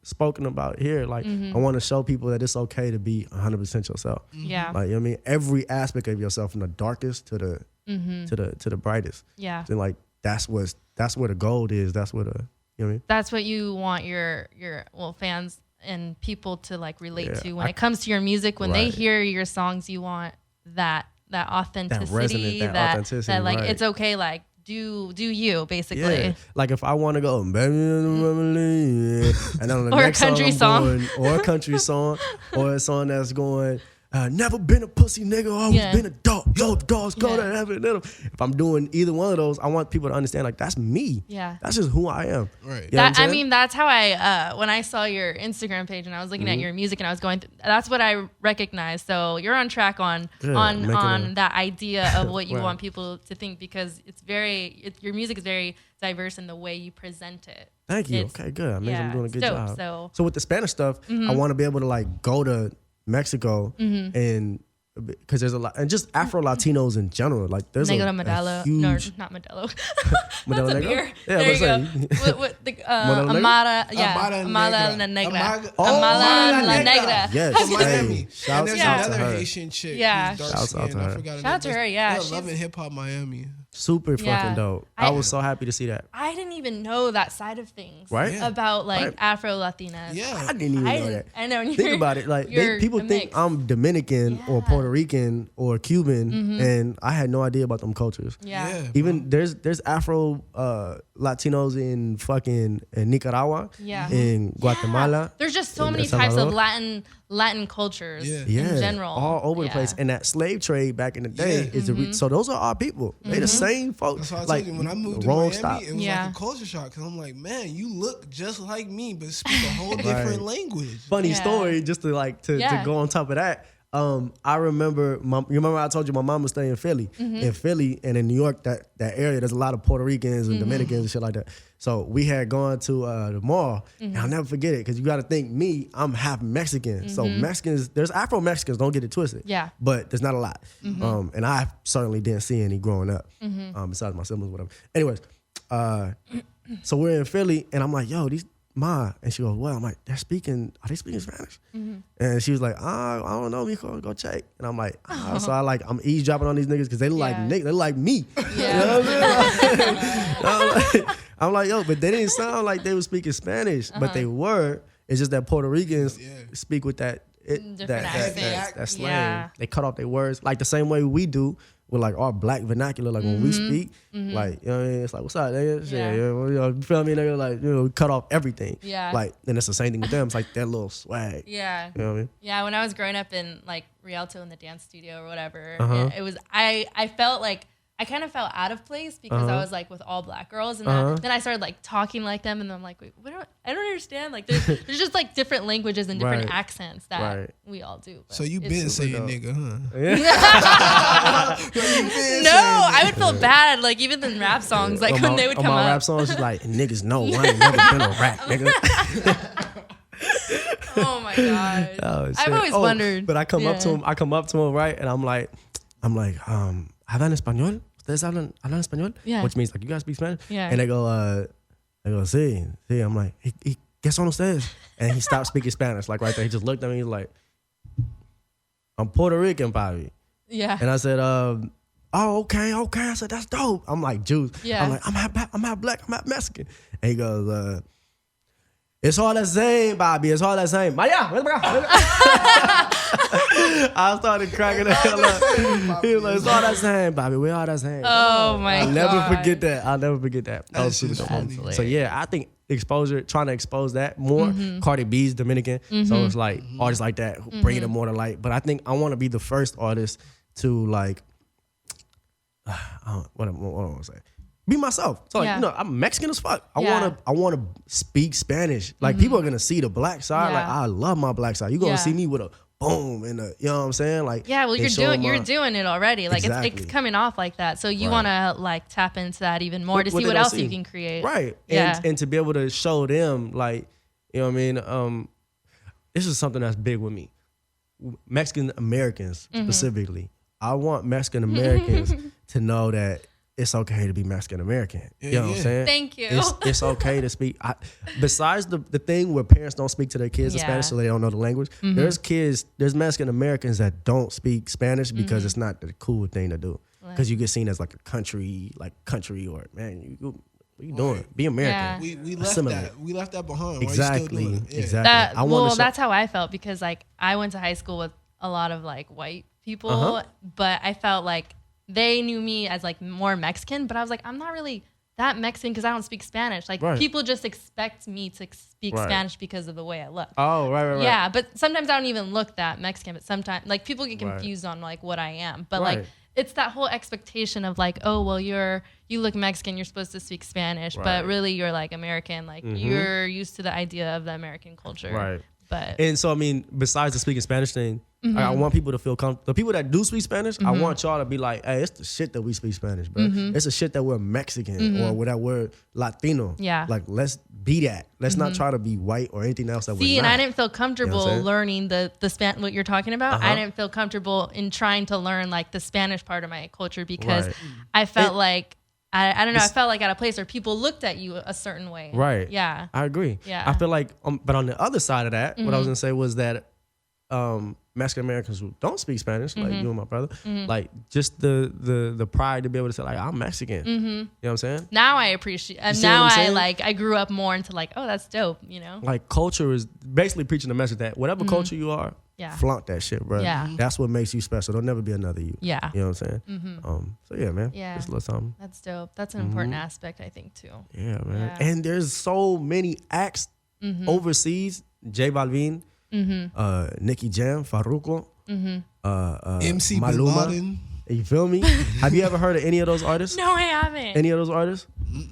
spoken about here. Like I want to show people that it's okay to be 100% yourself. Yeah. Like you know what I mean, every aspect of yourself, from the darkest to the brightest. Yeah. And like that's where the gold is. That's where the you know what I mean. That's what you want your fans and people to like relate to when I- it comes to your music. When they Right. hear your songs, you want that authenticity, resonant, that authenticity, that like right. it's okay, like do you basically. Yeah, like if I want to go, baby, and then on the Or a next country song, song. I'm going, or a country song, or a song that's going, never been a pussy nigga, always Yeah. been a dog. Yo, the dogs go to Yeah. heaven. If I'm doing either one of those, I want people to understand like that's me. Yeah. That's just who I am. Right. You know what I'm I saying? mean, that's how I when I saw your Instagram page and I was looking at your music and I was going that's what I recognized. So you're on track on Good. on Making on that idea of what you Right. want people to think, because your music is very diverse in the way you present it. Thank you. It's- Okay, good. I mean, I'm yeah, doing a it's good dope. job. So with the Spanish stuff, I want to be able to like go to Mexico and because there's a lot, and just Afro Latinos in general. Like there's Negro a Modelo. huge No, not Modelo. Modelo What's a Negro? beer? Yeah, there you go. let's What the Modelo Negro? Amada, yeah, Amada Amada La Negra. Negra. Oh, Amada Amada La Negra. Negra. Yes. From Miami. Hey, shouts and there's Yeah. out to another her. Haitian chick. Yeah. who's dark Shouts out to skinned. her. I forgot Shout out to her, yeah, They're she's- loving hip hop Miami. Super Yeah. fucking dope. I was so happy to see that. I didn't even know that side of things, Right? Yeah. about like Right. Afro Latinas. Yeah. I didn't even know that. I know. and Think you're- about it. Like you're people a think mix. I'm Dominican or Yeah. Puerto Rican or Cuban, and I had no idea about them cultures. Yeah. Even there's Afro Latinos in fucking Nicaragua, Yeah. in Guatemala. There's just so in many El types of Salvador. Latin cultures Yeah. in general. all over the Yeah. place. And that slave trade back in the day Yeah. is so those are our people. They the same folks. That's why I like told you when I moved to wrong Miami, stop. it was Yeah. like a culture shock because I'm like, man, you look just like me, but speak a whole different language. Funny Yeah. story, just to Yeah. go on top of that. I remember you remember I told you my mom was staying in Philly. In Philly and in New York, that area, there's a lot of Puerto Ricans and Dominicans and shit like that. So we had gone to the mall, and I'll never forget it because you got to think I'm half Mexican. So Mexicans, there's Afro Mexicans, don't get it twisted. Yeah. But there's not a lot. And I certainly didn't see any growing up, besides my siblings, whatever. Anyways, so we're in Philly, and I'm like, yo, these Ma, and she goes, well, I'm like, are they speaking Spanish? And she was like, I don't know, mijo, go check. And I'm like, so I'm eavesdropping on these niggas because they look like Yeah. niggas, they look like me. Yeah. You know what I'm saying? I'm like, yo, but they didn't sound like they were speaking Spanish, but they were. It's just that Puerto Ricans speak with that Different accent. that slang. Yeah. They cut off their words like the same way we do with like our black vernacular. Like when we speak, like, you know what I mean? It's like, what's up, nigga? Yeah. Yeah, well, you know, you feel me, nigga? Like, you know, we cut off everything. Yeah. Like, and it's the same thing with them. It's like that little swag. Yeah. You know what I mean? Yeah, when I was growing up in like Rialto in the dance studio or whatever, Uh-huh. it was I felt like I kind of felt out of place because I was like with all black girls, and then I started like talking like them, and then I'm like, wait, I don't understand. Like there's just like different languages and different Right. accents that Right. we all do. but So you it's been super saying dope. nigga, huh? No, I would feel bad. Like even in rap songs, like when they would on come my up. rap songs, she's like, niggas know I ain't never been on rap, nigga. Oh my god. Oh, I've shit. always wondered. But I come up to Yeah. him. I come up to him, right, and I'm like, ¿hablan español? ¿Ustedes hablan español? Yeah. Which means like, you guys speak Spanish? Yeah. And they go, sí. I'm like, ¿Y qué son ustedes? And he stopped speaking Spanish, like right there. He just looked at me. He's like, I'm Puerto Rican, papi. Yeah. And I said, oh, okay. I said, that's dope. I'm like, Jews. Yeah. I'm like, I'm half black, I'm half Mexican. And he goes, it's all the same, Bobby. It's all the same. Maya, ven para acá. I started cracking the hell up. He was like, it's all the same, Bobby. We all the same. Oh my I'll god. never forget that. I'll never forget that. That was super That's dope. funny. So yeah, I think trying to expose that more. Cardi B's Dominican, so it's like artists like that who bring it more to light. But I think I want to be the first artist to like, what do I want to say? Be myself. So like, Yeah. you know, I'm Mexican as fuck. Yeah. I wanna speak Spanish. Like people are gonna see the black side. Yeah. Like I love my black side. You're gonna Yeah. see me with a boom, and you know what I'm saying? Like, yeah, well, they you're doing it already. Like Exactly. it's coming off like that. So you want to like tap into that even more to see they what don't else see. you can create. Right. Yeah. And to be able to show them, like, you know what I mean? This is something that's big with me. Mexican Americans specifically. I want Mexican Americans to know that it's okay to be Mexican American. You know what I'm saying? Thank you. It's okay to speak. Besides the thing where parents don't speak to their kids in Spanish so they don't know the language, there's Mexican Americans that don't speak Spanish because it's not the cool thing to do. Because you get seen as like a country or, man, what are you doing? Be American. Yeah. We left Assimilate. that. We left that behind. Why Exactly. you still doing it? Yeah. Exactly. That's how I felt because like I went to high school with a lot of like white people, but I felt like they knew me as like more Mexican, but I was like, I'm not really that Mexican because I don't speak Spanish. Like people just expect me to speak Spanish because of the way I look. Oh, right. Yeah, but sometimes I don't even look that Mexican, but sometimes like people get confused on like what I am. But like it's that whole expectation of like, oh, well, you look Mexican, you're supposed to speak Spanish, but really you're like American. Like you're used to the idea of the American culture. Right. But And so, I mean, besides the speaking Spanish thing, I want people to feel comfortable. The people that do speak Spanish, I want y'all to be like, hey, it's the shit that we speak Spanish, bro. It's the shit that we're Mexican or with that word Latino. Yeah. Like, let's be that. Let's not try to be white or anything else that we're see, not. and I didn't feel comfortable You know what I'm saying? learning the what you're talking about. I didn't feel comfortable in trying to learn like the Spanish part of my culture because I felt like I don't know. I felt like at a place where people looked at you a certain way. Right. Yeah. I agree. Yeah. I feel like, but on the other side of that, what I was gonna say was that Mexican Americans who don't speak Spanish, like you and my brother, like just the pride to be able to say like I'm Mexican. You know what I'm saying? Now I appreciate. And see what now I'm saying? I grew up more into like, oh, that's dope. You know. Like culture is basically preaching the message that whatever culture you are, flaunt that shit, bro. Yeah. That's what makes you special. There'll never be another you. Yeah. You know what I'm saying? So yeah, man. Yeah. Just a little something. That's dope. That's an important aspect, I think, too. Yeah, man. Yeah. And there's so many acts overseas. J Balvin, Nicky Jam, Farruko, MC Bin Maluma. Laden. You feel me? Have you ever heard of any of those artists? No, I haven't. Any of those artists?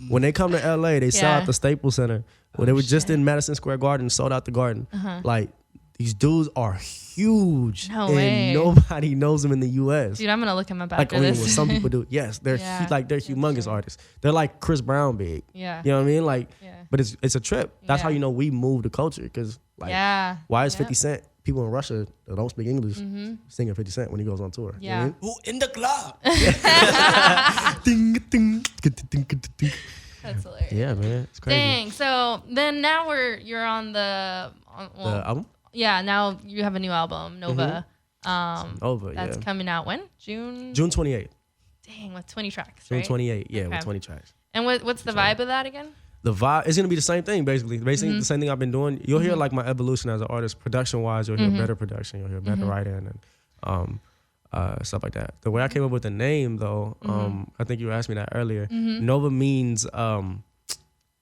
When they come to LA, they sell out the Staples Center. When they were just in Madison Square Garden, sold out the Garden. Like, these dudes are huge. No and way. nobody knows them in the US. Dude, I'm gonna look him up Like, after I mean, this. what some people do. Yes, they're Yeah, they're humongous artists. They're like Chris Brown big. Yeah. You know what I mean? Like, Yeah. but it's a trip. That's Yeah. how you know we move the culture. Because like, Yeah. why is Yep. 50 Cent, people in Russia that don't speak English, singing 50 Cent when he goes on tour? You know what I Yeah. mean? Who in the club? Ding, ding, ding, ding, ding. That's hilarious. Yeah, man, it's crazy. Dang. So then now you're on the The album yeah. Now you have a new album, Nova. over. That's Yeah, coming out when? June. June 28th. Dang, with 20 tracks. June Right? 28th. Yeah, Okay. with 20 tracks. And what's the vibe of that again? The vibe is gonna be the same thing, basically. Basically, the same thing I've been doing. You'll hear like my evolution as an artist, production wise. You'll hear better production. You'll hear better writing and stuff like that. The way I came up with the name, though, I think you asked me that earlier. Nova means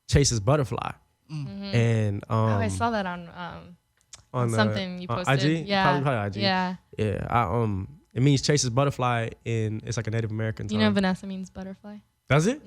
chases butterfly, and Oh, I saw that on something you posted. IG. Yeah. Probably IG. Yeah. Yeah. It means chases butterfly, and it's like a Native American Do term. you know Vanessa means butterfly? Does it?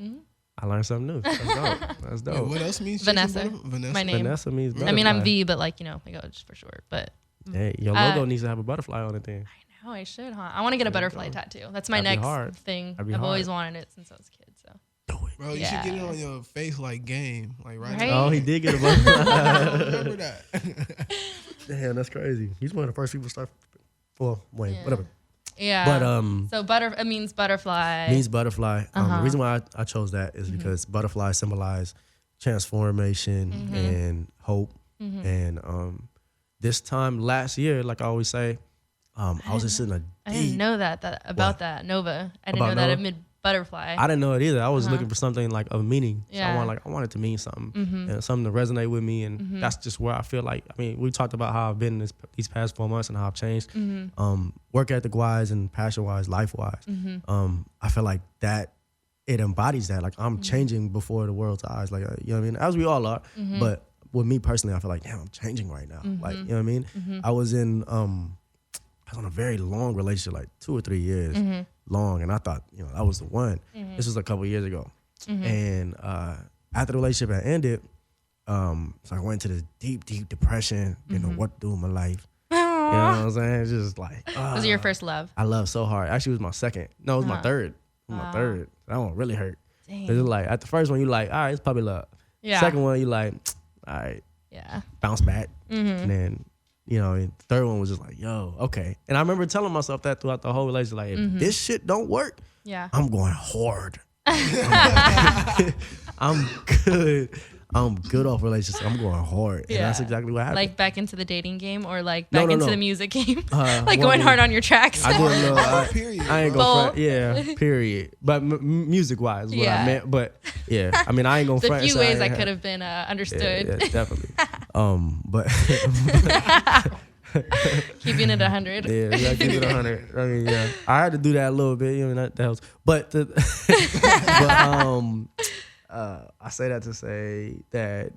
I learned something new. That's dope. That's dope. Wait, what else means Vanessa. Vanessa? My name. Vanessa means butterfly. I mean, I'm V, but like, you know, I go just for short. But Hey, your logo needs to have a butterfly on it then. I know I should, huh? I want to get a butterfly tattoo. That's my That'd be next hard. thing. That'd be I've always hard. wanted it since I was a kid. So Do it. Bro, you should get it on your face like Game. Like right, Right? now. Oh, he did get a butterfly. Remember that. Damn, that's crazy. He's one of the first people to start. Well, wait, Yeah. whatever. yeah. But so it means butterfly. means butterfly. The reason why I chose that is because butterflies symbolize transformation and hope. And this time last year, like I always say, I was just in a I didn't deep. know that about that Nova. I didn't About know that Nova? it meant butterfly. I didn't know it either. I was looking for something like of meaning. So Yeah. I want it to mean something and something to resonate with me. And that's just where I feel like. I mean, we talked about how I've been these past 4 months and how I've changed, work ethic wise and passion wise, life wise. I feel like that it embodies that. Like I'm changing before the world's eyes. Like you know what I mean? As we all are. But with me personally, I feel like damn, I'm changing right now. Like you know what I mean? I was in. I was on a very long relationship, like 2 or 3 years long, and I thought, that was the one. This was a couple years ago, and after the relationship had ended, so I went into this deep, deep depression. Didn't know what to do with my life. know what I'm saying? It's just like, Was it your first love? I love so hard. Actually, it was my second. No, it was my third. It was my third. That one really hurt. Dang. It's like, at the first one, you like, all right, it's puppy love. Yeah. Second one, you like, all right, Yeah. bounce back. And then, you know, the third one was just like, yo, okay. And I remember telling myself that throughout the whole relationship, like, if this shit don't work, Yeah. I'm going hard. I'm good. I'm good off relationships. I'm going hard. And that's exactly what happened. Like back into the dating game or like back into the music game? Like well, going hard on your tracks? I didn't know. Period. I ain't gonna front. Yeah, period. But music wise, what I meant. But yeah, I mean, I ain't gonna front. A few so ways I could have been understood. Yeah, definitely. But Keeping it 100. yeah, we gotta keep it 100. I mean, yeah, I had to do that a little bit. You know, that helps. But I say that to say that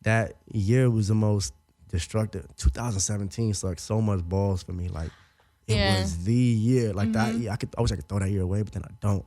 that year was the most destructive. 2017 sucked so much balls for me. Like it was the year. Like that year, I wish I could throw that year away, but then I don't.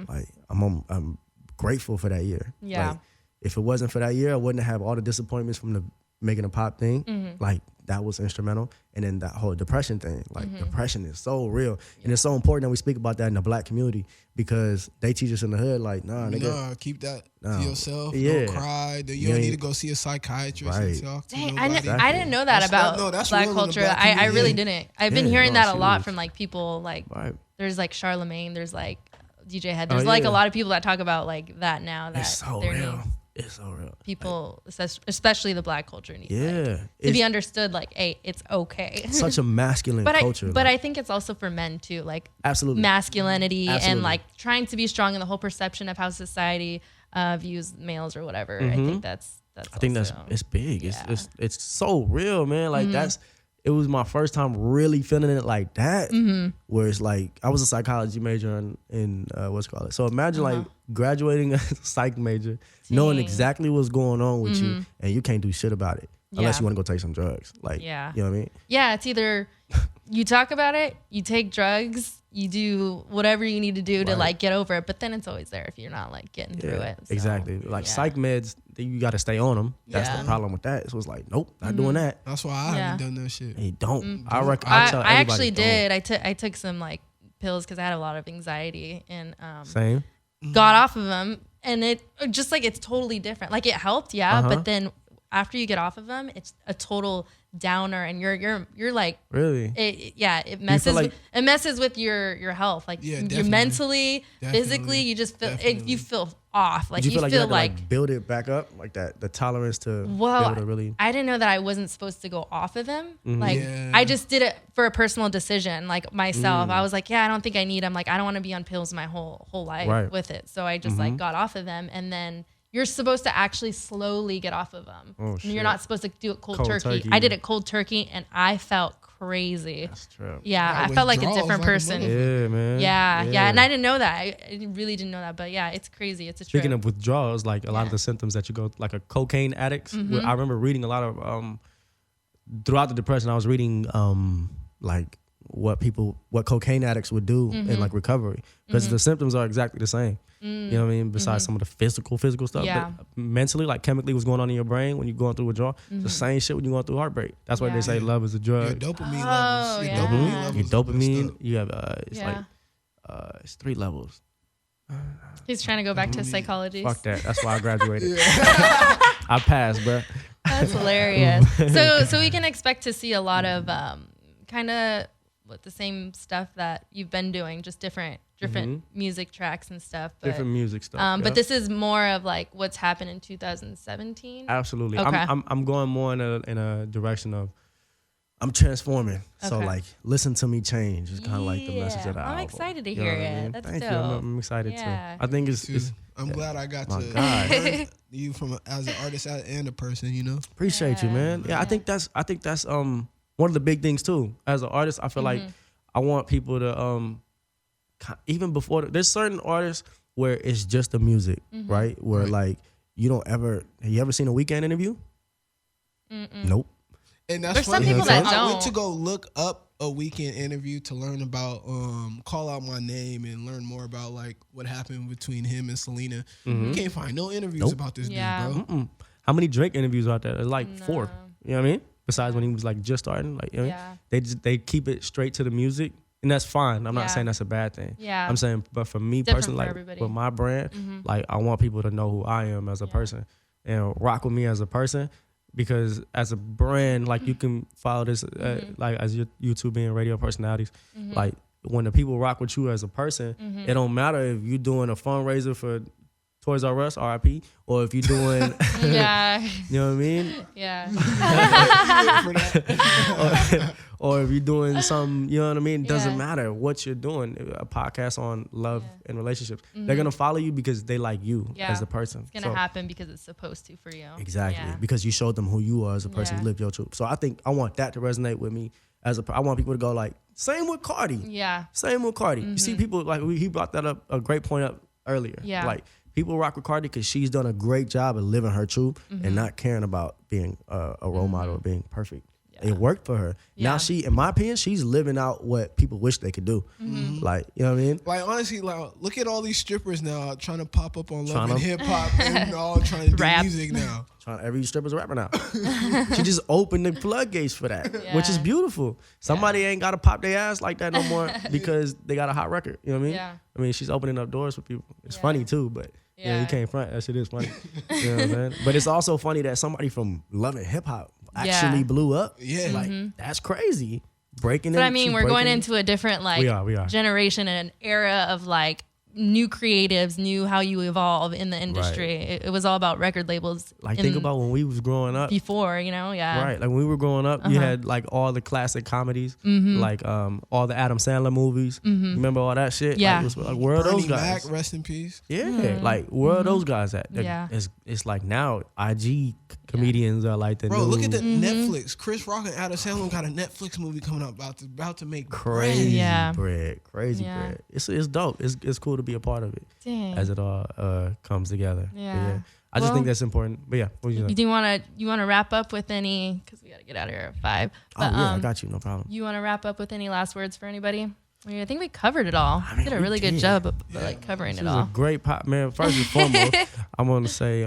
Like I'm grateful for that year. Yeah. Like, if it wasn't for that year, I wouldn't have all the disappointments from the making a pop thing. Like that was instrumental. And then that whole depression thing. Like depression is so real. And it's so important that we speak about that in the Black community because they teach us in the hood like, nah, nigga. Keep that to yourself. Yeah. Don't cry. You don't need to go see a psychiatrist and talk to Dang, nobody. I didn't know that about that's Black real in the culture. Black I community. really didn't. I've been hearing no, that a lot serious. from like people like Right. there's like Charlemagne, there's like DJ Head. There's like a lot of people that talk about like that now that It's so there real. needs It's so real. people, especially the Black culture, need Yeah. to be understood. Like, hey, it's okay. Such a masculine culture. But I think it's also for men too, like absolutely masculinity and Absolutely. like trying to be strong in the whole perception of how society views males or whatever. I think that's. I think also, it's big. yeah. It's so real, man. Like it was my first time really feeling it like that. Where it's like I was a psychology major in what's it called. So imagine like graduating as a psych major, knowing exactly what's going on with you, and you can't do shit about it unless you want to go take some drugs. Like, you know what I mean? Yeah, it's either you talk about it, you take drugs, you do whatever you need to do to like get over it, but then it's always there if you're not like getting through it. So, exactly. Like psych meds, you got to stay on them. That's the problem with that. So it's like, nope, not doing that. That's why I haven't done that shit. And you don't. I tell I everybody actually don't. did. I took some like pills because I had a lot of anxiety and Same. got off of them, and it just like it's totally different. Like it helped, but then after you get off of them, it's a total downer, and you're like Really? It messes like- it messes with your health. Like you're definitely. mentally, Definitely. physically, you just feel Definitely. you feel off. Like Did you feel like you had to like like build it back up, like that, the tolerance to be well, able to really. I didn't know that I wasn't supposed to go off of them. Like Yeah. I just did it for a personal decision, like myself. I was like, I don't think I need them. Like I don't want to be on pills my whole life Right. with it. So I just like got off of them, and then you're supposed to actually slowly get off of them. Oh, And shit. you're not supposed to do it cold Cold turkey. turkey. I did it cold turkey, and I felt crazy. That's true. Yeah, That I felt like a withdrawals different like a person. Yeah, man. Yeah, and I didn't know that. I really didn't know that, but yeah, it's crazy. It's a trip. Speaking of withdrawals, like a lot of the symptoms that you go, like a cocaine addicts. I remember reading a lot of throughout the depression. I was reading like what cocaine addicts would do in like recovery because the symptoms are exactly the same. You know what I mean? Besides some of the physical stuff, Yeah. but mentally, like chemically, what's going on in your brain when you're going through withdrawal? It's the same shit when you're going through heartbreak. That's why they say love is a Your drug. dopamine levels. Your yeah. dopamine levels. Your are messed dopamine, up. you have it's like it's 3 levels. He's trying to go back to psychology. Fuck that. That's why I graduated. I passed, bro. That's hilarious. So we can expect to see a lot of kind of the same stuff that you've been doing, just different music tracks and stuff. But, Different music stuff. But this is more of like what's happened in 2017. Absolutely. Okay. I'm going more in a direction of I'm transforming. So Okay. like listen to me change is kind of like the message of the album. I'm excited to You know hear what I it. mean? That's Thank dope. you. I'm excited Yeah. too. I think it's I'm glad I got My to God. learn you from as an artist and a person, you know. appreciate you, man. Yeah, I think that's one of the big things too. As an artist, I feel like I want people to even before there's certain artists where it's just the music, right? Where like have you ever seen a Weekend interview? Nope. And that's There's some funny people because that I don't. went to go look up a Weekend interview to learn about Call Out My Name and learn more about like what happened between him and Selena. You can't find no interviews about this Yeah. dude, bro. How many Drake interviews out there? There's like 4. You know what I mean? besides when he was like just starting. Like, you know, Yeah. they keep it straight to the music, and that's fine. I'm not Yeah. saying that's a bad thing. Yeah. I'm saying, but for me Different personally, for like everybody. with my brand, like I want people to know who I am as a person and rock with me as a person. Because as a brand, like you can follow this, like as your YouTube being radio personalities, like when the people rock with you as a person, it don't matter if you're doing a fundraiser for Toys R Us, RIP, or if you're doing, Yeah. you know what I mean? Yeah. or if you're doing something, you know what I mean? It doesn't Yeah. matter what you're doing. A podcast on love and relationships. They're going to follow you because they like you Yeah. as a person. It's gonna happen because it's supposed to for you. Exactly. Yeah. Because you showed them who you are as a person. Yeah. You live your truth. So I think I want that to resonate with me I want people to go like, same with Cardi. Yeah. Same with Cardi. You see people like, he brought that up, a great point up earlier. Yeah. Like people rock with Cardi because she's done a great job of living her truth and not caring about being a role model or being perfect. Yeah. It worked for her. Yeah. Now in my opinion, she's living out what people wish they could do. Like, you know what I mean? Like honestly, like look at all these strippers now trying to pop up on Love Tryna- and Hip Hop and all trying to do Rap. music now. Every stripper's a rapper now. She just opened the floodgates for that, which is Yeah. beautiful. Somebody ain't got to pop their ass like that no more because they got a hot record. You know what I mean? Yeah. I mean, she's opening up doors for people. It's Yeah. funny too, but yeah, you Yeah. can't front. That shit is funny. You know what I'm saying? But it's also funny that somebody from Love and Hip Hop actually blew up. Yeah. Like, that's crazy. Breaking But in. I mean, we're going into a different like We are. generation and an era of like new creatives, new how you evolve in the industry. It was all about record labels. Like, think about when we was growing up. before, you know, yeah. Right, like when we were growing up, you had like all the classic comedies, like all the Adam Sandler movies. Remember all that shit? Yeah. Like, it was like, where are those Bernie guys? Mac, rest in peace. Yeah, like where are those guys at? Yeah. It's like now IG comedians are like the Bro, new look at the Netflix. Chris Rock and Adam Sandler got a Netflix movie coming up about to make crazy Yeah. bread, crazy Yeah. bread. It's dope. It's cool to be a part of it Dang. as it all comes together. But Yeah. I just Well, think that's important. But yeah, what you Do you want to wrap up with any, because we got to get out of here at 5. Oh But, yeah, I got you. No problem. you want to wrap up with any last words for anybody? I mean, I think we covered it all. I mean, did a we really good did. job of like covering This it is all. a great pop, man. First and foremost, I want to say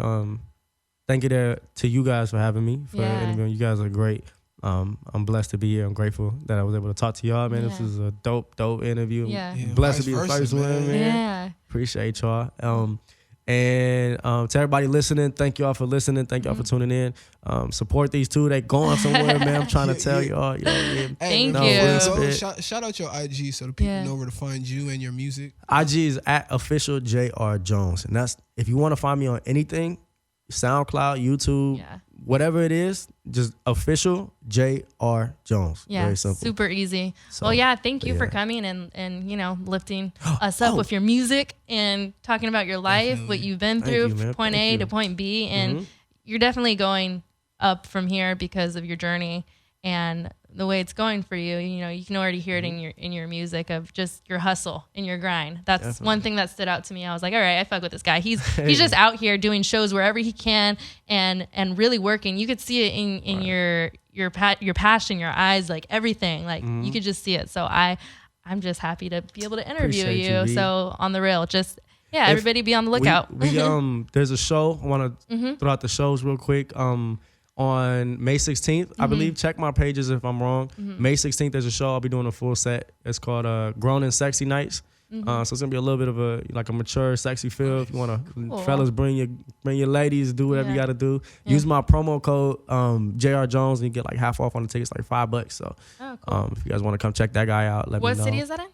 thank you to you guys for having me for Yeah. interviewing. You guys are great. I'm blessed to be here. I'm grateful that I was able to talk to y'all, man. This Yeah. is a dope interview. Yeah. Yeah, Blessed vice to be the versa, first one, man. Yeah. Appreciate y'all. And to everybody listening, thank y'all for listening. Thank y'all for tuning in. Support these two. They going somewhere, man. I'm trying to tell y'all. You know what I mean? Thank No, you. real Go, spit. shout out your IG so the people Yeah. know where to find you and your music. IG is at official JR Jones. And that's, if you want to find me on anything, SoundCloud, YouTube, Yeah. whatever it is, just official JR Jones. Yeah, Very simple. super easy. So, well, yeah, thank you for yeah. coming and lifting us up Oh. with your music and talking about your life, what you've been Thank through you, man. from point Thank A you. to point B, and you're definitely going up from here because of your journey and the way it's going for you. You know, you can already hear it in your music of just your hustle and your grind. That's Definitely. one thing that stood out to me. I was like, all right, I fuck with this guy. He's just out here doing shows wherever he can and really working. You could see it in your passion, your eyes, like everything. Like you could just see it. So I'm just happy to be able to interview Appreciate you. you, V. So on the rail, just If everybody be on the lookout. We there's a show. I want to throw out the shows real quick. On May 16th, I believe. Check my pages if I'm wrong. May 16th, there's a show. I'll be doing a full set. It's called Grown and Sexy Nights. So it's gonna be a little bit of a mature, sexy feel. If you wanna, Cool. fellas, bring your ladies, do whatever you Yeah. gotta do. Use my promo code JR Jones and you get like half off on the tickets, like $5. So Oh, cool. if you guys wanna come check that guy out, let What me know. city is that in?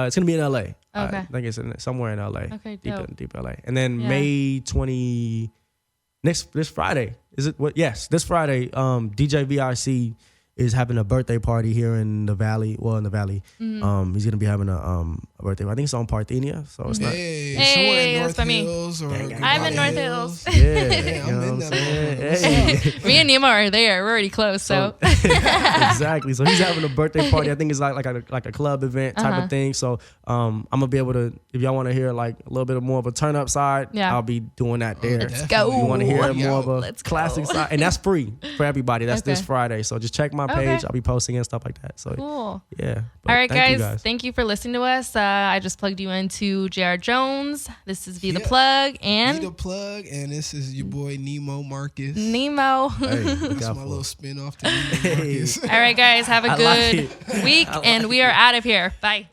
It's gonna be in LA. Okay. I think it's somewhere in LA. Okay, deep dope. deep LA. And then Yeah. May 20 this Friday. Is it what? Yes, this Friday. DJ VRC is having a birthday party here in the Valley. Well, in the Valley. He's gonna be having a birthday. I think it's on Parthenia, so it's not. Hey, Hey, somewhere in that's North by me. Hills or I'm in Goodbye North Hills. Yeah, Hey, I'm you know in what that saying? motherfucker. Hey. Me and Nemo are there. We're already close. So, Exactly. So he's having a birthday party. I think it's like a club event type of thing. So I'm gonna be able to, if y'all want to hear like a little bit more of a turn up side, Yeah. I'll be doing that there. let's Definitely. go. If you want to hear Yo, more of a let's go. classic side, and that's free for everybody. That's this Okay. Friday. So just check my my page. I'll be posting and stuff like that. So cool. Yeah. All right, guys. Thank you for listening to us. I just plugged you into J.R. Jones. This is V-The Plug and V-The Plug, and this is your boy Nemo Marcus. Nemo. Hey, that's my little spin off to Nemo Marcus. All right, guys. Have a good week, and we are out of here. Bye.